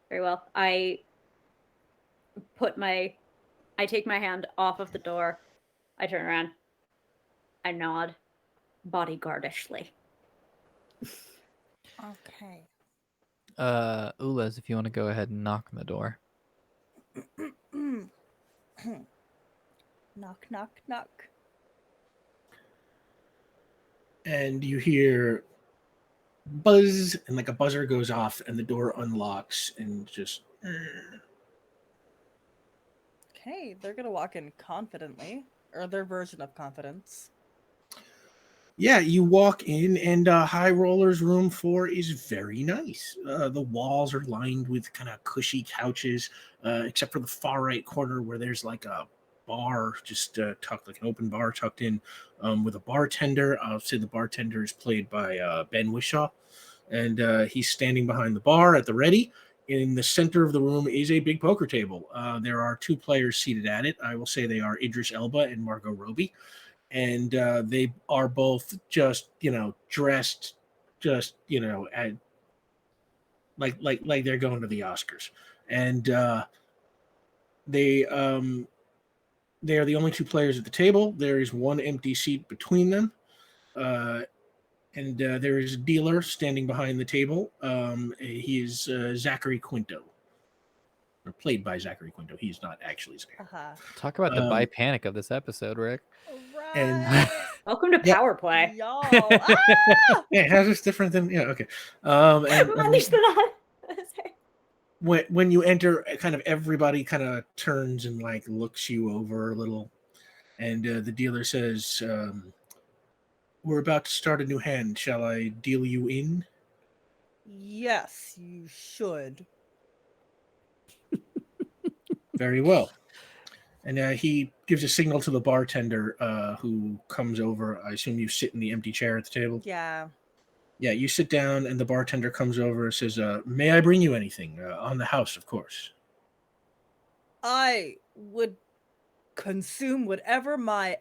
Very well. I take my hand off of the door. I turn around. I nod, bodyguardishly. Okay. Oolas, if you want to go ahead and knock on the door. Knock, knock, knock. And you hear buzz, and like a buzzer goes off, and the door unlocks, and just. Okay, they're gonna walk in confidently, or their version of confidence. Yeah, you walk in, and High Roller's room 4 is very nice. The walls are lined with kind of cushy couches, except for the far right corner where there's like a bar just tucked, like an open bar tucked in, with a bartender. I'll say the bartender is played by Ben Wishaw, and he's standing behind the bar at the ready. In the center of the room is a big poker table. There are 2 players seated at it. I will say they are Idris Elba and Margot Robbie. And they are both just dressed just at like they're going to the Oscars, and they are the only 2 players at the table. There is 1 empty seat between them, and there is a dealer standing behind the table. He is Zachary Quinto, or played by Zachary Quinto. He's not actually Zachary. Talk about the bi-panic of this episode, Rick. Right. And welcome to Power Play. Y'all. Ah! Yeah, how's this different than okay? When you enter, kind of everybody kind of turns and like looks you over a little, and the dealer says, "We're about to start a new hand. Shall I deal you in?" Yes, you should. Very well. And he gives a signal to the bartender, who comes over. I assume you sit in the empty chair at the table. Yeah. Yeah, you sit down, and the bartender comes over and says, "May I bring you anything? On the house, of course." I would consume whatever my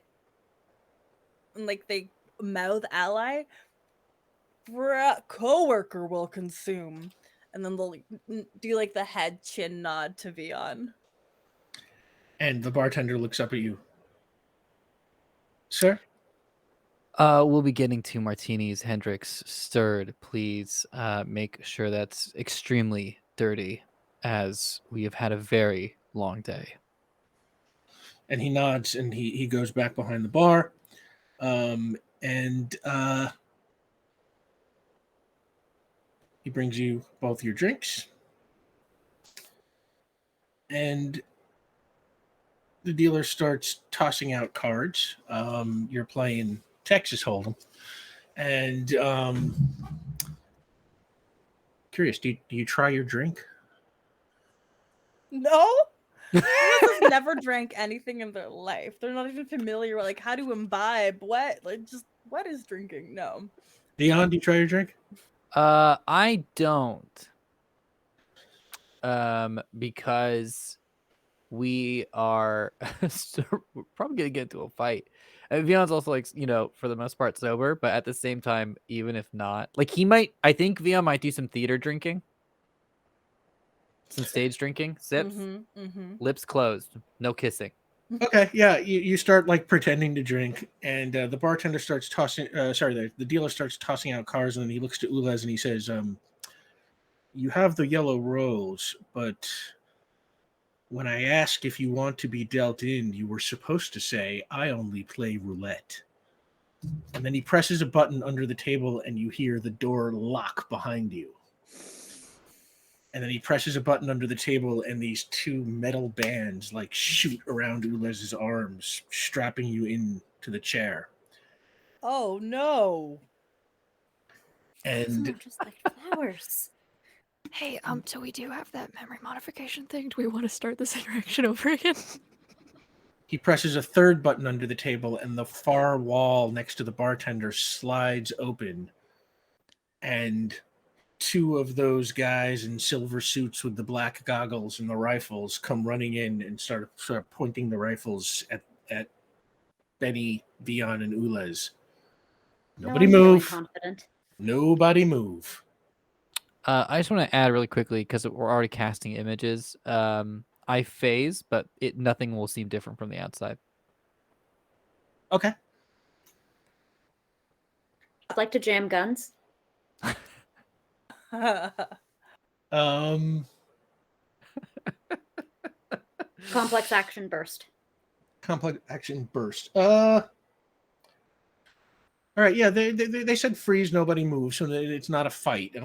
mouth ally coworker will consume, and then they'll do like the head chin nod to Vion. And the bartender looks up at you. Sir? We'll be getting 2 martinis, Hendrix, stirred. Please make sure that's extremely dirty, as we have had a very long day. And he nods, and he goes back behind the bar. And he brings you both your drinks. And the dealer starts tossing out cards. You're playing Texas Hold'em. And curious, do you try your drink? No? Has never drank anything in their life. They're not even familiar with like how to imbibe what is drinking. No. Dion, do you try your drink? I don't. Because we are we're probably gonna get into a fight. And Vion's also like, for the most part sober, but at the same time, even if not, like I think Vion might do some theater drinking. Some stage drinking, sips, lips closed, no kissing. Okay, yeah, you start like pretending to drink, and the bartender starts tossing. The dealer starts tossing out cards, and then he looks to Ulez and he says, "You have the yellow rose, but when I asked if you want to be dealt in, you were supposed to say I only play roulette." And then he presses a button under the table, and you hear the door lock behind you. And then he presses a button under the table, and these 2 metal bands like shoot around Ulez's arms, strapping you into the chair. Oh no. Some And just like flowers. Hey, so we do have that memory modification thing. Do we want to start this interaction over again? he presses a third button under the table, and the far wall next to the bartender slides open. And two of those guys in silver suits with the black goggles and the rifles come running in and start pointing the rifles at Betty, Vion, and Ules. Nobody No, I'm feeling move. confident. Nobody move. I just want to add really quickly because we're already casting images. I phase, but nothing will seem different from the outside. Okay. I'd like to jam guns. Complex action burst. Complex action burst. All right, yeah, they said freeze, nobody moves, so it's not a fight. I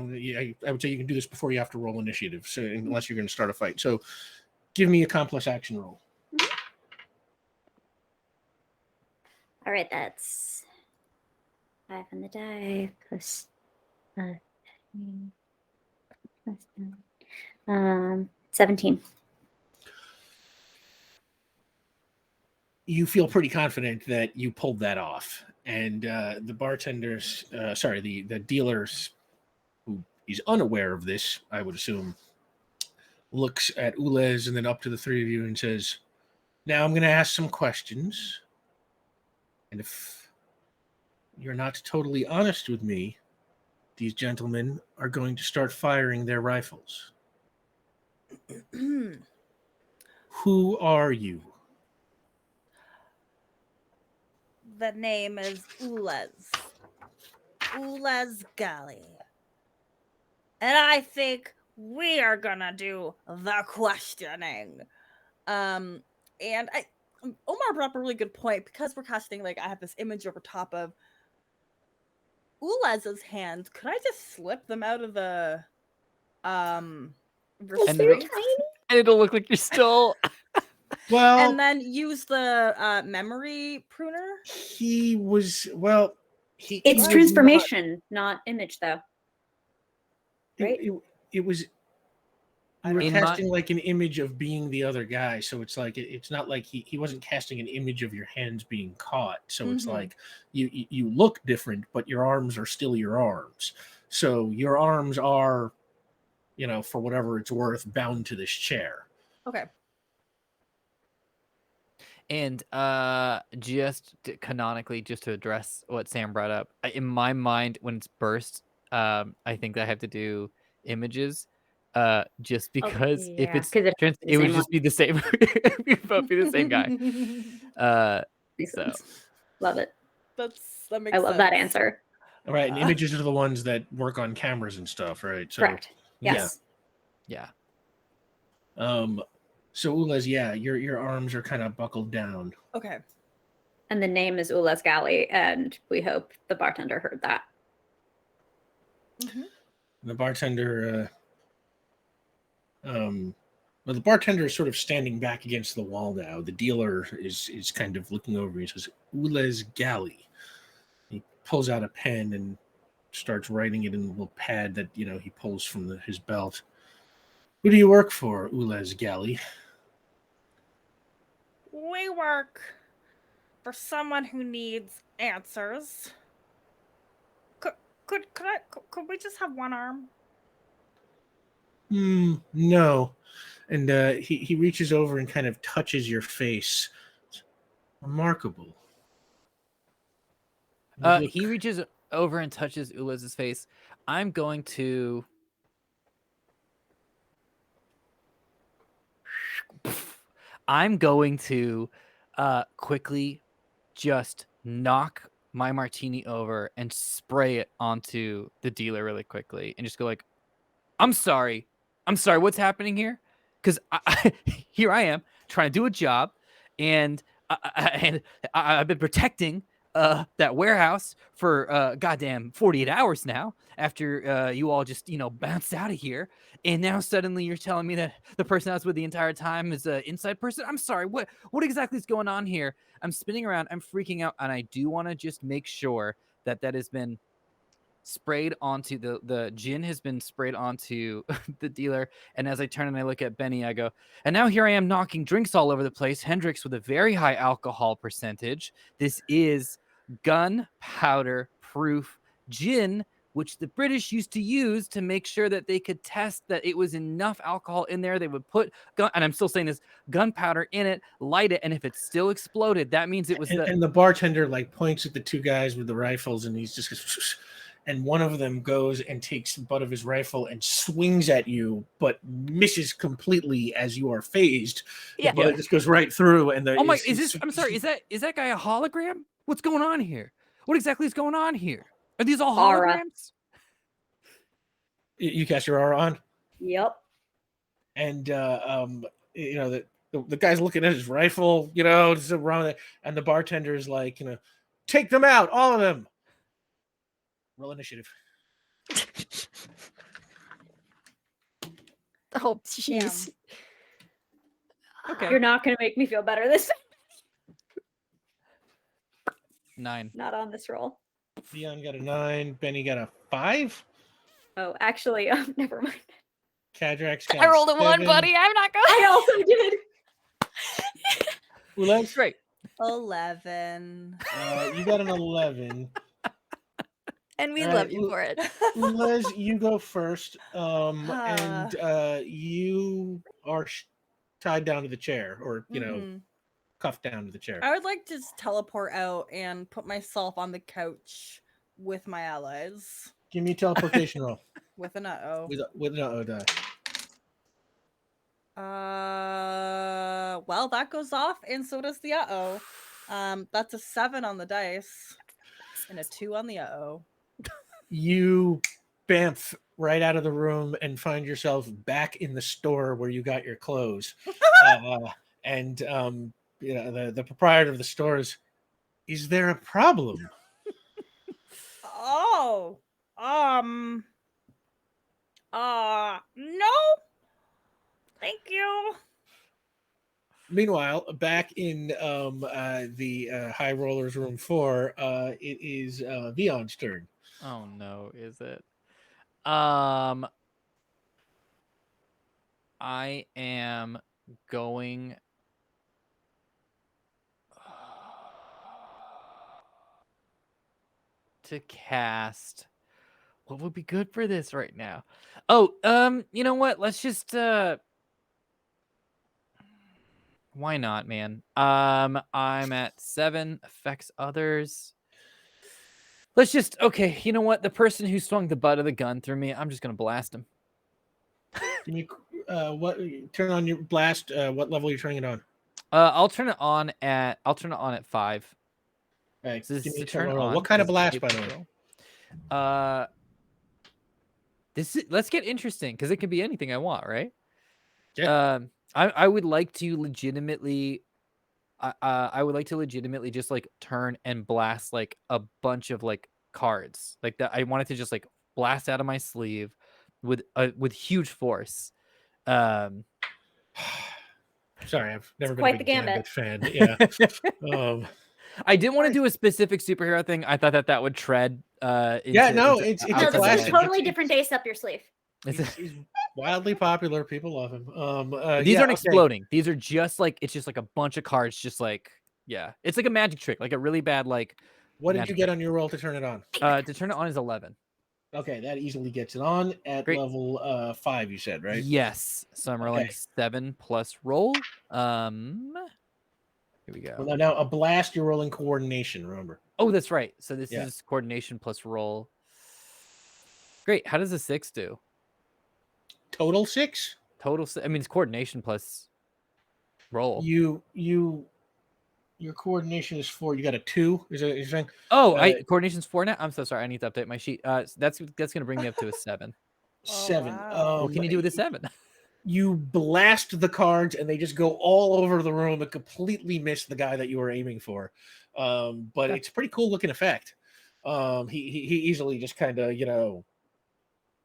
would say you can do this before you have to roll initiative, so unless you're going to start a fight. So give me a complex action roll. All right, that's 5 on the die plus 17. You feel pretty confident that you pulled that off, and the bartenders, the dealers, who is unaware of this, I would assume, looks at Ules and then up to the three of you and says, "Now I'm going to ask some questions, and if you're not totally honest with me, these gentlemen are going to start firing their rifles. Who are you?" The name is Ules. Ules Galley. And I think we are gonna do the questioning. And Omar brought up a really good point because we're casting, like, I have this image over top of Ulez's hands. Could I just slip them out of the restraint? And it'll look like you're still. Well, And then use the memory pruner? he was, he It's was transformation, not image, though. Right? It was. You were casting like an image of being the other guy, so it's like it's not like he wasn't casting an image of your hands being caught. So it's like you look different, but your arms are still your arms. So your arms are, for whatever it's worth, bound to this chair. Okay. And just canonically, just to address what Sam brought up, in my mind, when it's burst, I think I have to do images. Just because if it's it would just be the same. We both be the same guy. So love it. That makes I love sense. that answer. All right, and images are the ones that work on cameras and stuff, right? So, correct. Yes. Yeah. So Ules, your arms are kind of buckled down. Okay. And the name is Ules Galley, and we hope the bartender heard that. Mm-hmm. The bartender, the bartender is sort of standing back against the wall now. The dealer is kind of looking over. He says, "Ules Galley." He pulls out a pen and starts writing it in a little pad that he pulls from his belt. "Who do you work for, Ules Galley?" We work for someone who needs answers. Could we just have one arm? No. And he reaches over and kind of touches your face. Remarkable. He reaches over and touches Ulez's face. I'm going to quickly just knock my martini over and spray it onto the dealer really quickly and just go like, I'm sorry, what's happening here? Because here I am trying to do a job, and I've been protecting that warehouse for goddamn 48 hours now after you all just, bounced out of here. And now suddenly you're telling me that the person I was with the entire time is an inside person? I'm sorry. What exactly is going on here? I'm spinning around. I'm freaking out. And I do want to just make sure that has been sprayed onto the gin has been sprayed onto the dealer. And as I turn and I look at Benny, I go, and now here I am knocking drinks all over the place. Hendrix with a very high alcohol percentage. This is gunpowder proof gin, which the British used to use to make sure that they could test that it was enough alcohol in there. They would put and I'm still saying this, gunpowder in it, light it, and if it still exploded, that means it was and the bartender like points at the two guys with the rifles, and he's just and one of them goes and takes the butt of his rifle and swings at you, but misses completely as you are phased. Yeah. The bullet just goes right through. And oh my, I'm sorry, is that guy a hologram? What's going on here? What exactly is going on here? Are these all Aura. holograms? You cast your aura on, Yep. and the guy's looking at his rifle, just around it, and the bartender is like, take them out, all of them. Roll initiative. Oh, jeez. Okay. You're not going to make me feel better this time. 9. Not on this roll. Theon got a 9. Benny got a 5. Oh, actually, never mind. Kadrax got I rolled a 1, 7. buddy. I'm not going. I also did. Oola, Great. 11. you got an 11. And we All love right, you for it. Liz, you go first. And you are tied down to the chair, or cuffed down to the chair. I would like to just teleport out and put myself on the couch with my allies. Give me a teleportation roll With an uh-oh. with an uh-oh die. Well, that goes off, and so does the uh-oh. That's a 7 on the dice, and a 2 on the uh-oh. You bamf right out of the room and find yourself back in the store where you got your clothes. And the proprietor of the store is there a problem? Oh, no. Thank you. Meanwhile, back in the High Rollers Room 4, it is Vion's turn. Oh no, is it? I am going to cast. What would be good for this right now? Oh, you know what? Let's just why not, man? I'm at 7, affects others. Let's just, okay, you know what? The person who swung the butt of the gun through me, I'm just gonna blast him. Can you turn on your blast? What level are you turning it on? I'll turn it on at 5. Right, So this give is me a a turn roll. on. What kind of This is blast, a by the way? roll. Let's get interesting because it can be anything I want, right? Yeah. I would like to legitimately. I would like to legitimately just like turn and blast like a bunch of like cards like that. I wanted to just like blast out of my sleeve with huge force. Sorry, I've never been quite a big the gambit. Gambit fan. Yeah. I didn't want to do a specific superhero thing. I thought that would tread. It's No, a this is a classic. totally different ace up your sleeve. He's wildly popular. People love him. These aren't okay. exploding. These are just like it's just like a bunch of cards. Just like it's like a magic trick, like a really bad like. What did you magic get trick. on your roll to turn it on? To turn it on is 11. Okay, that easily gets it on at Great. level 5. You said, right? Yes. So I'm rolling Okay. 7 plus roll. Here we go. Well, now a blast, you're rolling coordination. Remember? Oh, that's right. So this Yeah. is coordination plus roll. Great. How does a 6 do? Total 6. Total. I mean, it's coordination plus roll. Your coordination is 4. You got a 2. Is that what you're saying? Oh, coordination's 4 now. I'm so sorry. I need to update my sheet. That's gonna bring me up to a 7. 7. wow. What can you do with a 7? You blast the cards, and they just go all over the room and completely miss the guy that you were aiming for. But it's a pretty cool looking effect. He easily just kind of, you know,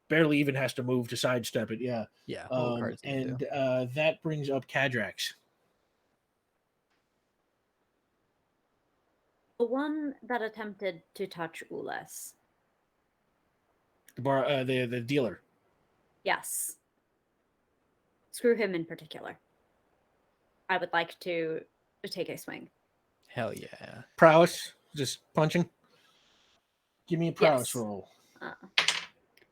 barely even has to move to sidestep it. Yeah. Yeah. Little cards you can And do. that brings up Cadrax. The one that attempted to touch Ulas. The dealer. Yes. Screw him in particular. I would like to take a swing. Hell yeah. Prowess, just punching. Give me a prowess Yes. roll.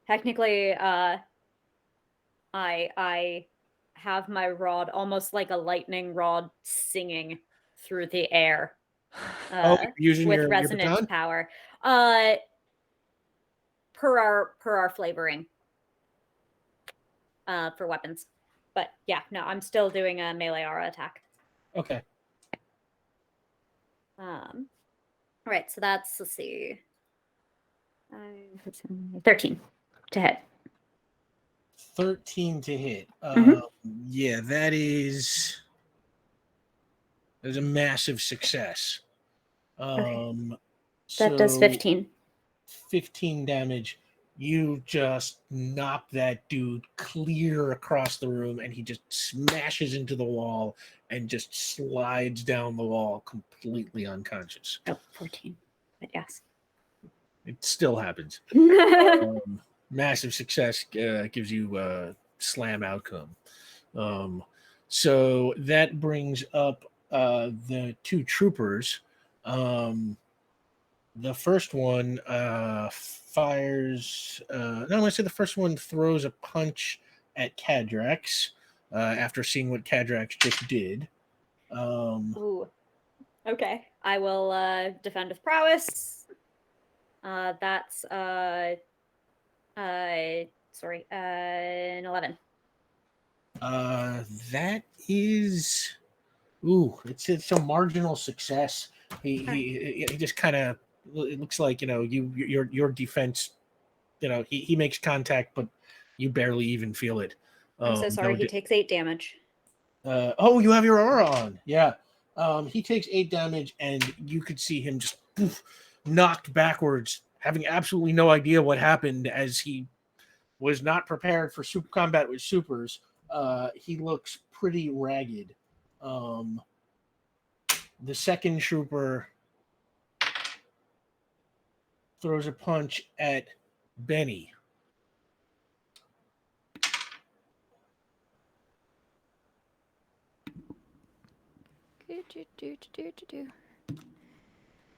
Technically, I have my rod almost like a lightning rod singing through the air. Using with your resonant baton? power. Per our flavoring. For weapons. But yeah, no, I'm still doing a melee aura attack. Okay. All right, so that's, let's see, 13 to hit. 13 to hit. Yeah, that's a massive success. That does 15. 15 damage. You just knock that dude clear across the room, and he just smashes into the wall and just slides down the wall completely unconscious. Oh, 14. But yes. It still happens. Massive success gives you a slam outcome. So that brings up the two troopers. The first one fires. No, I'm going to say the first one throws a punch at Cadrax after seeing what Cadrax just did. Ooh. Okay. I will defend with prowess. That's an 11. That is. Ooh, it's a marginal success. He just kind of, it looks like, you know, your defense, you know, he makes contact, but you barely even feel it. I'm so sorry. He takes 8 damage. Oh, you have your aura on. Yeah. He takes 8 damage, and you could see him just knocked backwards, having absolutely no idea what happened, as he was not prepared for super combat with supers. He looks pretty ragged. The second trooper throws a punch at Benny.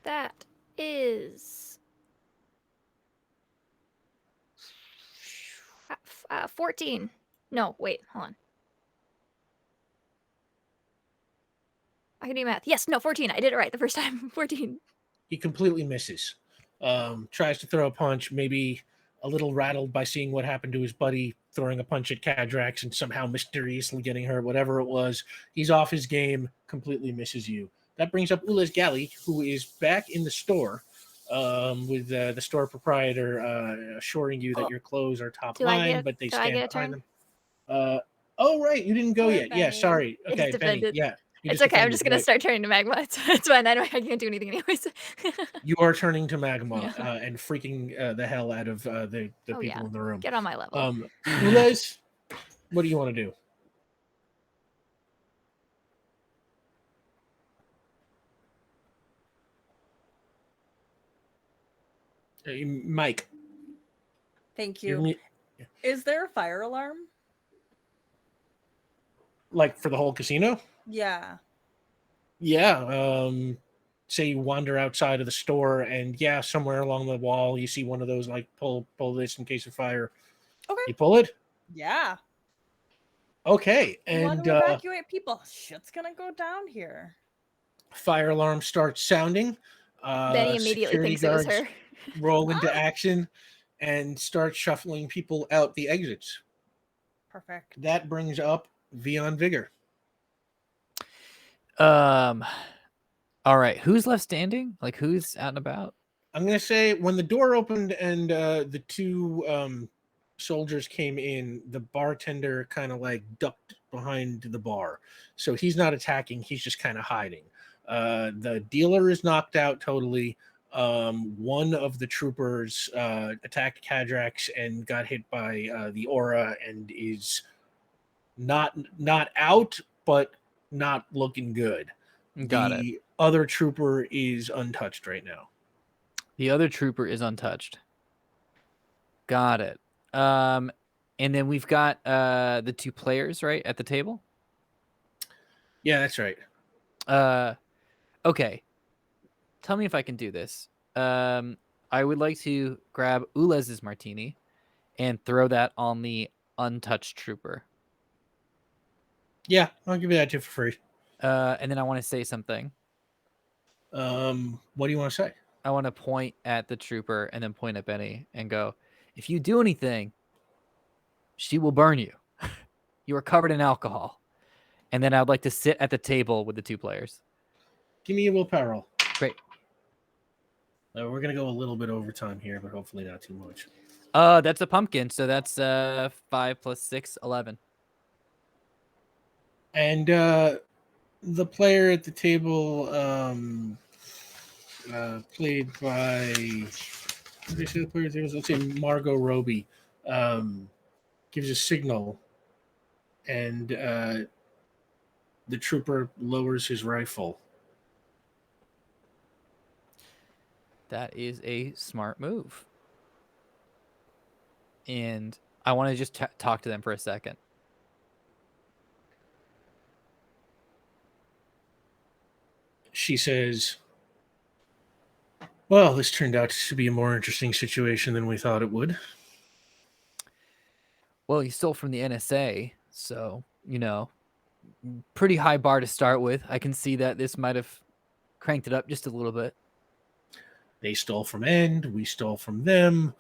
That is 14. No, wait, hold on. I can do math. Yes, no, 14. I did it right the first time. 14. He completely misses. Tries to throw a punch, maybe a little rattled by seeing what happened to his buddy throwing a punch at Cadrax and somehow mysteriously getting hurt, whatever it was. He's off his game, completely misses you. That brings up Ula's Galley, who is back in the store with the store proprietor assuring you that your clothes are top line, but they stand behind them. Oh, right. You didn't go Poor yet. Yeah, Benny. sorry. I Okay, just Benny. defended. Yeah. It's okay. I'm just going to start turning to magma. It's fine. I can't do anything anyways. You are turning to magma Yeah. and freaking the hell out of the people in the room. Get on my level. Ules, what do you want to do? Mike. Thank you're you. mu- Is there a fire alarm? Like for the whole casino? Yeah. Yeah. Say you wander outside of the store, and yeah, somewhere along the wall you see one of those, like pull this in case of fire. Okay. You pull it? Yeah. Okay. You want And to evacuate people. Shit's gonna go down here. fire alarm starts sounding. Benny immediately Security thinks it was guards her. roll into action and start shuffling people out the exits. Perfect. That brings up Vion Vigor. All right. Who's left standing? Like, who's out and about? I'm going to say when the door opened and the two soldiers came in, the bartender kind of like ducked behind the bar. So he's not attacking. He's just kind of hiding. The dealer is knocked out totally. One of the troopers attacked Cadrax and got hit by the aura and is not out, but not looking good. Got it. The other trooper is untouched right now. The other trooper is untouched. Got it. And then we've got the 2 players, right, at the table? Yeah, that's right. Okay. Tell me if I can do this. I would like to grab Oola's martini and throw that on the untouched trooper. Yeah, I'll give you that too for free. And then I want to say something. What do you want to say? I want to point at the trooper and then point at Benny and go, if you do anything, she will burn you. You are covered in alcohol. And then I'd like to sit at the table with the 2 players. Give me a willpower roll. Great. We're gonna go a little bit over time here, but hopefully not too much. That's a pumpkin, so that's 5 plus 6, 11. And the player at the table, played by, what did they say the player at the table? Let's say Margot Robbie, gives a signal, and the trooper lowers his rifle. That is a smart move. And I want to just talk to them for a second. She says, well, this turned out to be a more interesting situation than we thought it would. Well, he stole from the NSA, so, pretty high bar to start with. I can see that this might have cranked it up just a little bit. They stole from End, we stole from them.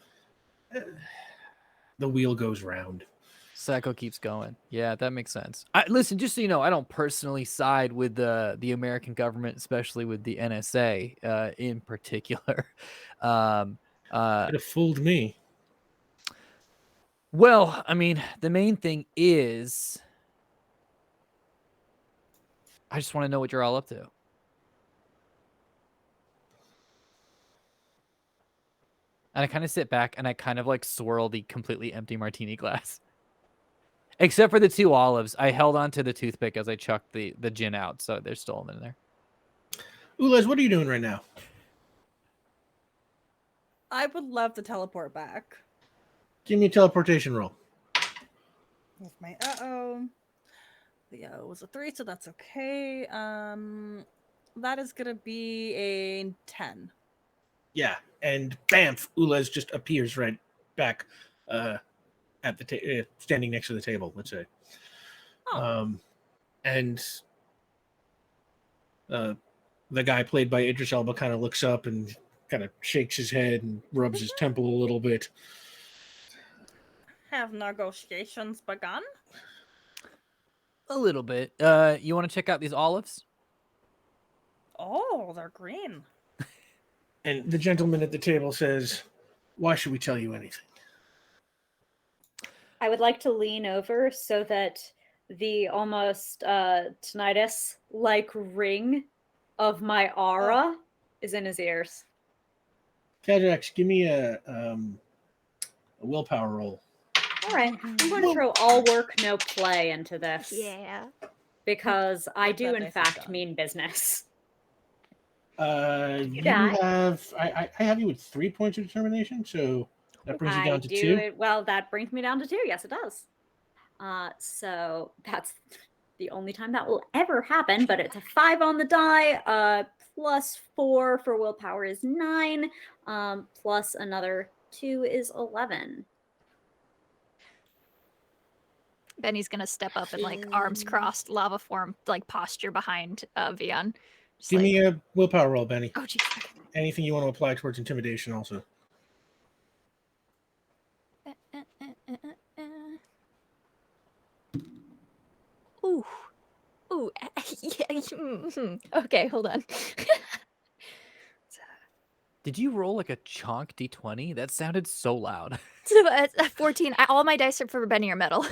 The wheel goes round. Cycle keeps going. Yeah, that makes sense. Listen, just so you know, I don't personally side with the American government, especially with the NSA in particular. Could have fooled me. Well, I mean, the main thing is I just want to know what you're all up to. And I kind of sit back and I kind of like swirl the completely empty martini glass. Except for the 2 olives. I held on to the toothpick as I chucked the gin out, so they're still in there. Oola, what are you doing right now? I would love to teleport back. Give me a teleportation roll. With my Leo was a 3, so that's okay. That is gonna be a 10. Yeah, and bamf, Ulez just appears right back at the standing next to the table, let's say. Oh. And the guy played by Idris Elba kind of looks up and kind of shakes his head and rubs his temple a little bit. Have negotiations begun? A little bit. You want to check out these olives? Oh, they're green. And the gentleman at the table says, why should we tell you anything? I would like to lean over so that the almost tinnitus-like ring of my aura is in his ears. Cadrax, give me a willpower roll. All right, I'm going to throw all work, no play into this. Yeah. Because I do, that in nice fact, done. mean business. You die. have, I have you with 3 points of determination, so that brings you down to 2. Well, that brings me down to 2. Yes, it does. So that's the only time that will ever happen, but it's a 5 on the die. Plus 4 for willpower is 9. Plus another 2 is 11. Benny's gonna step up and like arms crossed, lava form, like posture behind Vion. Just Give like, me a willpower roll, Benny. oh jeez. Okay. Anything you want to apply towards intimidation also. Ooh. Ooh. Yeah. Okay, hold on. Did you roll like a chonk d20? That sounded so loud. So, 14. All my dice are for Benny are metal.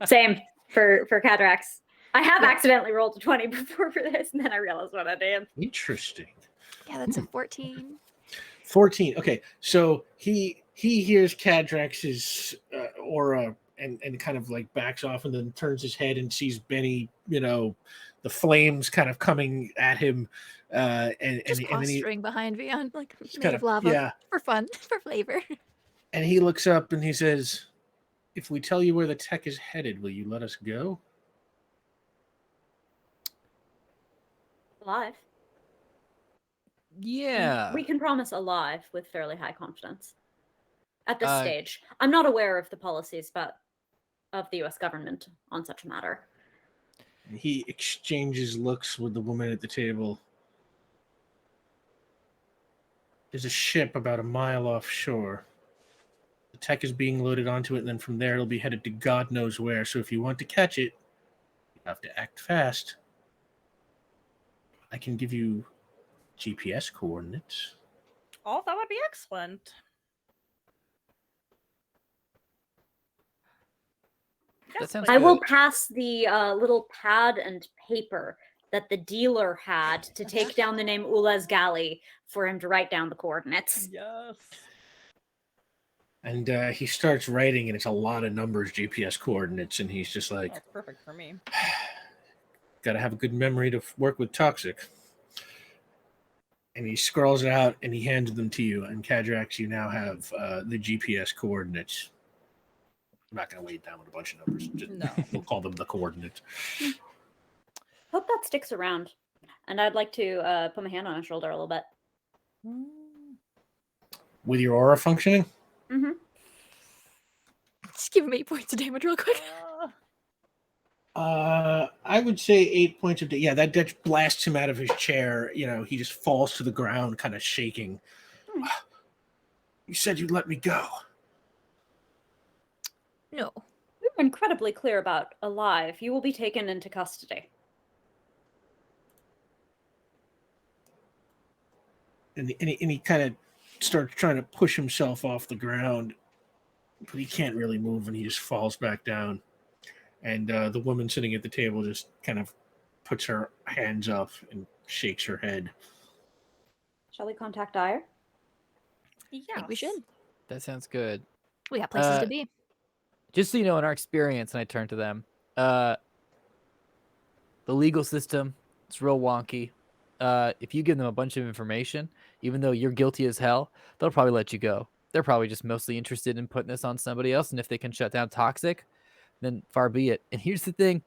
Same for Cadrax. I have accidentally rolled a 20 before for this, and then I realized what I did. Interesting. Yeah, that's a 14. 14. Okay, so he hears Cadrax's aura and kind of like backs off and then turns his head and sees Benny, the flames kind of coming at him, and Just then he posturing behind me on like made kind of of lava for fun, for flavor. and he looks up and he says, "If we tell you where the tech is headed, will you let us go?" Alive. Yeah. We can promise alive with fairly high confidence. At this stage, I'm not aware of the policies of the U.S. government on such a matter. He exchanges looks with the woman at the table. There's a ship about a mile offshore. The tech is being loaded onto it, and then from there it'll be headed to God knows where. So if you want to catch it, you have to act fast. I can give you GPS coordinates. Oh, that would be excellent. That Yes, sounds please. I will good. pass the little pad and paper that the dealer had to take down the name Oola's galley for him to write down the coordinates. Yes. And he starts writing, and it's a lot of numbers, GPS coordinates, and he's just like, That's perfect for me. got to have a good memory to work with Toxic. And he scrawls it out, and he hands them to you. And Cadrax, you now have the GPS coordinates. I'm not going to weigh it down with a bunch of numbers. No. We'll call them the coordinates. Hope that sticks around. And I'd like to put my hand on his shoulder a little bit. With your aura functioning? Mm-hmm. Just give him 8 points of damage real quick. I would say 8 points of damage. Yeah, that just blasts him out of his chair. He just falls to the ground, kind of shaking. You said you'd let me go. No. We were incredibly clear about alive. You will be taken into custody. And he kind of starts trying to push himself off the ground, but he can't really move, and he just falls back down. And the woman sitting at the table just kind of puts her hands up and shakes her head. Shall we contact Dyer? Yes. I think we should. That sounds good. We got places to be. Just so you know, in our experience, and I turn to them, the legal system, it's real wonky. If you give them a bunch of information, even though you're guilty as hell, they'll probably let you go. They're probably just mostly interested in putting this on somebody else, and if they can shut down Toxic, then far be it. And here's the thing,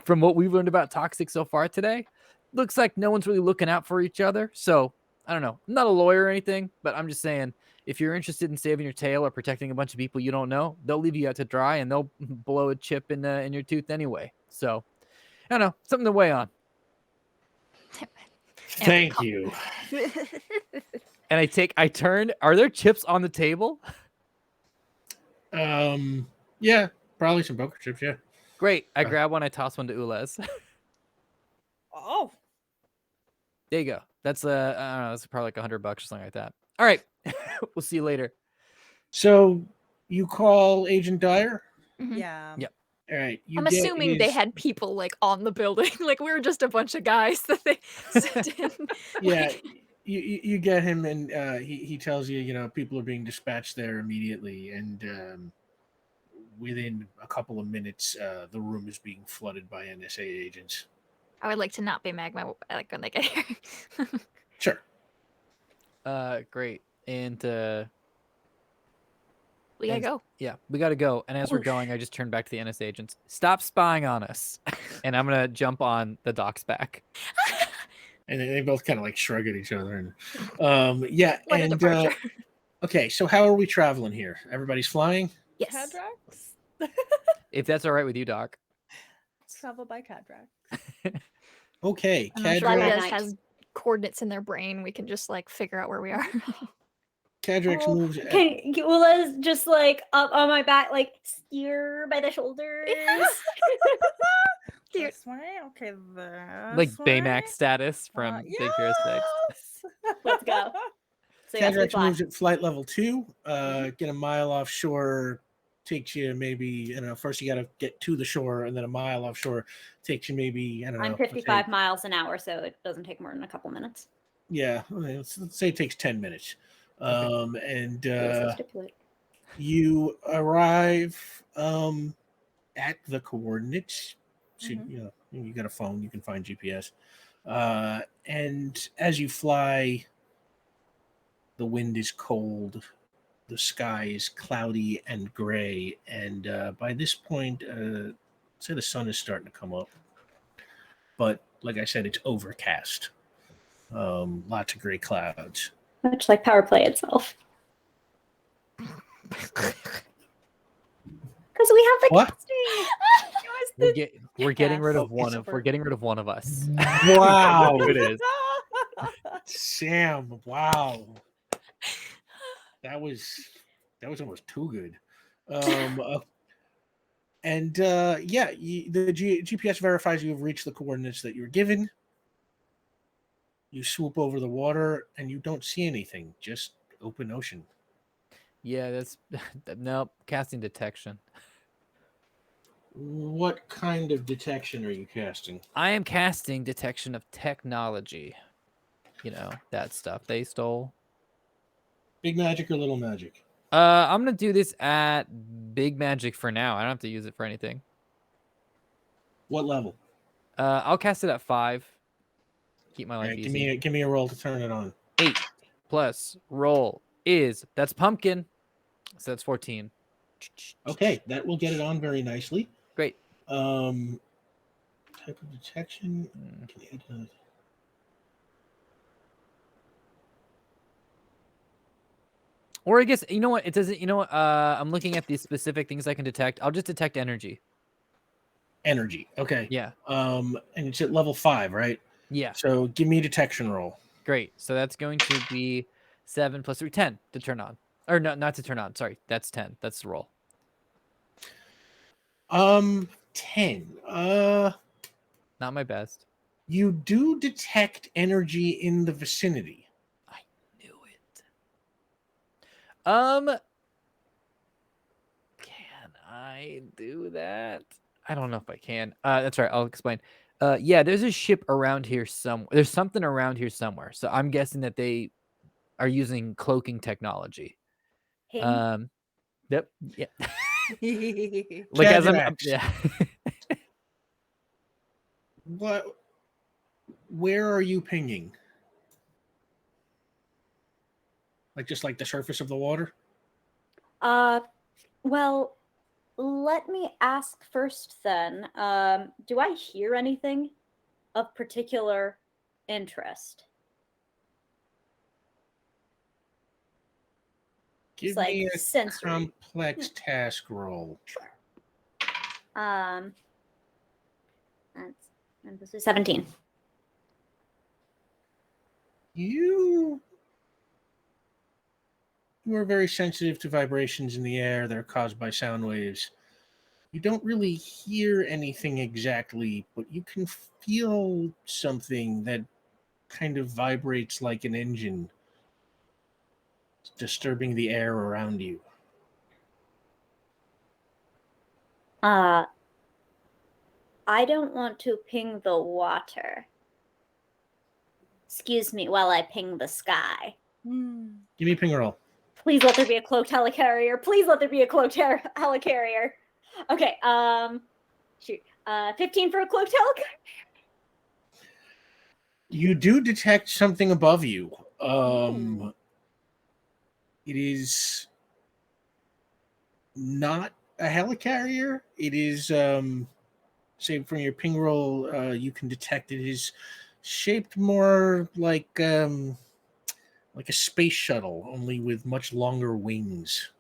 from what we've learned about Toxic so far today, looks like no one's really looking out for each other. So, I don't know. I'm not a lawyer or anything, but I'm just saying, if you're interested in saving your tail or protecting a bunch of people you don't know, they'll leave you out to dry, and they'll blow a chip in your tooth anyway. So, I don't know. Something to weigh on. Thank you. And I turn. Are there chips on the table? Yeah, probably some poker chips. Yeah. Great. I grab one. I toss one to Ula's. Oh. There you go. That's I don't know. That's probably like $100 or something like that. All right. We'll see you later. So you call Agent Dyer? Mhm. Yeah. Yep. All right. I'm assuming they had people like on the building. Like we were just a bunch of guys that they sent in. Yeah. Like, You get him, and he tells you, people are being dispatched there immediately, and within a couple of minutes, the room is being flooded by NSA agents. I would like to not be magma like when they get here. Sure. Great. And We gotta go. yeah, we gotta go. And as we're going, I just turn back to the NSA agents. Stop spying on us. And I'm gonna jump on the doc's back. And they both kind of like shrug at each other. And yeah. What a And departure. okay, so how are we traveling here? Everybody's flying? Yes. Cadrax? If that's all right with you, Doc. Travel by Cadrax. Okay, I'm sure Cadrax- everybody Night. has coordinates in their brain. We can just like figure out where we are. Cadrax Oh, moves. Oola's just like up on my back, like steer by the shoulders. Cute. This way? Okay, this Like way? Baymax status from Big Hero 6. yes! Let's go. So yes, we Cadrax fly. moves at flight level 2. Get a mile offshore. takes you maybe, I don't know, first you got to get to the shore, and then a mile offshore takes you maybe, I don't know. I'm 55 miles an hour, so it doesn't take more than a couple minutes. Yeah, let's say it takes 10 minutes. Okay. And Stipulate. you arrive at the coordinates. So, you got a phone, you can find GPS. And as you fly, the wind is cold, the sky is cloudy and gray, and by this point, say the sun is starting to come up. But like I said, it's overcast. Lots of gray clouds. Much like power play itself. Because we have the What? casting. We're getting rid of Yes. one of. We're getting rid of one of us. Wow. That's what it is. Sam, wow. That was almost too good. And yeah, the GPS verifies you have reached the coordinates that you were given. You swoop over the water and you don't see anything, just open ocean. Yeah, that's nope. Casting detection. What kind of detection are you casting? I am casting detection of technology. You know, that stuff they stole. Big magic or little magic? I'm gonna do this at big magic for now. I don't have to use it for anything. What level? I'll cast it at 5. Keep my life Right, easy. give me a roll to turn it on. 8 plus roll is that's pumpkin. So that's 14. Okay, that will get it on very nicely. Great. Type of detection. Or I guess you know what? It doesn't. You know what? I'm looking at these specific things I can detect. I'll just detect energy. Energy. Okay. Yeah. And it's at level 5, right? Yeah. So give me a detection roll. Great. So that's going to be 7 plus 3, 10 to turn on. Or no, not to turn on. Sorry, that's 10. That's the roll. 10. Not my best. You do detect energy in the vicinity. I knew it. Can I do that? I don't know if I can. That's right. I'll explain. Yeah, there's a ship around here somewhere. There's something around here somewhere. So I'm guessing that they are using cloaking technology. Ping. Yep. Yeah. Like as I'm Jagrax. yeah. What? Where are you pinging? Like just like the surface of the water? Well, let me ask first then. Do I hear anything of particular interest? Give Like me a sensory. complex task roll. Sure. That's 17. You are very sensitive to vibrations in the air that are caused by sound waves. You don't really hear anything exactly, but you can feel something that kind of vibrates like an engine, disturbing the air around you. I don't want to ping the water. Excuse me while I ping the sky. Give me a ping roll. Please let there be a cloaked helicarrier. Please let there be a cloaked helicarrier. Okay, shoot. 15 for a cloaked helicarrier. You do detect something above you. It is not a helicarrier. It is, say, from your ping roll, you can detect it is shaped more like a space shuttle, only with much longer wings.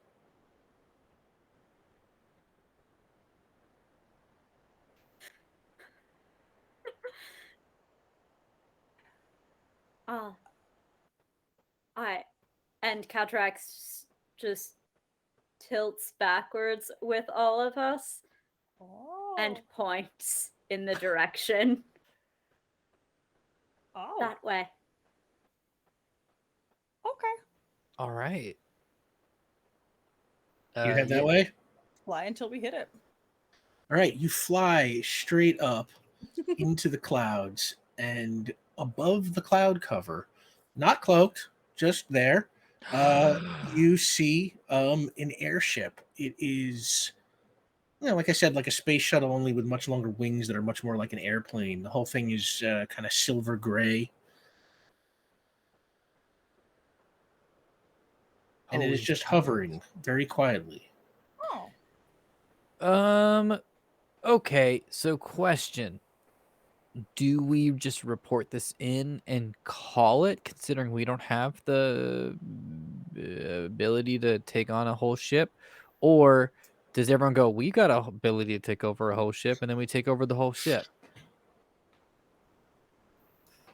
And Catrax just tilts backwards with all of us and points in the direction. Oh. That way. Okay. All right. You head that Yeah. way? fly until we hit it. All right, you fly straight up into the clouds, and above the cloud cover, not cloaked, just there, you see an airship. It is, like I said, like a space shuttle, only with much longer wings that are much more like an airplane. The whole thing is kind of silver gray, and it is Holy just cow. hovering very quietly. Oh. Okay, so question. Do we just report this in and call it, considering we don't have the ability to take on a whole ship? Or does everyone go, we got a ability to take over a whole ship, and then we take over the whole ship?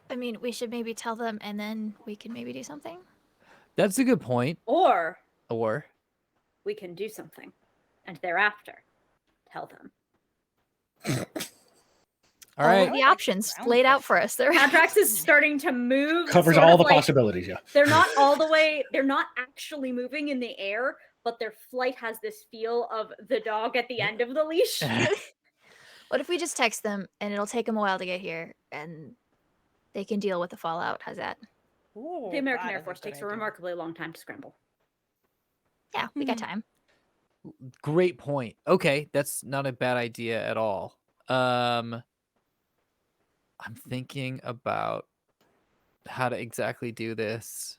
I mean, we should maybe tell them, and then we can maybe do something. That's a good point. Or Or we can do something, and thereafter tell them. all All right. of the options laid out for us. There. Patrax is starting to move. Covers sort all of the like- possibilities, yeah. They're not all the way, they're not actually moving in the air, but their flight has this feel of the dog at the end of the leash. What if we just text them, and it'll take them a while to get here, and they can deal with the fallout? How's that? Ooh, The American that Air is Force good takes a idea. remarkably long time to scramble. Yeah, we got time. Great point. Okay, that's not a bad idea at all. I'm thinking about how to exactly do this.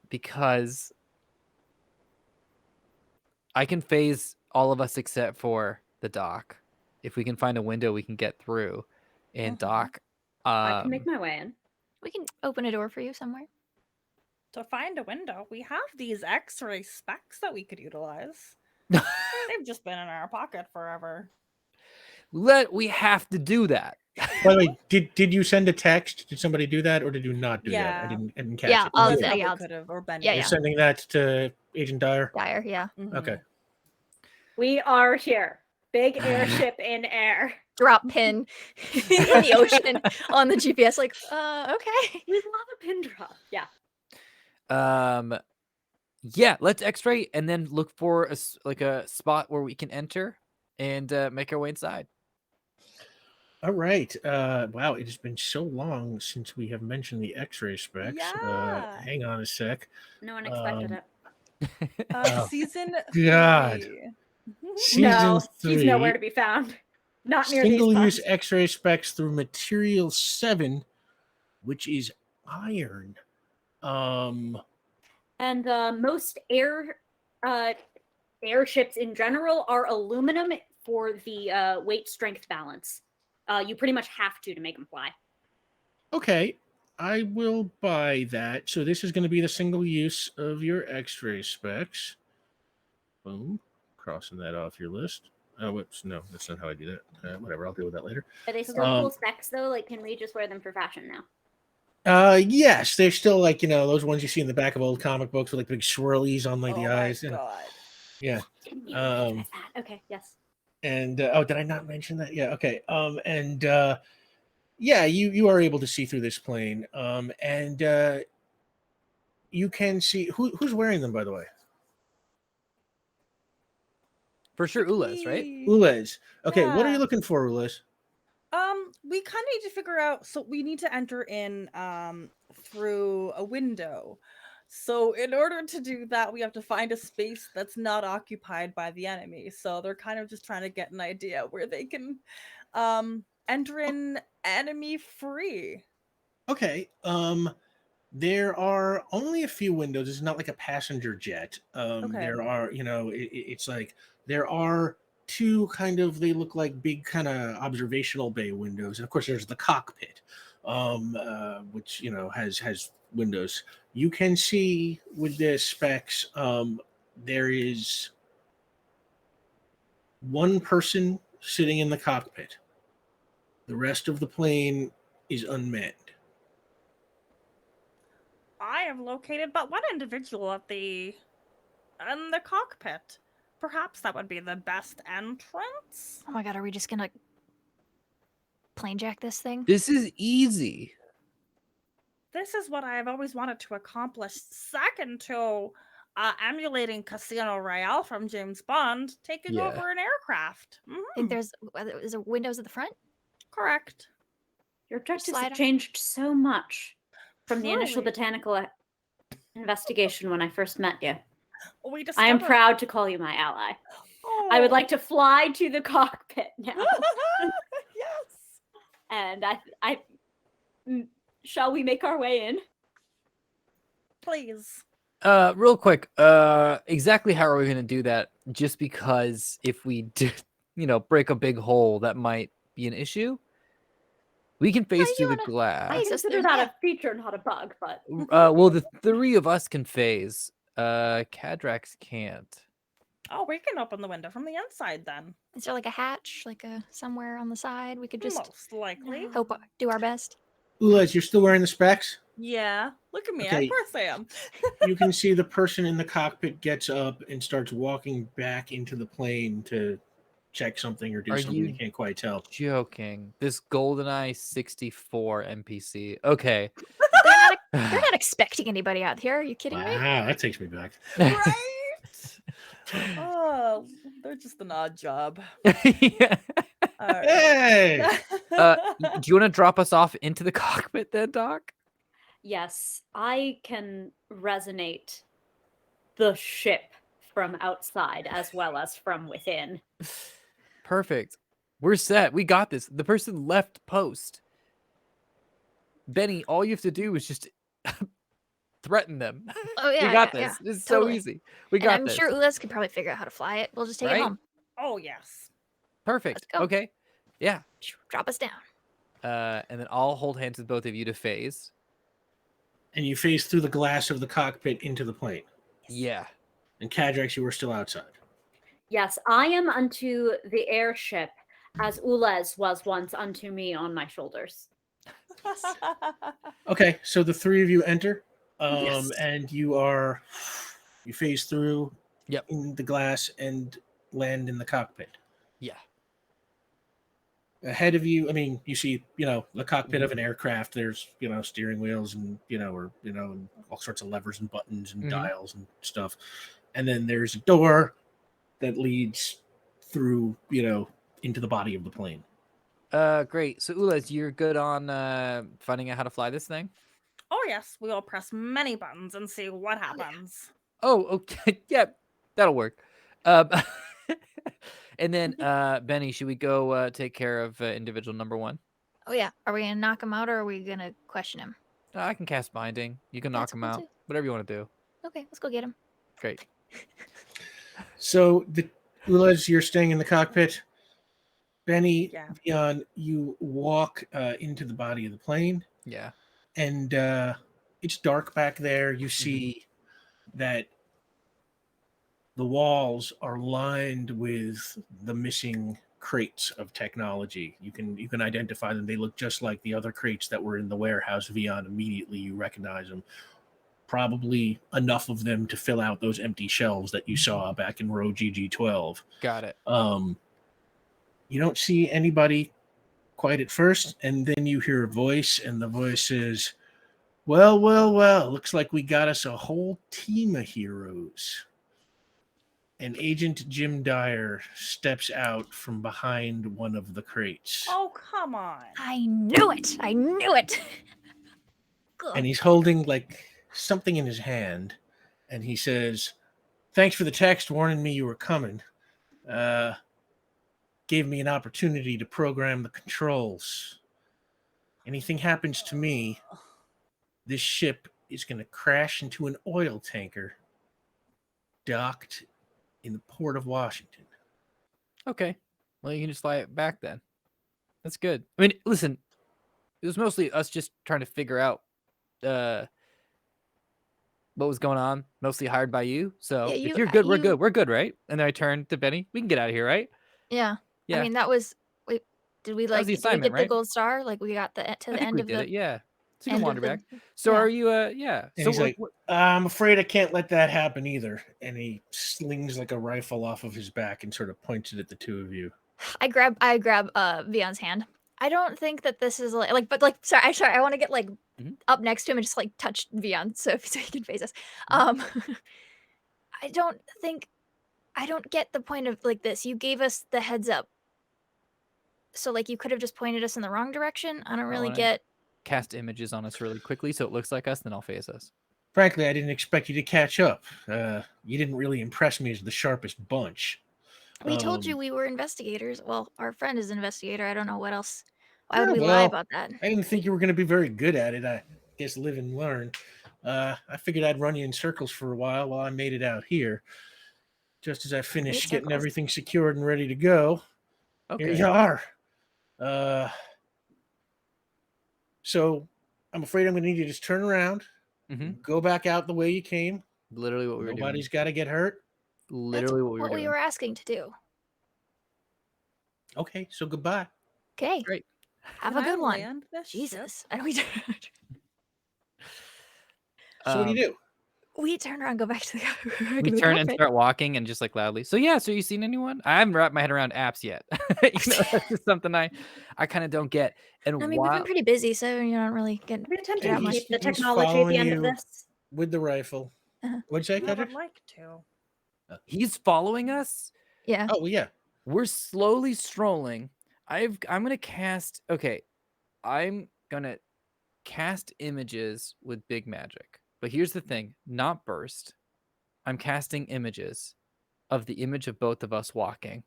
Because I can phase all of us except for the dock. If we can find a window we can get through. And Doc, I can make my way in. We can open a door for you somewhere. To find a window, we have these X-ray specs that we could utilize. They've just been in our pocket forever. we have to do that. By the way, did you send a text? Did somebody do that, or did you not do that? Yeah. I didn't catch Yeah, it. I'll You do did. that. Probably Yeah, could have, or Ben. Yeah, You're yeah. sending that to Agent Dyer? Dyer, yeah. Mhm. Okay. We are here. Big airship in air. Drop pin in the ocean on the GPS. Like, okay. We love a pin drop. Yeah. Yeah, let's X-ray and then look for a spot where we can enter and make our way inside. All right. Wow, it has been so long since we have mentioned the X-ray specs. Yeah. Hang on a sec. No one expected it. Oh, Season God. 3. Season No, 3. he's nowhere to be found. Not near these Single-use parts. X-ray specs through material 7, which is iron. And most airships in general are aluminum for the weight strength balance. You pretty much have to make them fly. Okay, I will buy that. So this is going to be the single use of your X-ray specs. Boom, crossing that off your list. Oh, whoops, no, that's not how I do that. Whatever, I'll deal with that later. Are they still cool specs though? Like, can we just wear them for fashion now? Yes, they're still like those ones you see in the back of old comic books with like big swirlies on like the eyes. Oh my god. Yeah. Didn't you realize that? Okay, yes. And did I not mention that? Yeah. Okay. And yeah, you are able to see through this plane. And you can see who's wearing them, by the way. For sure, Oolas, right? Ules. Okay, what are you Yeah. looking for, Ules? We kind of need to figure out. So we need to enter in through a window. So in order to do that, we have to find a space that's not occupied by the enemy. So they're kind of just trying to get an idea where they can enter in enemy free. Okay. There are only a few windows. It's not like a passenger jet. Okay. There are, it's like there are two kind of, they look like big kind of observational bay windows. And of course, there's the cockpit, which, has windows. You can see with the specs, there is one person sitting in the cockpit. The rest of the plane is unmanned. I have located but one individual in the cockpit. Perhaps that would be the best entrance. Oh my god, are we just gonna plane jack this thing? This is easy. This is what I have always wanted to accomplish. Second to emulating Casino Royale from James Bond, taking Yeah. over an aircraft. I think there's windows at the front. Correct. Your objectives slide have on. changed so much from the initial Truly. botanical investigation when I first met you. We I am discovered. proud to call you my ally. Oh. I would like to fly to the cockpit now. Yes. And shall we make our way in? Please. Real quick, exactly how are we gonna do that? Just because if we do, break a big hole, that might be an issue. We can phase you through the wanna- glass. I Yes, consider there's- that a feature, not a bug, but Well, the three of us can phase. Cadrax can't. Oh, we can open the window from the inside then. Is there like a hatch, like somewhere on the side? We could just Most likely. hope, do our best. Oola, you're still wearing the specs? Yeah. Look at me. Okay. Of course I am. You can see the person in the cockpit gets up and starts walking back into the plane to check something or do Are something. you- You can't quite tell. Joking. This GoldenEye 64 NPC. Okay. They're not expecting anybody out here. Are you kidding me? Wow, that takes me back. Right? Oh, they're just an odd job. Yeah. All right. Hey! Do you want to drop us off into the cockpit then, Doc? yes, I can resonate the ship from outside as well as from within. Perfect. We're set. We got this. The person left post. Benny, all you have to do is just threaten them. Oh yeah, We got yeah, this. yeah, It's totally. so easy. We And got I'm this. sure Ulas could probably figure out how to fly it. We'll just take Right? it home. Oh, yes. Perfect. Let's go. Okay. Yeah. Drop us down. And then I'll hold hands with both of you to phase. And you phase through the glass of the cockpit into the plane. Yeah. And Cadrax, you were still outside. Yes, I am unto the airship as Ules was once unto me on my shoulders. Okay, so the three of you enter, Yes. and you phase through Yep. in the glass and land in the cockpit. Yeah. Ahead of you, I mean, you see, the cockpit of an aircraft. There's, steering wheels and, and all sorts of levers and buttons and Mhm. dials and stuff. And then there's a door that leads through, into the body of the plane. Great. So Ulas, you're good on finding out how to fly this thing? Oh, yes. We will press many buttons and see what happens. Oh, okay. Yeah, that'll work. And then Benny, should we go take care of individual number one? Oh yeah. Are we gonna knock him out or are we gonna question him? I can cast binding. You can knock That's him cool out. too. Whatever you want to do. Okay, let's go get him. Great. So, Ulas, you're staying in the cockpit. Benny, Yeah. Vion, you walk into the body of the plane. Yeah. And it's dark back there. You see that the walls are lined with the missing crates of technology. You can identify them. They look just like the other crates that were in the warehouse. Vion, immediately you recognize them. Probably enough of them to fill out those empty shelves that you saw back in row GG12. Got it. You don't see anybody quite at first, and then you hear a voice, and the voice says, well, looks like we got us a whole team of heroes. And Agent Jim Dyer steps out from behind one of the crates. Oh, come on. I knew it. I knew it. And he's holding like something in his hand, and he says, thanks for the text warning me you were coming. Gave me an opportunity to program the controls. Anything happens to me, this ship is going to crash into an oil tanker docked in the port of Washington. Okay. Well, you can just fly it back then. That's good. I mean, listen, it was mostly us just trying to figure out what was going on, mostly hired by you. So Yeah, if you're good, we're good. We're good, right? And then I turned to Benny. We can get out of here, right? Yeah. Yeah. I mean, that was. Wait, did we That was like? the Did we assignment, get right? the gold star? Like we got to I the think end we of did the. it. Yeah. So you can end of wander the- back. So yeah. are you? Yeah. And So he's like, I'm afraid I can't let that happen either. And he slings like a rifle off of his back and sort of points it at the two of you. I grab Vion's hand. I don't think that this is sorry, I want to get like Mhm. up next to him and just like touch Vion so he can face us. I don't get the point of like this. You gave us the heads up. So like you could have just pointed us in the wrong direction. I don't really I get. cast images on us really quickly so it looks like us, then I'll face us. Frankly, I didn't expect you to catch up. You didn't really impress me as the sharpest bunch. We told you we were investigators. Well, our friend is an investigator. I don't know what else. Why Yeah, would we lie well, about that? I didn't think you were going to be very good at it. I guess live and learn. I figured I'd run you in circles for a while I made it out here. Just as I finished getting circles. everything secured and ready to go, here Okay. you are. So I'm afraid I'm going to need you to just turn around, go back out the way you came. Literally what we were doing. Nobody's got to get hurt. Literally what we were doing. asking to do. Okay, so goodbye. Okay. Great. Have a good one. Land this ship? Jesus. And we So what do you do? we turn around, and go back to the. We turn and start walking and just like loudly. So yeah, so you seen anyone? I haven't wrapped my head around apps yet. That's just something I kind of don't get. And I mean, we've been pretty busy, so you're not really getting. We attempted Yeah, to he's- keep the he's technology at the following end of you. this. With the rifle. What'd you say, I would Kedrick? like to. he's following us. Yeah. Oh, well, yeah. We're slowly strolling. I'm gonna cast. Okay, I'm gonna cast images with big magic. But here's the thing: not burst. I'm casting images of the image of both of us walking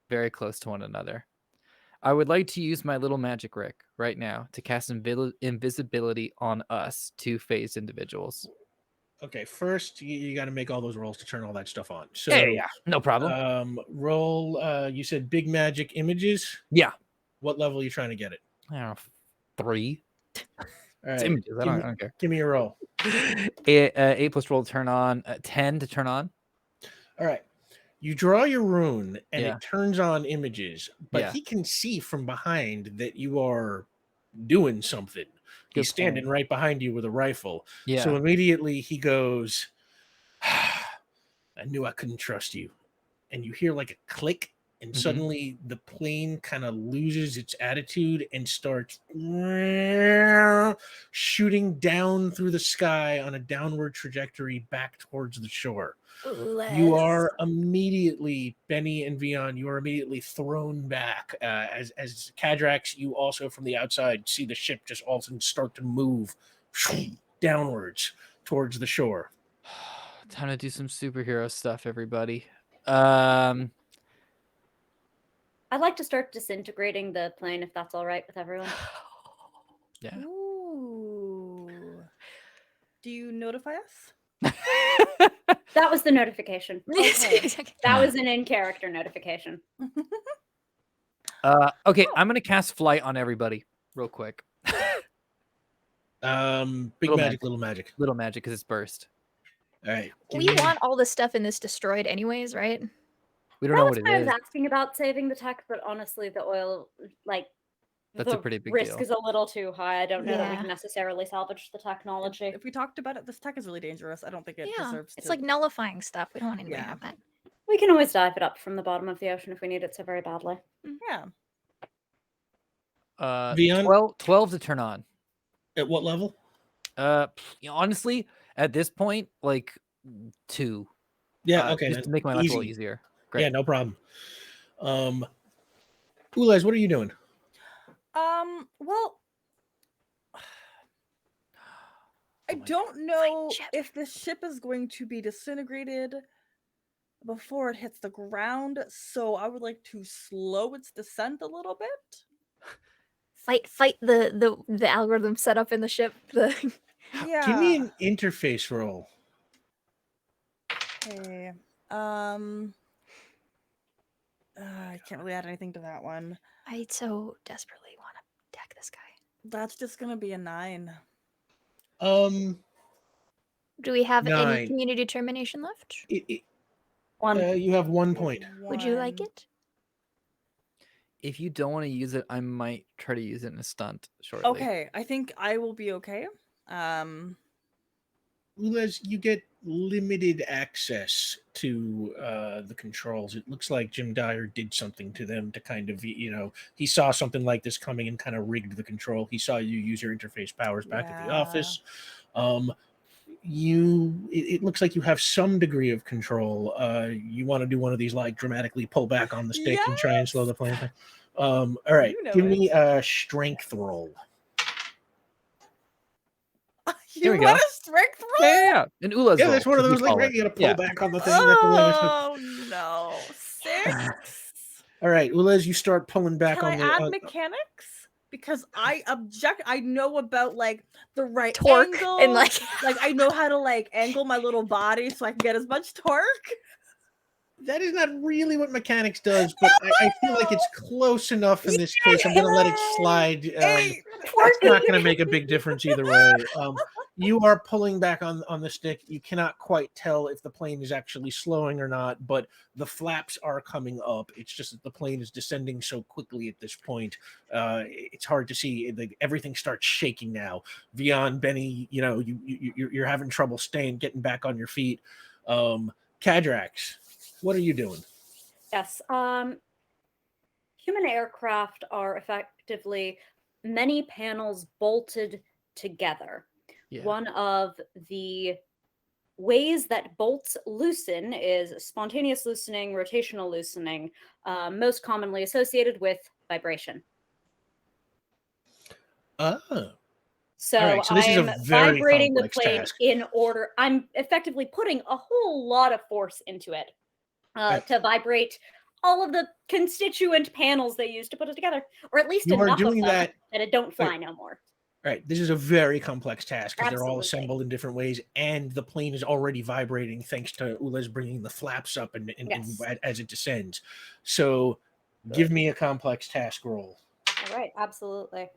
very close to one another. I would like to use my little magic Rick right now to cast invisibility on us, two phased individuals. Okay, first you got to make all those rolls to turn all that stuff on. So Yeah, no problem. roll. You said big magic images. Yeah. What level are you trying to get it? I don't know, 3. All It's right, images. I don't care. give me a roll. 8 plus roll to turn on. 10 to turn on. All right, you draw your rune and Yeah. it turns on images, but Yeah. he can see from behind that you are doing something. Good He's standing point. right behind you with a rifle. Yeah. So immediately he goes, I knew I couldn't trust you. And you hear like a click, and suddenly the plane kind of loses its attitude and starts shooting down through the sky on a downward trajectory back towards the shore. You are immediately, Benny and Vion, you are immediately thrown back. As Cadrax, you also from the outside see the ship just all of a sudden start to move downwards towards the shore. Time to do some superhero stuff, everybody. I'd like to start disintegrating the plane if that's all right with everyone. Yeah. Ooh. Do you notify us? That was the notification. Okay. That was an in-character notification. Okay, I'm gonna cast flight on everybody real quick. Big Little magic, little magic. Little magic because it's burst. All right. give We me- want all the stuff in this destroyed, anyways, right? We don't That know was what why it I was is. asking about saving the tech, but honestly, the oil, like, That's a the pretty big risk deal. is a little too high. I don't know that we Yeah. can necessarily salvage the technology. If we talked about it, this tech is really dangerous. I don't think it Yeah. deserves It's to. like nullifying stuff. We don't want anybody to Yeah. have that. We can always dive it up from the bottom of the ocean if we need it so very badly. Yeah. Vion? 12 to turn on. At what level? Honestly, at this point, like 2. Yeah, okay. Just then to make my life a little easy. easier. Great. Yeah, no problem. Oola, what are you doing? Well, I my don't know ship. if the ship is going to be disintegrated before it hits the ground, so I would like to slow its descent a little bit. Fight the algorithm set up in the ship. Yeah. Give me an interface roll. Okay. I can't really add anything to that one. I so desperately want to deck this guy. That's just gonna be a 9. Do we have any 9. community determination left? You have 1 point. Would you like it? If you don't want to use it, I might try to use it in a stunt shortly. Okay, I think I will be okay. Ulas, you get limited access to the controls. It looks like Jim Dyer did something to them to kind of, he saw something like this coming and kind of rigged the control. He saw you use your interface powers back at the Yeah. office. it looks like you have some degree of control. You want to do one of these, like, dramatically pull back on the stick and try and slow the plane thing. All right, You know give it. me a strength roll. You we want go. a strength roll? Yeah. And Oola's Yeah, roll, that's one of as we those, like, call right, it. you gotta pull Yeah. back on the thing. That's the way it's Oh no, 6. all right, well, as you start pulling back Can on I the add mechanics? Because I object. I know about like the right Torque angle, and like I know how to like angle my little body so I can get as much torque. that is not really what mechanics does, but I feel like it's close enough in this case. I'm gonna let it slide. Hey, It's not going to make a big difference either way. You are pulling back on the stick. You cannot quite tell if the plane is actually slowing or not, but the flaps are coming up. It's just that the plane is descending so quickly at this point. It's hard to see. Everything starts shaking now. Vion, Benny, you're having trouble getting back on your feet. Cadrax, what are you doing? Yes. Human aircraft are effectively many panels bolted together. Yeah. One of the ways that bolts loosen is spontaneous loosening, rotational loosening, most commonly associated with vibration. Oh. So, All right, so this is a I'm very vibrating the complex plane task. in order. I'm effectively putting a whole lot of force into it Right. to vibrate all of the constituent panels they use to put it together, or at least You are enough of doing them that. that it don't fly no more. Right. This is a very complex task because they're all Absolutely. assembled in different ways, and the plane is already vibrating thanks to Oola's bringing the flaps up and Yes. as it descends. So, give me a complex task roll. All right, absolutely.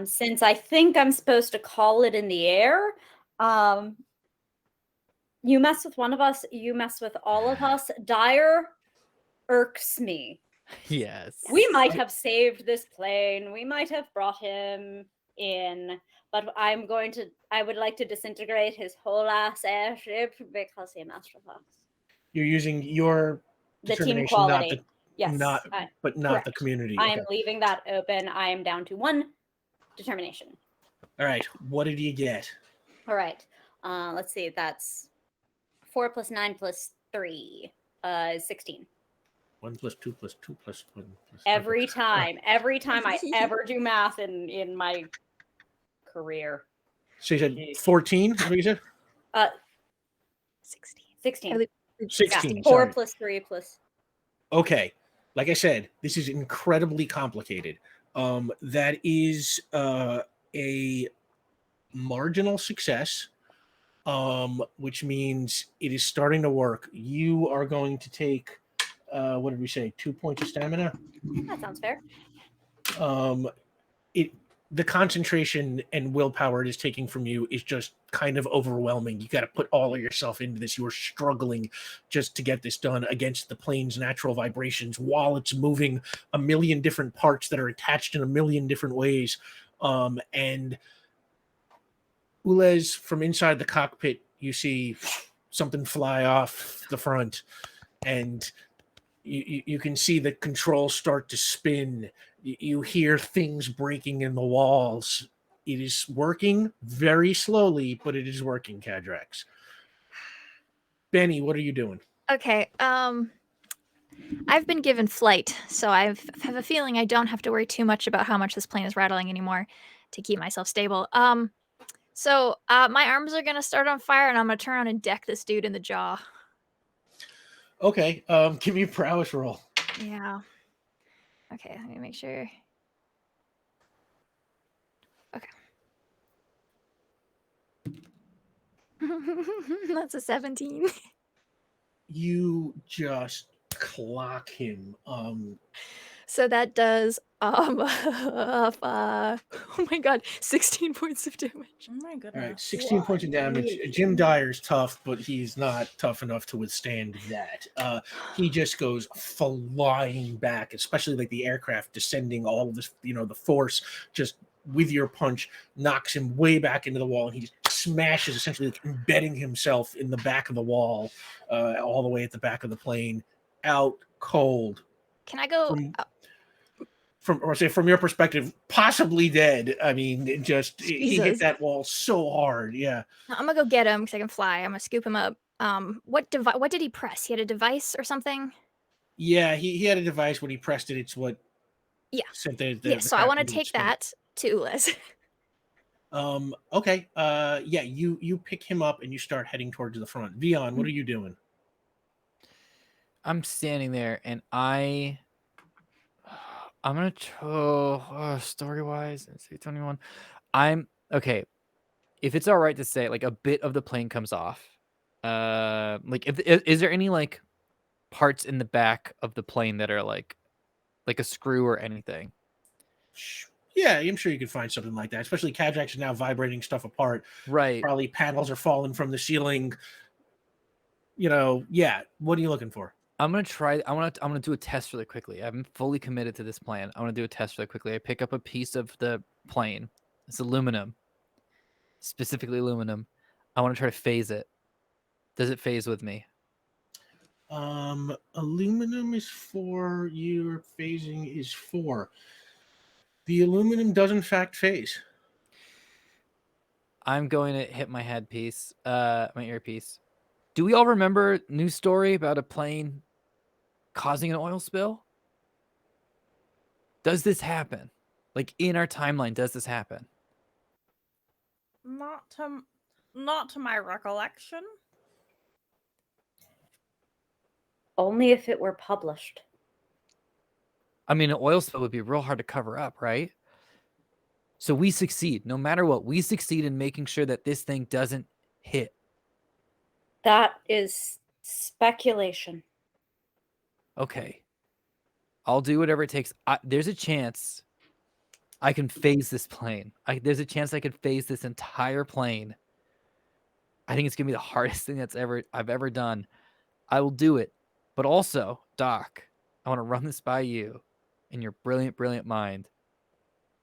Since I think I'm supposed to call it in the air, you mess with one of us, you mess with all of us. Dyer irks me. Yes. We might have saved this plane. We might have brought him in, but I would like to disintegrate his whole ass airship because he messed with us. You're using your The team determination, quality. Yes. not the correct. community. I am Okay. leaving that open. I am down to 1 determination. All right. What did you get? All right. Let's see. That's 4 plus 9 plus 3. 16. 1 plus 2 plus 2 plus 1. Plus Every time I ever do math in my career. So you said 14? Is what you said? 16. 16. 16. Yeah, 4 sorry. plus 3 plus. Okay. Like I said, this is incredibly complicated. That is a marginal success, which means it is starting to work. You are going to take, what did we say, 2 points of stamina? That sounds fair. The concentration and willpower it is taking from you is just kind of overwhelming. You got to put all of yourself into this. You are struggling just to get this done against the plane's natural vibrations while it's moving a million different parts that are attached in a million different ways. And Ulez, from inside the cockpit, you see something fly off the front, and you can see the controls start to spin. You hear things breaking in the walls. It is working very slowly, but it is working, Cadrax. Benny, what are you doing? Okay. I've been given flight, so I have a feeling I don't have to worry too much about how much this plane is rattling anymore to keep myself stable. So my arms are gonna start on fire, and I'm gonna turn around and deck this dude in the jaw. Okay. Give me a prowess roll. Yeah. Okay, let me make sure. Okay. That's a 17. You just clock him. So that does oh my god, 16 points of damage. Oh my goodness. All right, 16 points of damage. Jim Dyer's tough, but he's not tough enough to withstand that. He just goes flying back, especially like the aircraft descending, all of this, the force just with your punch knocks him way back into the wall, and he just smashes, essentially like embedding himself in the back of the wall, all the way at the back of the plane, out cold. Can I go from your perspective, possibly dead. I mean, he hit Jesus. that wall so hard. Yeah. I'm gonna go get him because I can fly. I'm gonna scoop him up. What did he press? He had a device or something? Yeah, he had a device. When he pressed it, it's what Yeah. sent the Yeah, so I craft want to into take its spin. that to Oola's. Okay. Yeah, you pick him up and you start heading towards the front. Vion, what are you doing? I'm standing there and I'm gonna story wise and say 21. I'm okay. If it's all right to say, like a bit of the plane comes off. Like is there any like parts in the back of the plane that are like a screw or anything? Yeah, I'm sure you could find something like that. Especially Kajak is now vibrating stuff apart. Right. Probably panels are falling from the ceiling. Yeah. What are you looking for? I'm gonna do a test really quickly. I'm fully committed to this plan. I want to do a test really quickly. I pick up a piece of the plane. It's aluminum, specifically aluminum. I want to try to phase it. Does it phase with me? Aluminum is 4. Your phasing is 4. The aluminum does in fact phase. I'm going to hit my headpiece, my earpiece. Do we all remember news story about a plane causing an oil spill? Does this happen? Like in our timeline, does this happen? Not to my recollection. Only if it were published. I mean, an oil spill would be real hard to cover up, right? So we succeed. No matter what, we succeed in making sure that this thing doesn't hit. That is speculation. Okay. I'll do whatever it takes. There's a chance I can phase this plane. There's a chance I could phase this entire plane. I think it's going to be the hardest thing I've ever done. I will do it. But also, Doc, I want to run this by you in your brilliant, brilliant mind.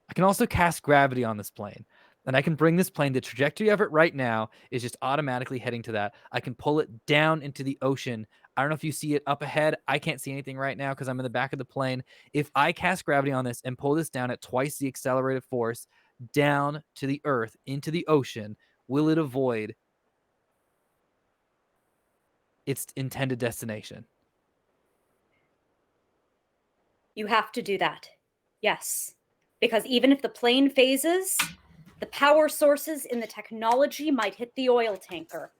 I can also cast gravity on this plane. And I can bring this plane, the trajectory of it right now is just automatically heading to that. I can pull it down into the ocean. I don't know if you see it up ahead. I can't see anything right now because I'm in the back of the plane. If I cast gravity on this and pull this down at twice the accelerated force down to the earth, into the ocean, will it avoid its intended destination? You have to do that. Yes. Because even if the plane phases, the power sources in the technology might hit the oil tanker.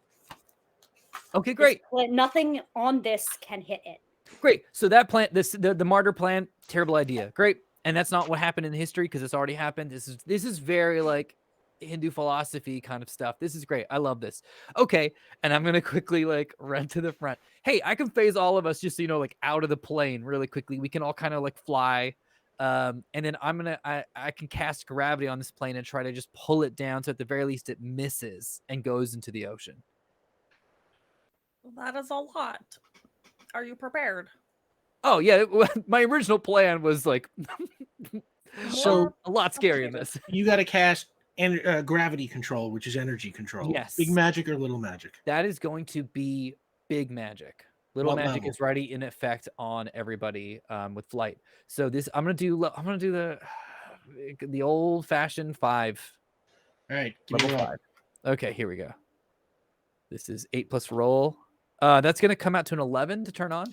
Okay, great. Nothing on this can hit it. Great. So that plan, the martyr plan, terrible idea. Great. And that's not what happened in history because it's already happened. This is very like Hindu philosophy kind of stuff. This is great. I love this. Okay. And I'm going to quickly like run to the front. Hey, I can phase all of us just so you know, like out of the plane really quickly. We can all kind of like fly. And then I can cast gravity on this plane and try to just pull it down. So at the very least it misses and goes into the ocean. That is a lot. Are you prepared? Oh yeah. My original plan was like So a lot scarier than this. You got to cast gravity control, which is energy control. Yes. Big magic or little magic? That is going to be big magic. Little What magic level? is already in effect on everybody with flight. So this I'm gonna do the old fashioned 5. All right, give me Level a roll. 5. Okay, here we go. This is 8 plus roll. That's gonna come out to an 11 to turn on.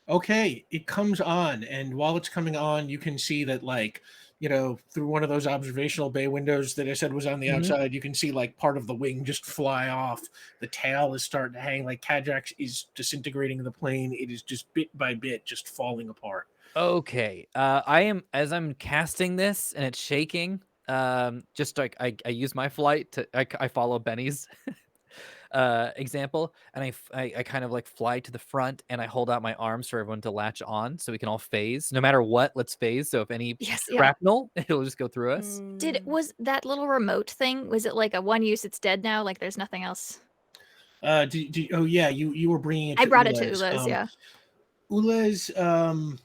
Okay, it comes on, and while it's coming on, you can see that, like, through one of those observational bay windows that I said was on the outside, you can see like part of the wing just fly off. The tail is starting to hang. Like Kajak is disintegrating the plane. It is just bit by bit just falling apart. Okay. As I'm casting this and it's shaking. Just like I use my flight to I follow Benny's example, and I kind of like fly to the front and I hold out my arms for everyone to latch on so we can all phase. No matter what, let's phase. So if any shrapnel, it'll just go through us. Was that little remote thing? Was it like a one use? It's dead now. Like there's nothing else. Oh yeah, you were bringing it. I brought Oola's. it to Oola's. Yeah. Oola's. I'm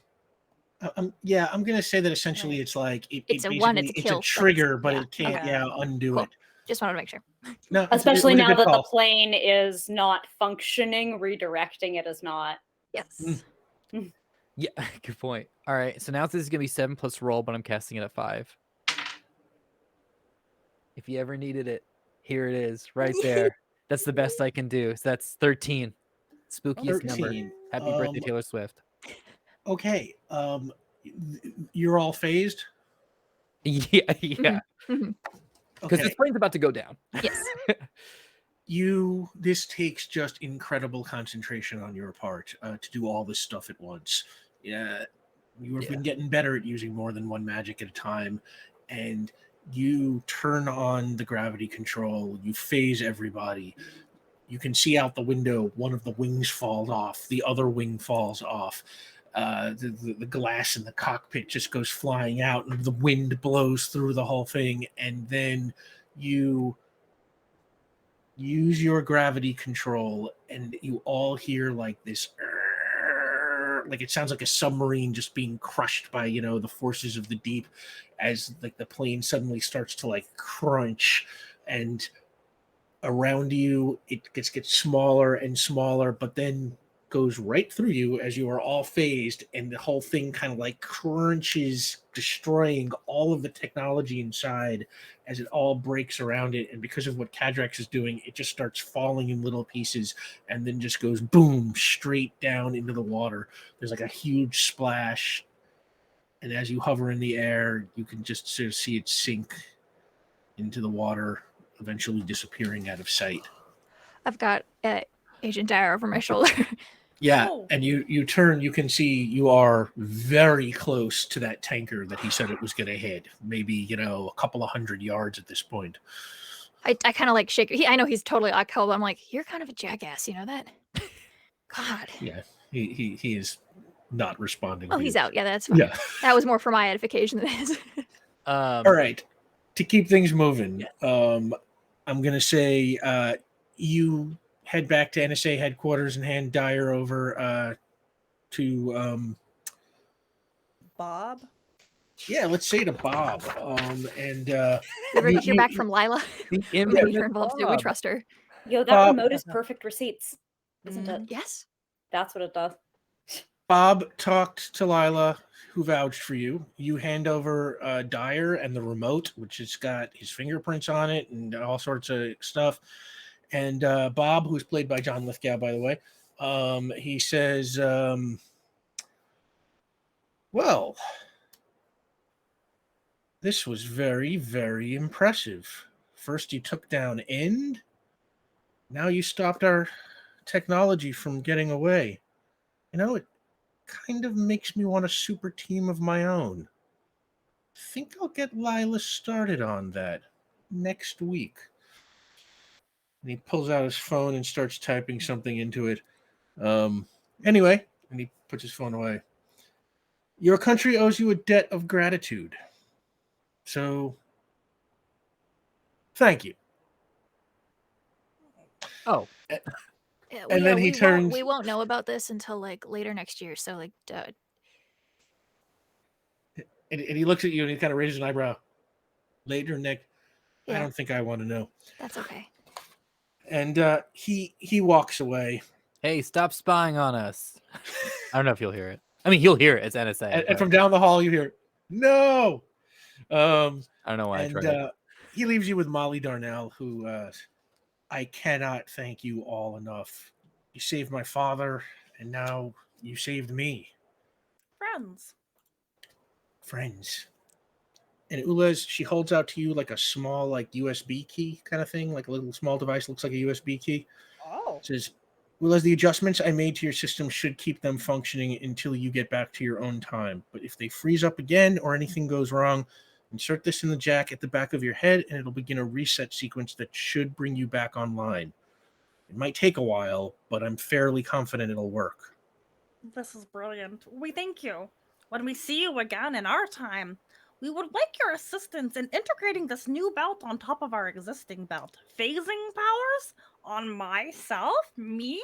gonna say that essentially it's like it's a trigger, but it can't undo it. Just wanted to make sure. No, especially now that the plane is not functioning, redirecting it is not. Yes. Yeah, good point. All right, so now this is gonna be 7 plus roll, but I'm casting it at 5. If you ever needed it, here it is, right there. That's the best I can do. So that's 13. Spookiest number. 13. Happy birthday, Taylor Swift. Okay. You're all phased. Yeah, yeah. Mhm. Because Okay. this plane's about to go down. Yes. This takes just incredible concentration on your part to do all this stuff at once. Yeah, you have been getting better at using more than one magic at a time, and you turn on the gravity control. You phase everybody. You can see out the window. One of the wings falls off. The other wing falls off. The glass in the cockpit just goes flying out, and the wind blows through the whole thing. And then you use your gravity control, and you all hear like this, like it sounds like a submarine just being crushed by the forces of the deep, as like the plane suddenly starts to like crunch, and around you it gets smaller and smaller, but then goes right through you as you are all phased, and the whole thing kind of like crunches, destroying all of the technology inside as it all breaks around it. And because of what Cadrex is doing, it just starts falling in little pieces and then just goes boom straight down into the water. There's like a huge splash, and as you hover in the air, you can just sort of see it sink into the water, eventually disappearing out of sight. I've got Agent Dyer over my shoulder. Yeah, Oh. and you turn, you can see you are very close to that tanker that he said it was going to hit. Maybe, a couple of 100 yards at this point. I kind of like shake. I know he's totally Akko, but I'm like, you're kind of a jackass, you know that? God. Yeah, he is not responding. Oh, to he's you. out. Yeah, that's fine. Yeah. That was more for my edification than his. All right. To keep things moving, I'm going to say you head back to NSA headquarters and hand Dyer over to Bob? yeah, let's say to Bob. And Did we ever hear back from Lila? The Maybe infamous her involved too. We Bob. trust her. Yo, that Bob- remote is perfect receipts, isn't it? Yes. That's what it does. Bob talked to Lila, who vouched for you. You hand over Dyer and the remote, which has got his fingerprints on it and all sorts of stuff. And Bob, who's played by John Lithgow, by the way, he says, well, this was very, very impressive. First you took down End. Now you stopped our technology from getting away. It kind of makes me want a super team of my own. Think I'll get Lila started on that next week. And he pulls out his phone and starts typing something into it. Anyway, and he puts his phone away. Your country owes you a debt of gratitude. So, thank you. Oh. Yeah, And then he turns. We won't know about this until like later next year. So like, And he looks at you and he kind of raises an eyebrow. Later, Nick. I yeah, don't think I want to know. that's okay. And he walks away. Hey, stop spying on us. I don't know if you'll hear it. I mean, he'll hear it. It's NSA. And but from down the hall, you hear, no. I don't know why I And tried. he leaves you with Molly Darnell, who I cannot thank you all enough. You saved my father, and now you saved me. Friends. And Ula's, she holds out to you like a small, like USB key kind of thing, like a little small device, looks like a USB key. Oh. It says, Ula's, the adjustments I made to your system should keep them functioning until you get back to your own time. But if they freeze up again or anything goes wrong, insert this in the jack at the back of your head, and it'll begin a reset sequence that should bring you back online. It might take a while, but I'm fairly confident it'll work. This is brilliant. We thank you. When we see you again in our time, we would like your assistance in integrating this new belt on top of our existing belt. Phasing powers on myself? Me?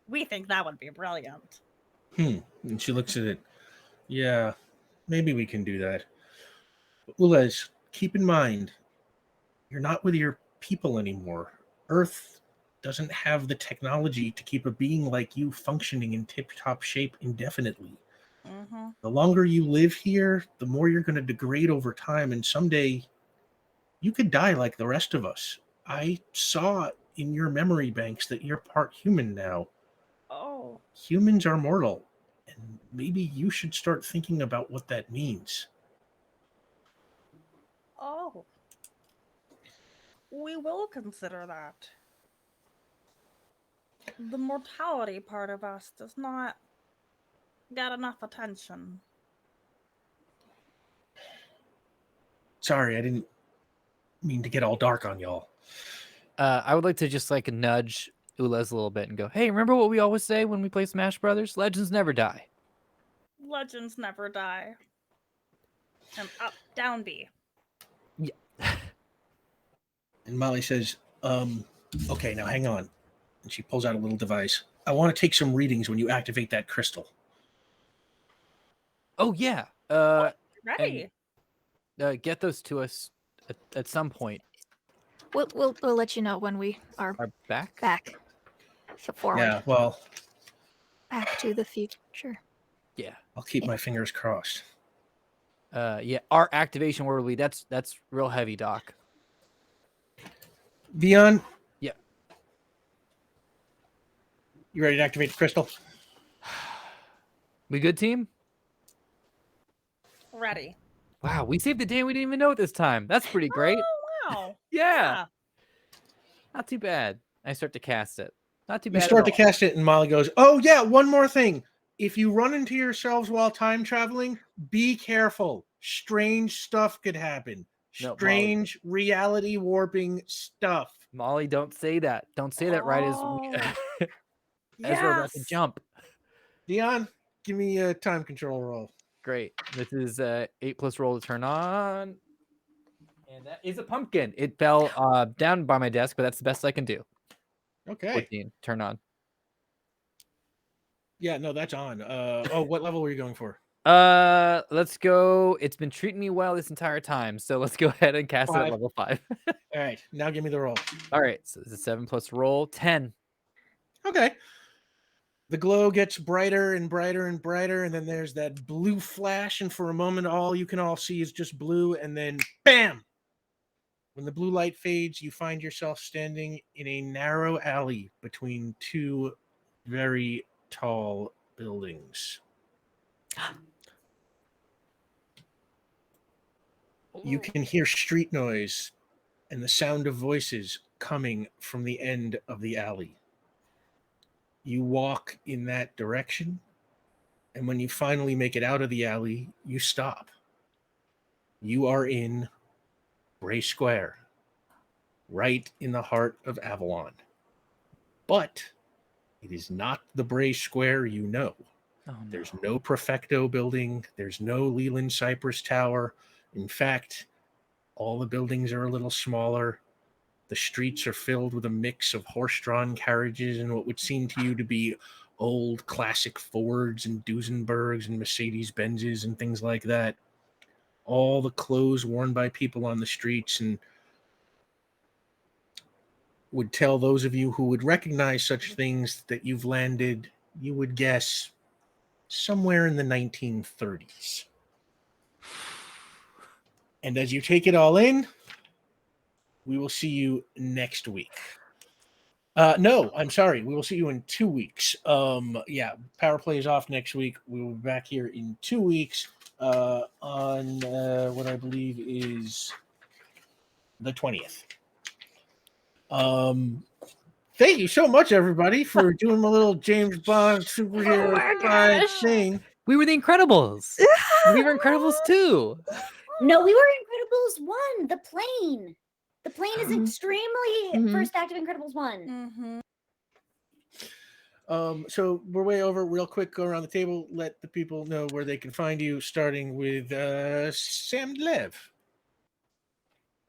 We think that would be brilliant. And she looks at it. Yeah, maybe we can do that. But Ulez, keep in mind, you're not with your people anymore. Earth doesn't have the technology to keep a being like you functioning in tip-top shape indefinitely. Mm-hmm. The longer you live here, the more you're going to degrade over time, and someday you could die like the rest of us. I saw in your memory banks that you're part human now. Oh. Humans are mortal, and maybe you should start thinking about what that means. Oh. We will consider that. The mortality part of us does not get enough attention. Sorry, I didn't mean to get all dark on y'all. I would like to just like nudge Oolas a little bit and go, hey, remember what we always say when we play Smash Brothers? Legends never die. Legends never die. And up, down, B. Yeah. And Molly says, okay, now hang on. And she pulls out a little device. I want to take some readings when you activate that crystal. Oh, yeah. Ready. And, get those to us at some point. We'll let you know when we are Back? back. So forward. Yeah, well, Back to the future. Yeah. I'll keep my fingers crossed. Yeah, our activation word will be that's real heavy, Doc. Dion? Yeah. You ready to activate the crystal? We good, team? Ready. Wow, we saved the day. We didn't even know it this time. That's pretty great. Oh, wow. Yeah. Not too bad. I start to cast it. Not too bad. You start to at all. cast it, and Molly goes, oh, yeah, one more thing. If you run into yourselves while time traveling, be careful. Strange stuff could happen. No, Strange reality warping stuff. Molly, don't say that. Don't say that right Oh. as we're about to Yes. jump. Dion, give me a time control roll. Great. This is 8+ roll to turn on. And that is a pumpkin. It fell down by my desk, but that's the best I can do. Okay. 14. Turn on. Yeah, no, that's on. What level were you going for? Let's go. It's been treating me well this entire time, so let's go ahead and cast it at 5. level 5. All right, now give me the roll. All right, so it's a 7+ roll, 10. Okay. The glow gets brighter and brighter and brighter, and then there's that blue flash, and for a moment, all you can all see is just blue, and then bam! When the blue light fades, you find yourself standing in a narrow alley between two very tall buildings. You can hear street noise and the sound of voices coming from the end of the alley. You walk in that direction, and when you finally make it out of the alley, you stop. You are in Bray Square, right in the heart of Avalon. But it is not the Bray Square you know. Oh, no. There's no Prefecto building. There's no Leland Cypress Tower. In fact, all the buildings are a little smaller. The streets are filled with a mix of horse-drawn carriages and what would seem to you to be old classic Fords and Duesenbergs and Mercedes-Benzes and things like that. All the clothes worn by people on the streets, and would tell those of you who would recognize such things that you've landed, you would guess, somewhere in the 1930s. And as you take it all in, we will see you next week. No, I'm sorry. We will see you in 2 weeks. Yeah, Power Play is off next week. We will be back here in 2 weeks on what I believe is the 20th. Thank you so much, everybody, for doing my little James Bond superhero spy thing. We were the Incredibles. We were Incredibles 2. No, we were Incredibles 1, the plane. The plane is extremely first act of Incredibles 1. Mm-hmm. So we're way over. Real quick, go around the table. Let the people know where they can find you, starting with Sam Lev.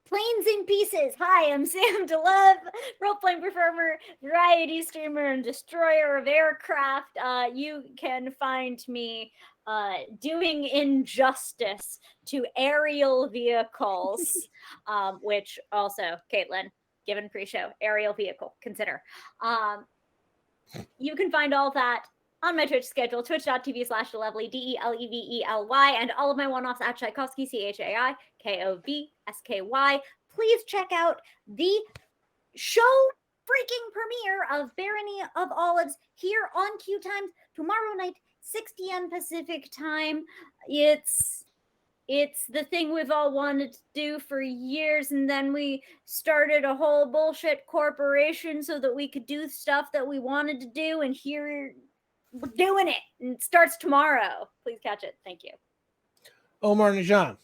Planes in Pieces. Hi, I'm Sam DeLove, role-playing performer, variety streamer, and destroyer of aircraft. You can find me doing injustice to aerial vehicles, which also, Caitlin, given pre-show, aerial vehicle, consider. You can find all that on my Twitch schedule, twitch.tv/Delevely, DELEVELY, and all of my one-offs at Tchaikovsky, CHAIKOVSKY. Please check out the show freaking premiere of Barony of Olives here on QueueTimes tomorrow night, 6 p.m. Pacific time. It's the thing we've all wanted to do for years, and then we started a whole bullshit corporation so that we could do stuff that we wanted to do, and here we're doing it. And it starts tomorrow. Please catch it. Thank you. Omar Najam.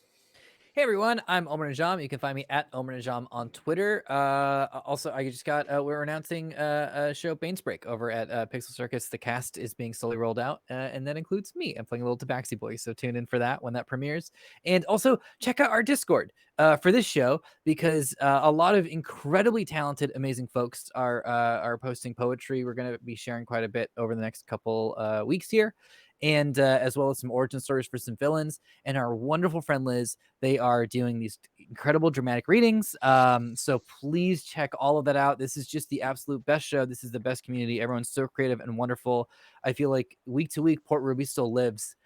Hey everyone, I'm Omar Najam. You can find me at Omar Najam on Twitter. Also, I just got we're announcing a show Bainsbreak over at Pixel Circus. The cast is being slowly rolled out, and that includes me. I'm playing a little Tabaxi boy, so tune in for that when that premieres. And also check out our Discord for this show because a lot of incredibly talented, amazing folks are posting poetry. We're going to be sharing quite a bit over the next couple weeks here. And as well as some origin stories for some villains, and our wonderful friend Liz. They are doing these incredible dramatic readings. So please check all of that out. This is just the absolute best show. This is the best community. Everyone's so creative and wonderful. I feel like week to week, Port Ruby still lives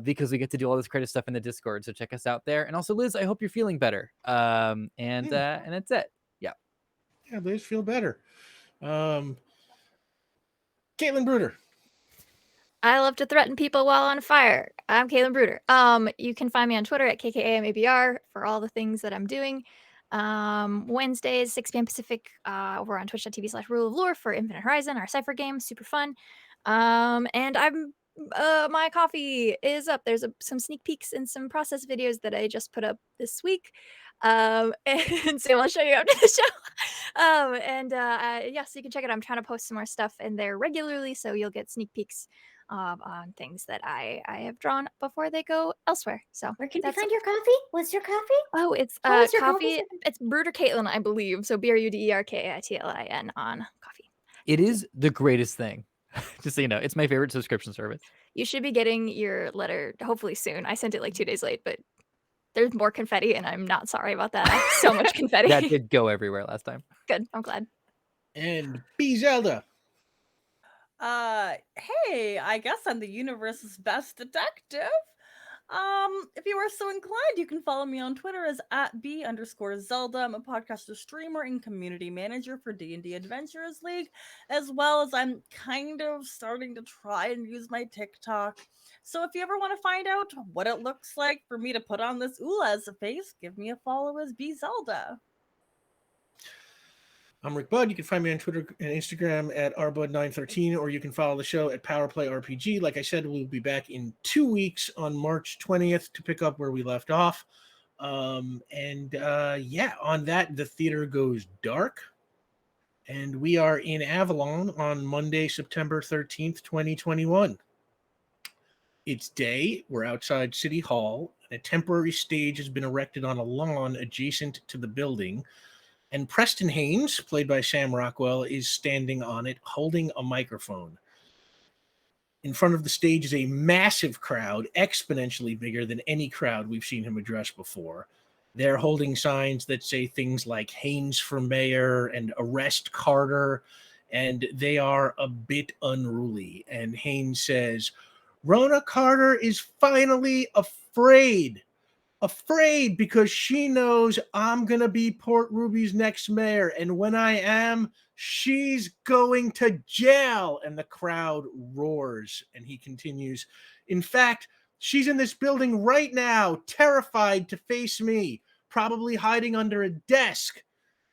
because we get to do all this creative stuff in the Discord. So check us out there. And also, Liz, I hope you're feeling better. And that's it. Yeah. Yeah, Liz, feel better. Caitlin Bruder. I love to threaten people while on fire. I'm Caitlin Bruder. You can find me on Twitter at KKAMABR for all the things that I'm doing. Wednesdays, 6 p.m. Pacific, over on twitch.tv/Rule of Lore for Infinite Horizon, our Cypher game, super fun. And my coffee is up. There's some sneak peeks and some process videos that I just put up this week. And so I'll show you after the show. So you can check it out. I'm trying to post some more stuff in there regularly, so you'll get sneak peeks on things that I have drawn before they go elsewhere. So where can we find your coffee? What's your coffee? Oh, it's coffee. It's Bruder Caitlin, I believe. So BRUDERKAITLIN on coffee. It is the greatest thing. Just so you know, it's my favorite subscription service. You should be getting your letter hopefully soon. I sent it like 2 days late, but there's more confetti, and I'm not sorry about that. I have so much confetti. That did go everywhere last time. Good. I'm glad. And B. Zelda. Hey, I guess I'm the universe's best detective. If you are so inclined, you can follow me on Twitter as @B_Zelda. I'm a podcaster, streamer, and community manager for D&D Adventurers League, as well as I'm kind of starting to try and use my TikTok. So if you ever want to find out what it looks like for me to put on this Oola as a face, give me a follow as B Zelda. I'm Rick Budd. You can find me on Twitter and Instagram at rbud913, or you can follow the show at Powerplay RPG. Like I said, we'll be back in 2 weeks on March 20th to pick up where we left off. On that, the theater goes dark. And we are in Avalon on Monday, September 13th, 2021. It's day. We're outside City Hall, and a temporary stage has been erected on a lawn adjacent to the building. And Preston Haynes, played by Sam Rockwell, is standing on it, holding a microphone. In front of the stage is a massive crowd, exponentially bigger than any crowd we've seen him address before. They're holding signs that say things like Haynes for mayor and arrest Carter, and they are a bit unruly. And Haynes says, Rona Carter is finally afraid because she knows I'm going to be Port Ruby's next mayor. And when I am, she's going to jail. And the crowd roars. And he continues, in fact, she's in this building right now, terrified to face me, probably hiding under a desk.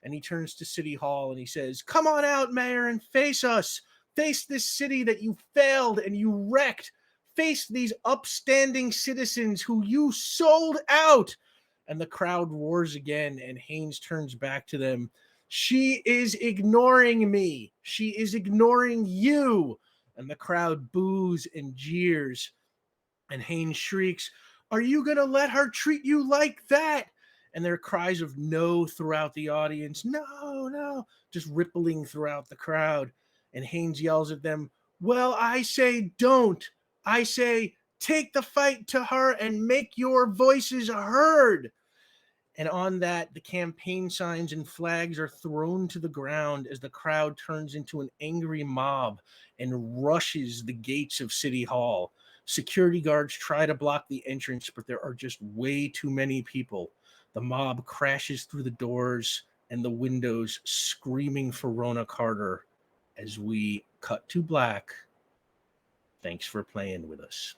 And he turns to City Hall and he says, come on out, mayor, and face us. Face this city that you failed and you wrecked. Face these upstanding citizens who you sold out. And the crowd roars again, and Haynes turns back to them. She is ignoring me. She is ignoring you. And the crowd boos and jeers. And Haynes shrieks, are you going to let her treat you like that? And there are cries of no throughout the audience. No, no, just rippling throughout the crowd. And Haynes yells at them, well, I say don't. I say, take the fight to her and make your voices heard. And on that, the campaign signs and flags are thrown to the ground as the crowd turns into an angry mob and rushes the gates of City Hall. Security guards try to block the entrance, but there are just way too many people. The mob crashes through the doors and the windows, screaming for Rona Carter as we cut to black. Thanks for playing with us.